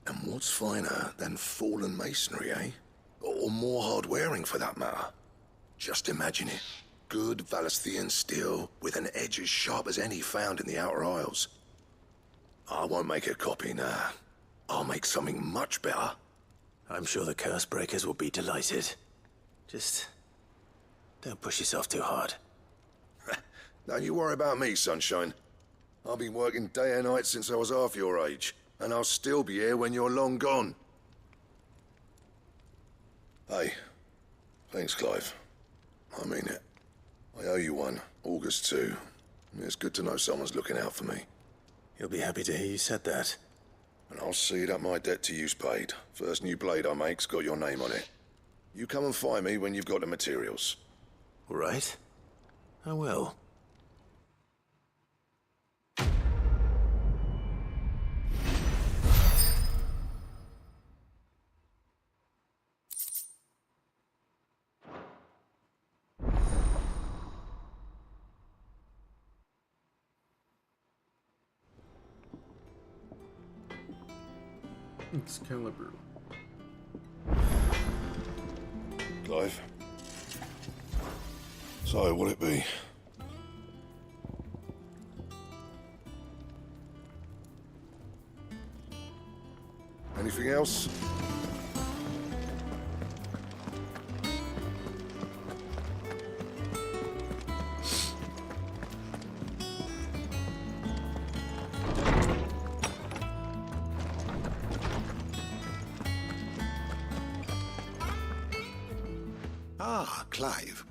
S8: And what's finer than fallen masonry, eh? Or more hard-wearing, for that matter. Just imagine it. Good Valisthean steel with an edge as sharp as any found in the Outer Isles. I won't make a copy, nah. I'll make something much better
S4: I'm sure the curse breakers will be delighted. Just don't push yourself too hard.
S8: Don't you worry about me, Sunshine. I've been working day and night since I was half your age, and I'll still be here when you're long gone. Hey, thanks, Clive. I mean it. I owe you one, August too. It's good to know someone's looking out for me.
S4: He'll be happy to hear you said that.
S8: And I'll see that my debt to you's paid. First new blade I make's got your name on it. You come and find me when you've got the materials.
S4: All right. I will.
S3: Excalibur.
S8: Clive? So, what'll it be? Anything else?
S7: Ah, Clive.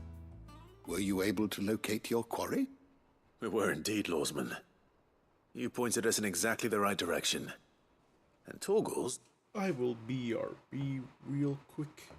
S7: Were you able to locate your quarry?
S4: We were indeed, Lawsman. You pointed us in exactly the right direction. And Torgal's...
S3: I will BRB real quick.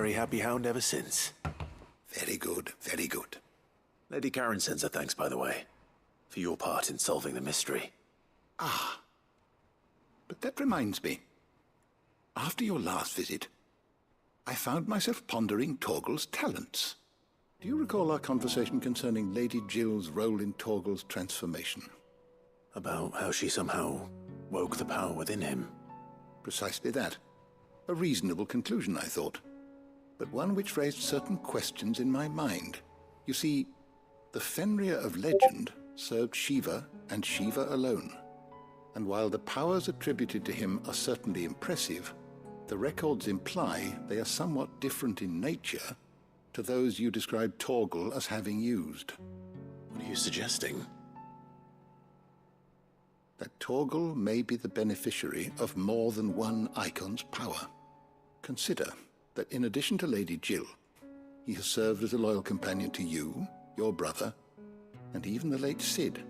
S4: very happy hound ever since.
S7: Very good, very good.
S4: Lady Karen sends her thanks, by the way, for your part in solving the mystery.
S7: Ah. But that reminds me. After your last visit, I found myself pondering Torgal's talents. Do you recall our conversation concerning Lady Jill's role in Torgal's transformation?
S4: About how she somehow woke the power within him.
S7: Precisely that. A reasonable conclusion, I thought, but one which raised certain questions in my mind. You see, the Fenrir of legend served Shiva and Shiva alone. And while the powers attributed to him are certainly impressive, the records imply they are somewhat different in nature to those you described Torgal as having used.
S4: What are you suggesting?
S7: That Torgal may be the beneficiary of more than one icon's power. Consider that in addition to Lady Jill, he has served as a loyal companion to you, your brother, and even the late Cid.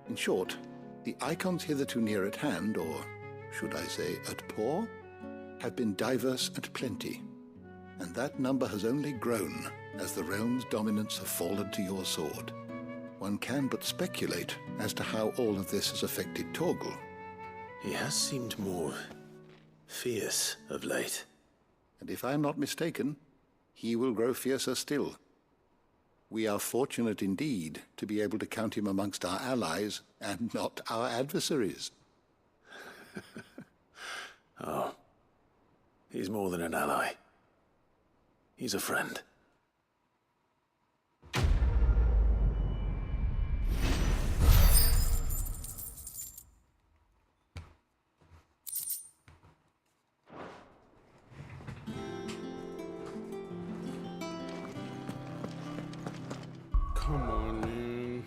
S7: In short, the icons hitherto near at hand, or should I say at paw, have been diverse and plenty, and that number has only grown as the realm's dominance have fallen to your sword. One can but speculate as to how all of this has affected Torgal.
S4: He has seemed more fierce of late.
S7: And if I am not mistaken, he will grow fiercer still. We are fortunate indeed to be able to count him amongst our allies and not our adversaries.
S4: Oh, he's more than an ally. He's a friend.
S3: Come on, man.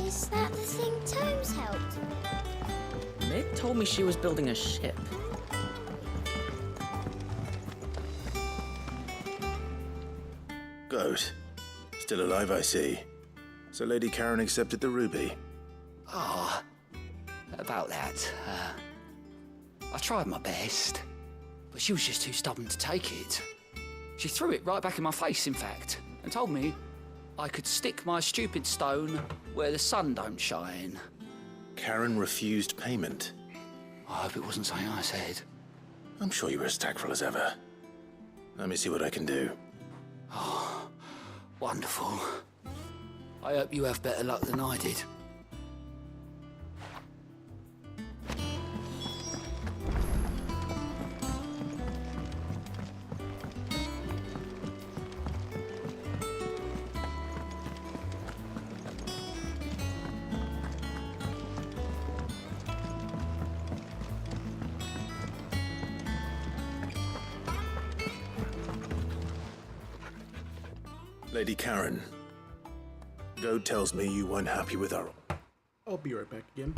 S13: Is that the thing Tomes helped?
S16: Mid told me she was building a ship.
S4: Good. Still alive, I see. So Lady Karen accepted the ruby.
S17: Ah, about that. I tried my best, but she was just too stubborn to take it. She threw it right back in my face, in fact, and told me I could stick my stupid stone where the sun don't shine.
S4: Karen refused payment.
S17: I hope it wasn't something I said.
S4: I'm sure you were as tactful as ever. Let me see what I can do.
S17: Oh, wonderful. I hope you have better luck than I did.
S4: Lady Karen, Goad tells me you weren't happy with our...
S3: I'll be right back again.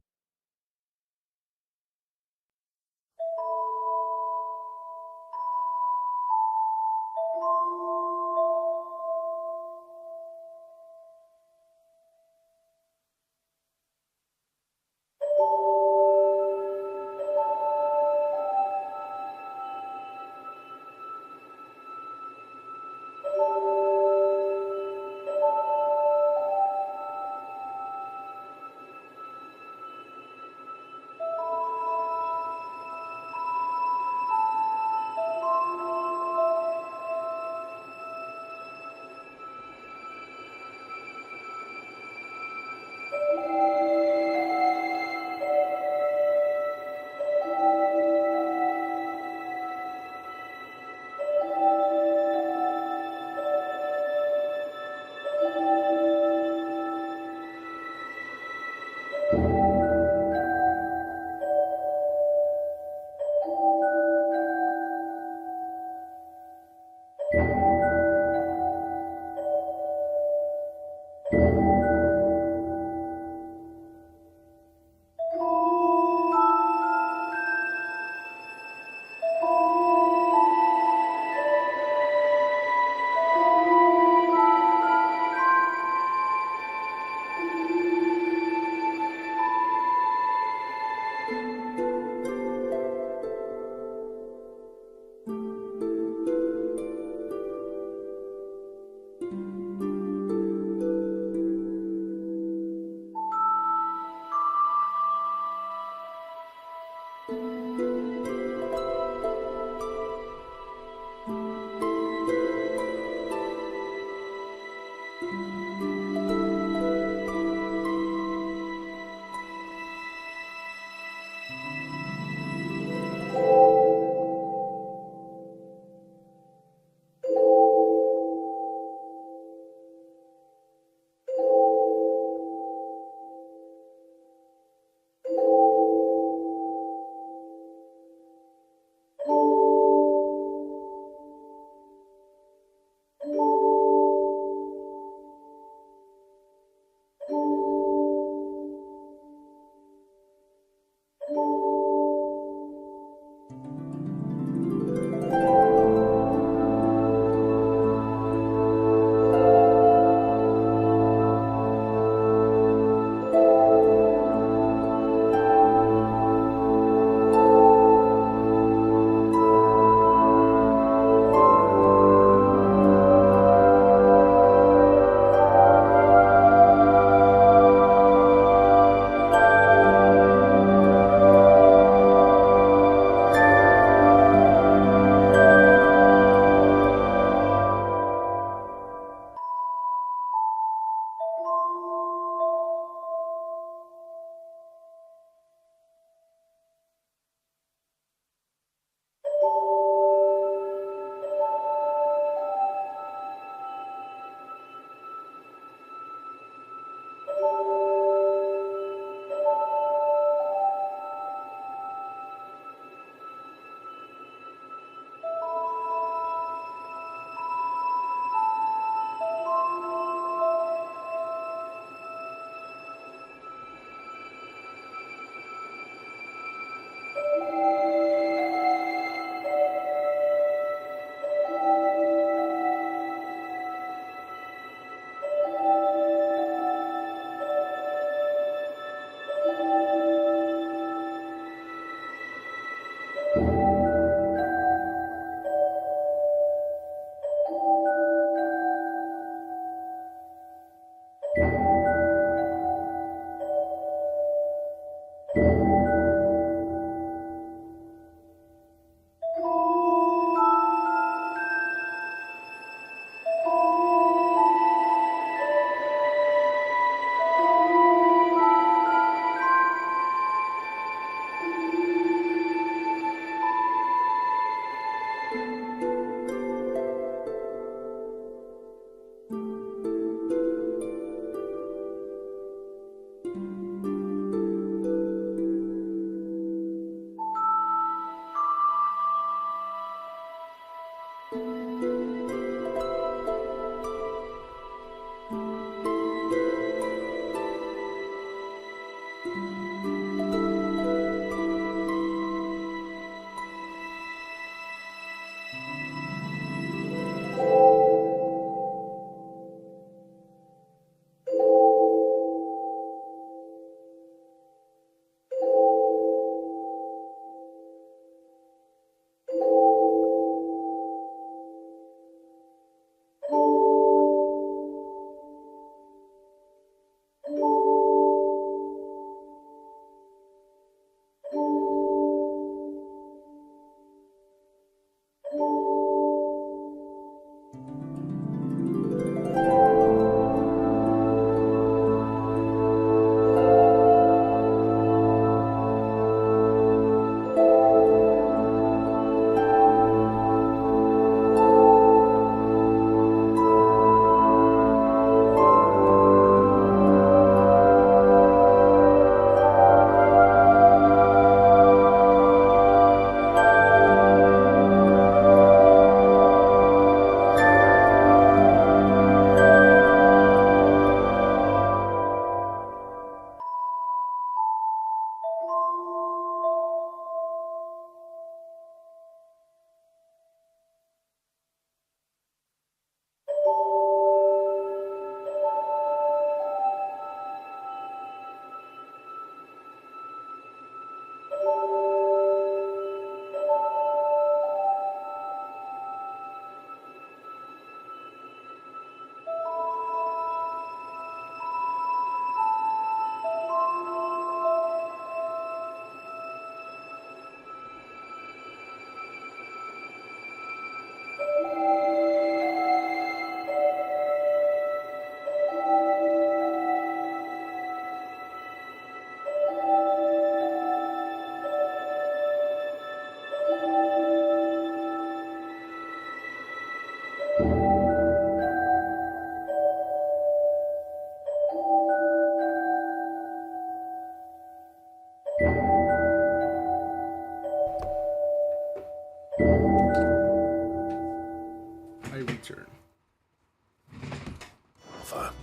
S4: offer.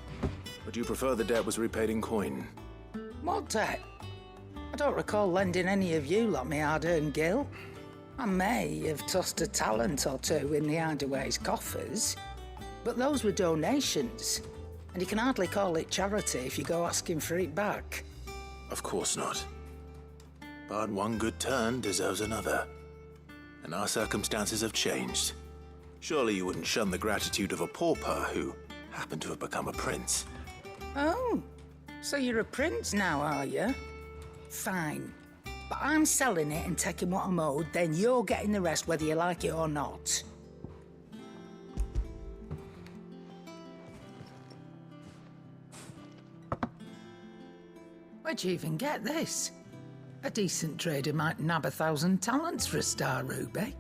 S4: Would you prefer the debt was repaid in coin?
S18: What debt? I don't recall lending any of you lot me hard-earned gil. I may have tossed a talent or two in the Hideaway's coffers, but those were donations, and you can hardly call it charity if you go asking for it back.
S4: Of course not. But one good turn deserves another. And our circumstances have changed. Surely you wouldn't shun the gratitude of a pauper who happened to have become a prince.
S18: Oh, so you're a prince now, are you? Fine. But I'm selling it and taking what I'm owed, then you're getting the rest whether you like it or not. Where'd you even get this? A decent trader might nab 1,000 talents for a star ruby.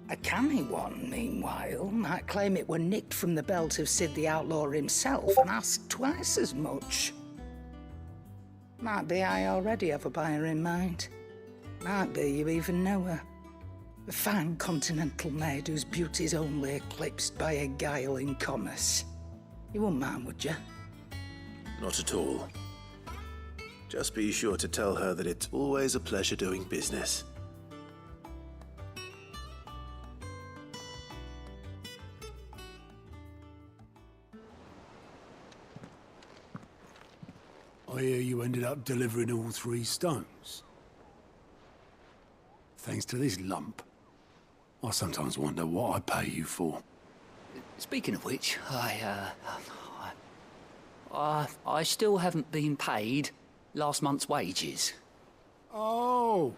S18: A canny one, meanwhile, might claim it were nicked from the belt of Sid the Outlaw himself and ask twice as much. Might be I already have a buyer in mind. Might be you even know her. A fine continental maid whose beauty's only eclipsed by a guile in commerce. You wouldn't mind, would you?
S4: Not at all. Just be sure to tell her that it's always a pleasure doing business.
S9: I hear you ended up delivering all 3 stones. Thanks to this lump. I sometimes wonder what I pay you for.
S12: Speaking of which, I still haven't been paid last month's wages.
S9: Oh,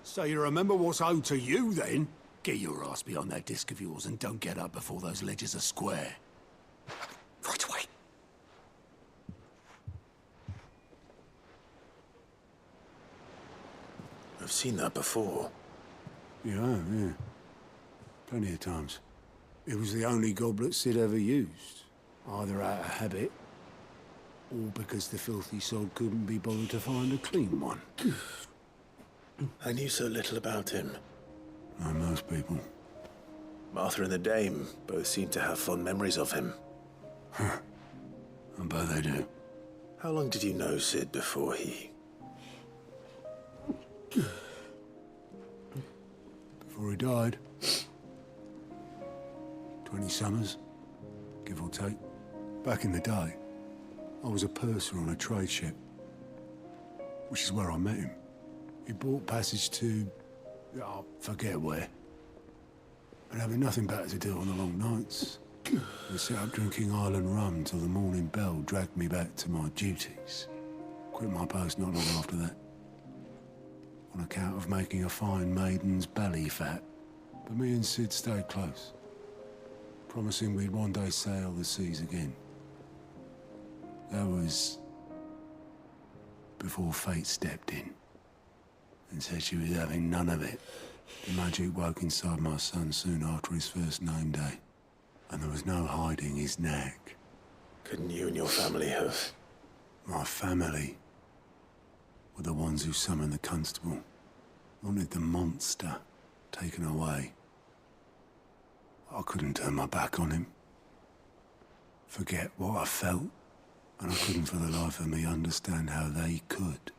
S9: so you remember what's owed to you then? Get your ass behind that disc of yours and don't get up before those ledgers are square.
S12: Right away.
S4: I've seen that before.
S9: Yeah, yeah. Plenty of times. It was the only goblet Sid ever used. Either out of habit, or because the filthy sod couldn't be bothered to find a clean one.
S4: I knew so little about him.
S9: Like most people.
S4: Martha and the Dame both seem to have fond memories of him.
S9: I bet they do.
S4: How long did you know Sid before he...
S9: Before he died. 20 summers, give or take. Back in the day, I was a purser on a trade ship, which is where I met him. He bought passage to... I forget where. And having nothing better to do on the long nights, we sat up drinking island rum till the morning bell dragged me back to my duties. Quit my post not long after that. On account of making a fine maiden's belly fat. But me and Sid stayed close, promising we'd one day sail the seas again. That was before fate stepped in and said she was having none of it. The magic woke inside my son soon after his first name day, and there was no hiding his knack.
S4: Couldn't you and your family have...
S9: My family were the ones who summoned the constable, wanted the monster taken away. I couldn't turn my back on him, forget what I felt, and I couldn't for the life of me understand how they could.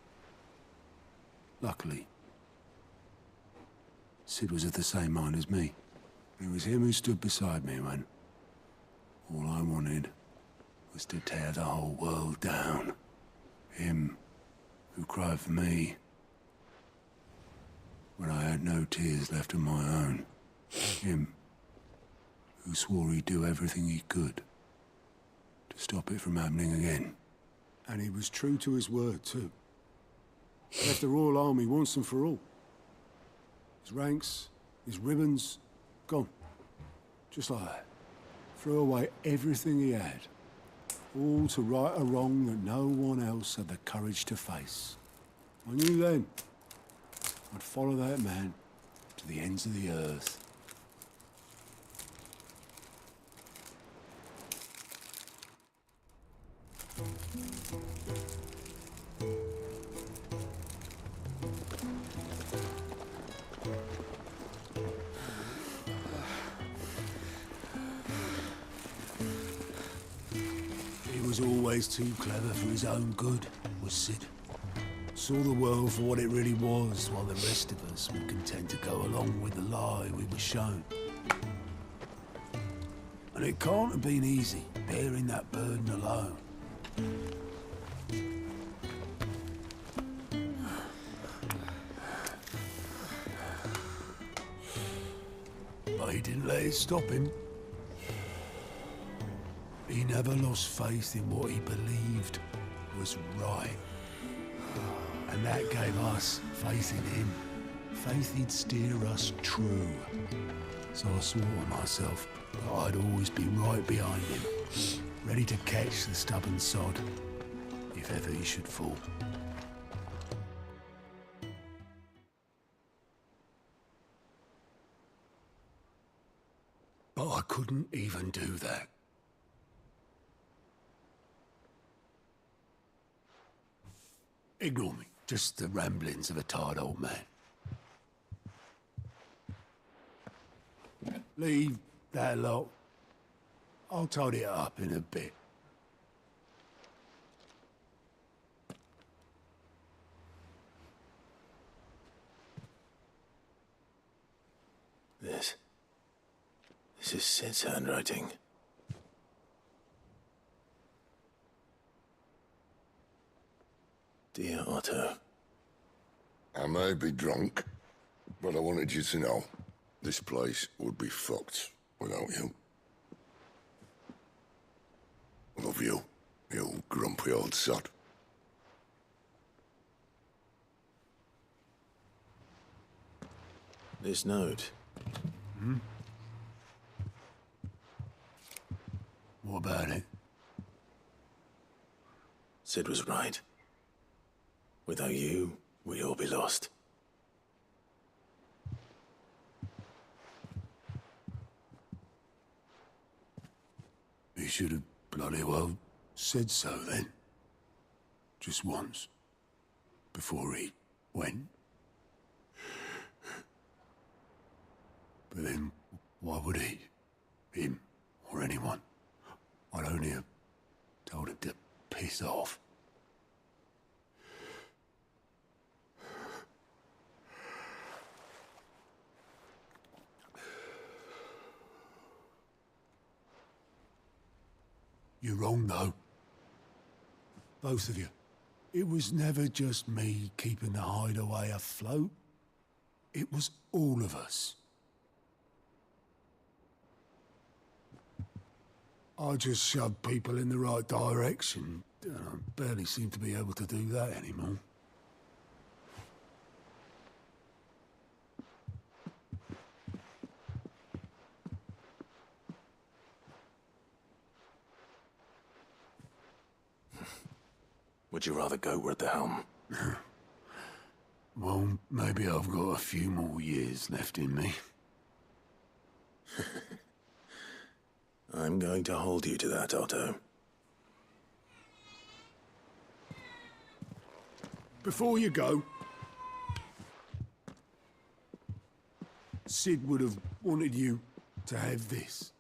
S9: Luckily, Sid was of the same mind as me. It was him who stood beside me when all I wanted was to tear the whole world down. Him who cried for me when I had no tears left of my own. Him who swore he'd do everything he could to stop it from happening again. And he was true to his word, too. Left the Royal Army once and for all. His ranks, his ribbons, gone. Just like that. Threw away everything he had. All to right a wrong that no one else had the courage to face. I knew then I'd follow that man to the ends of the earth. was always too clever for his own good, was Sid. Saw the world for what it really was, while the rest of us were content to go along with the lie we were shown. And it can't have been easy, bearing that burden alone. But he didn't let it stop him. He never lost faith in what he believed was right. And that gave us faith in him. Faith he'd steer us true. So I swore to myself that I'd always be right behind him, ready to catch the stubborn sod, if ever he should fall. But I couldn't even do that. Ignore me. Just the ramblings of a tired old man. Leave that lot. I'll tidy it up in a bit.
S4: This is Sid's handwriting. Dear Otto.
S8: I may be drunk, but I wanted you to know this place would be fucked without you. Love you, you grumpy old sod.
S4: This note.
S9: Hmm? What about it?
S4: Sid was right. Without you, we'd all be lost.
S9: He should have bloody well said so then. Just once. Before he went. But then, why would he? Him, or anyone? I'd only have told him to piss off. You're wrong, though. Both of you. It was never just me keeping the hideaway afloat. It was all of us. I just shoved people in the right direction. I barely seem to be able to do that anymore.
S4: Would you rather go at the helm?
S9: Well, maybe I've got a few more years left in me.
S4: I'm going to hold you to that, Otto.
S9: Before you go, Sid would have wanted you to have this.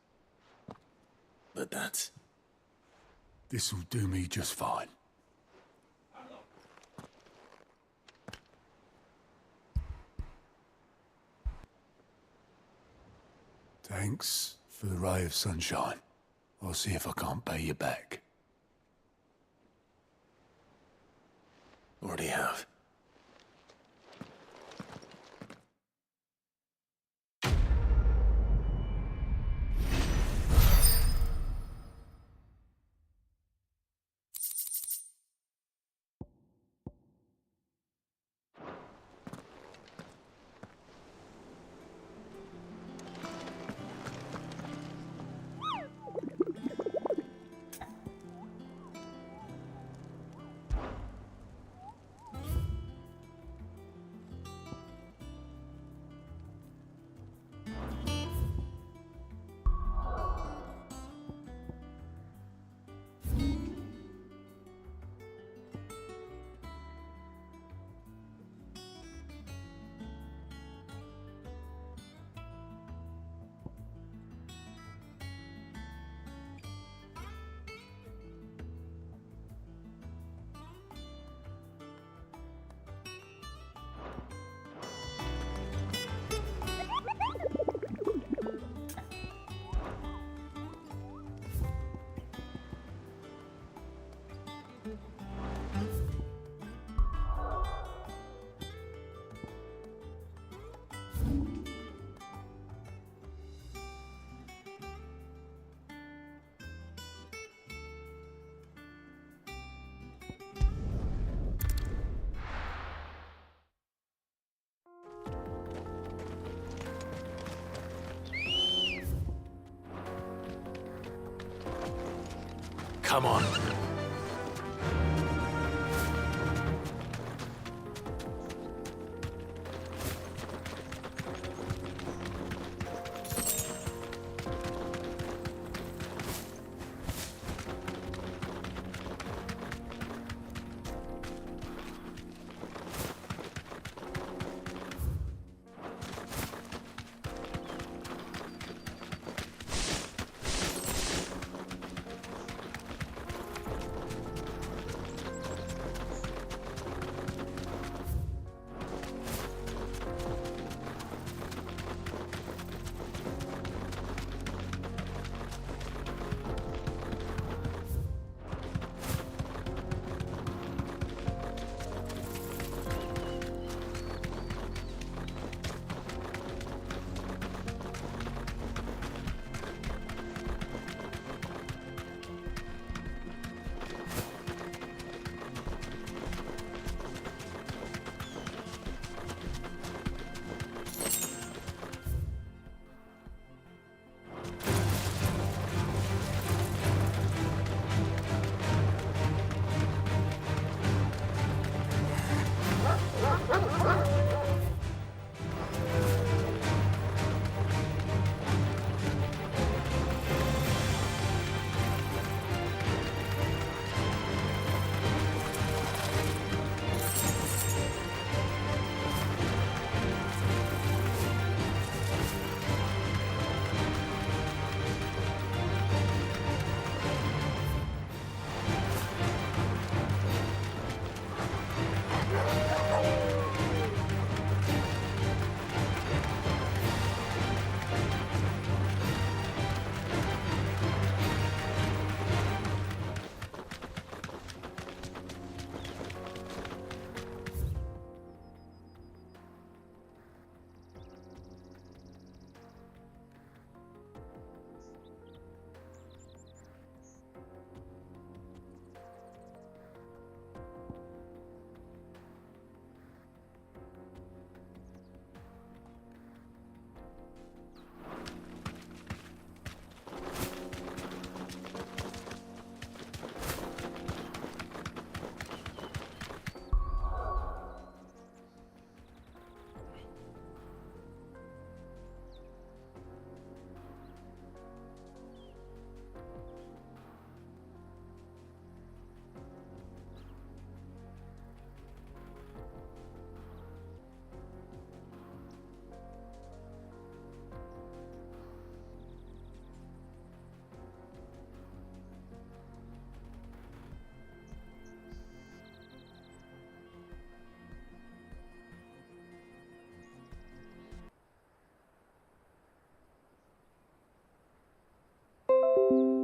S4: But that's...
S9: This'll do me just fine. Thanks for the ray of sunshine. I'll see if I can't pay you back.
S4: Already have.
S5: Come on.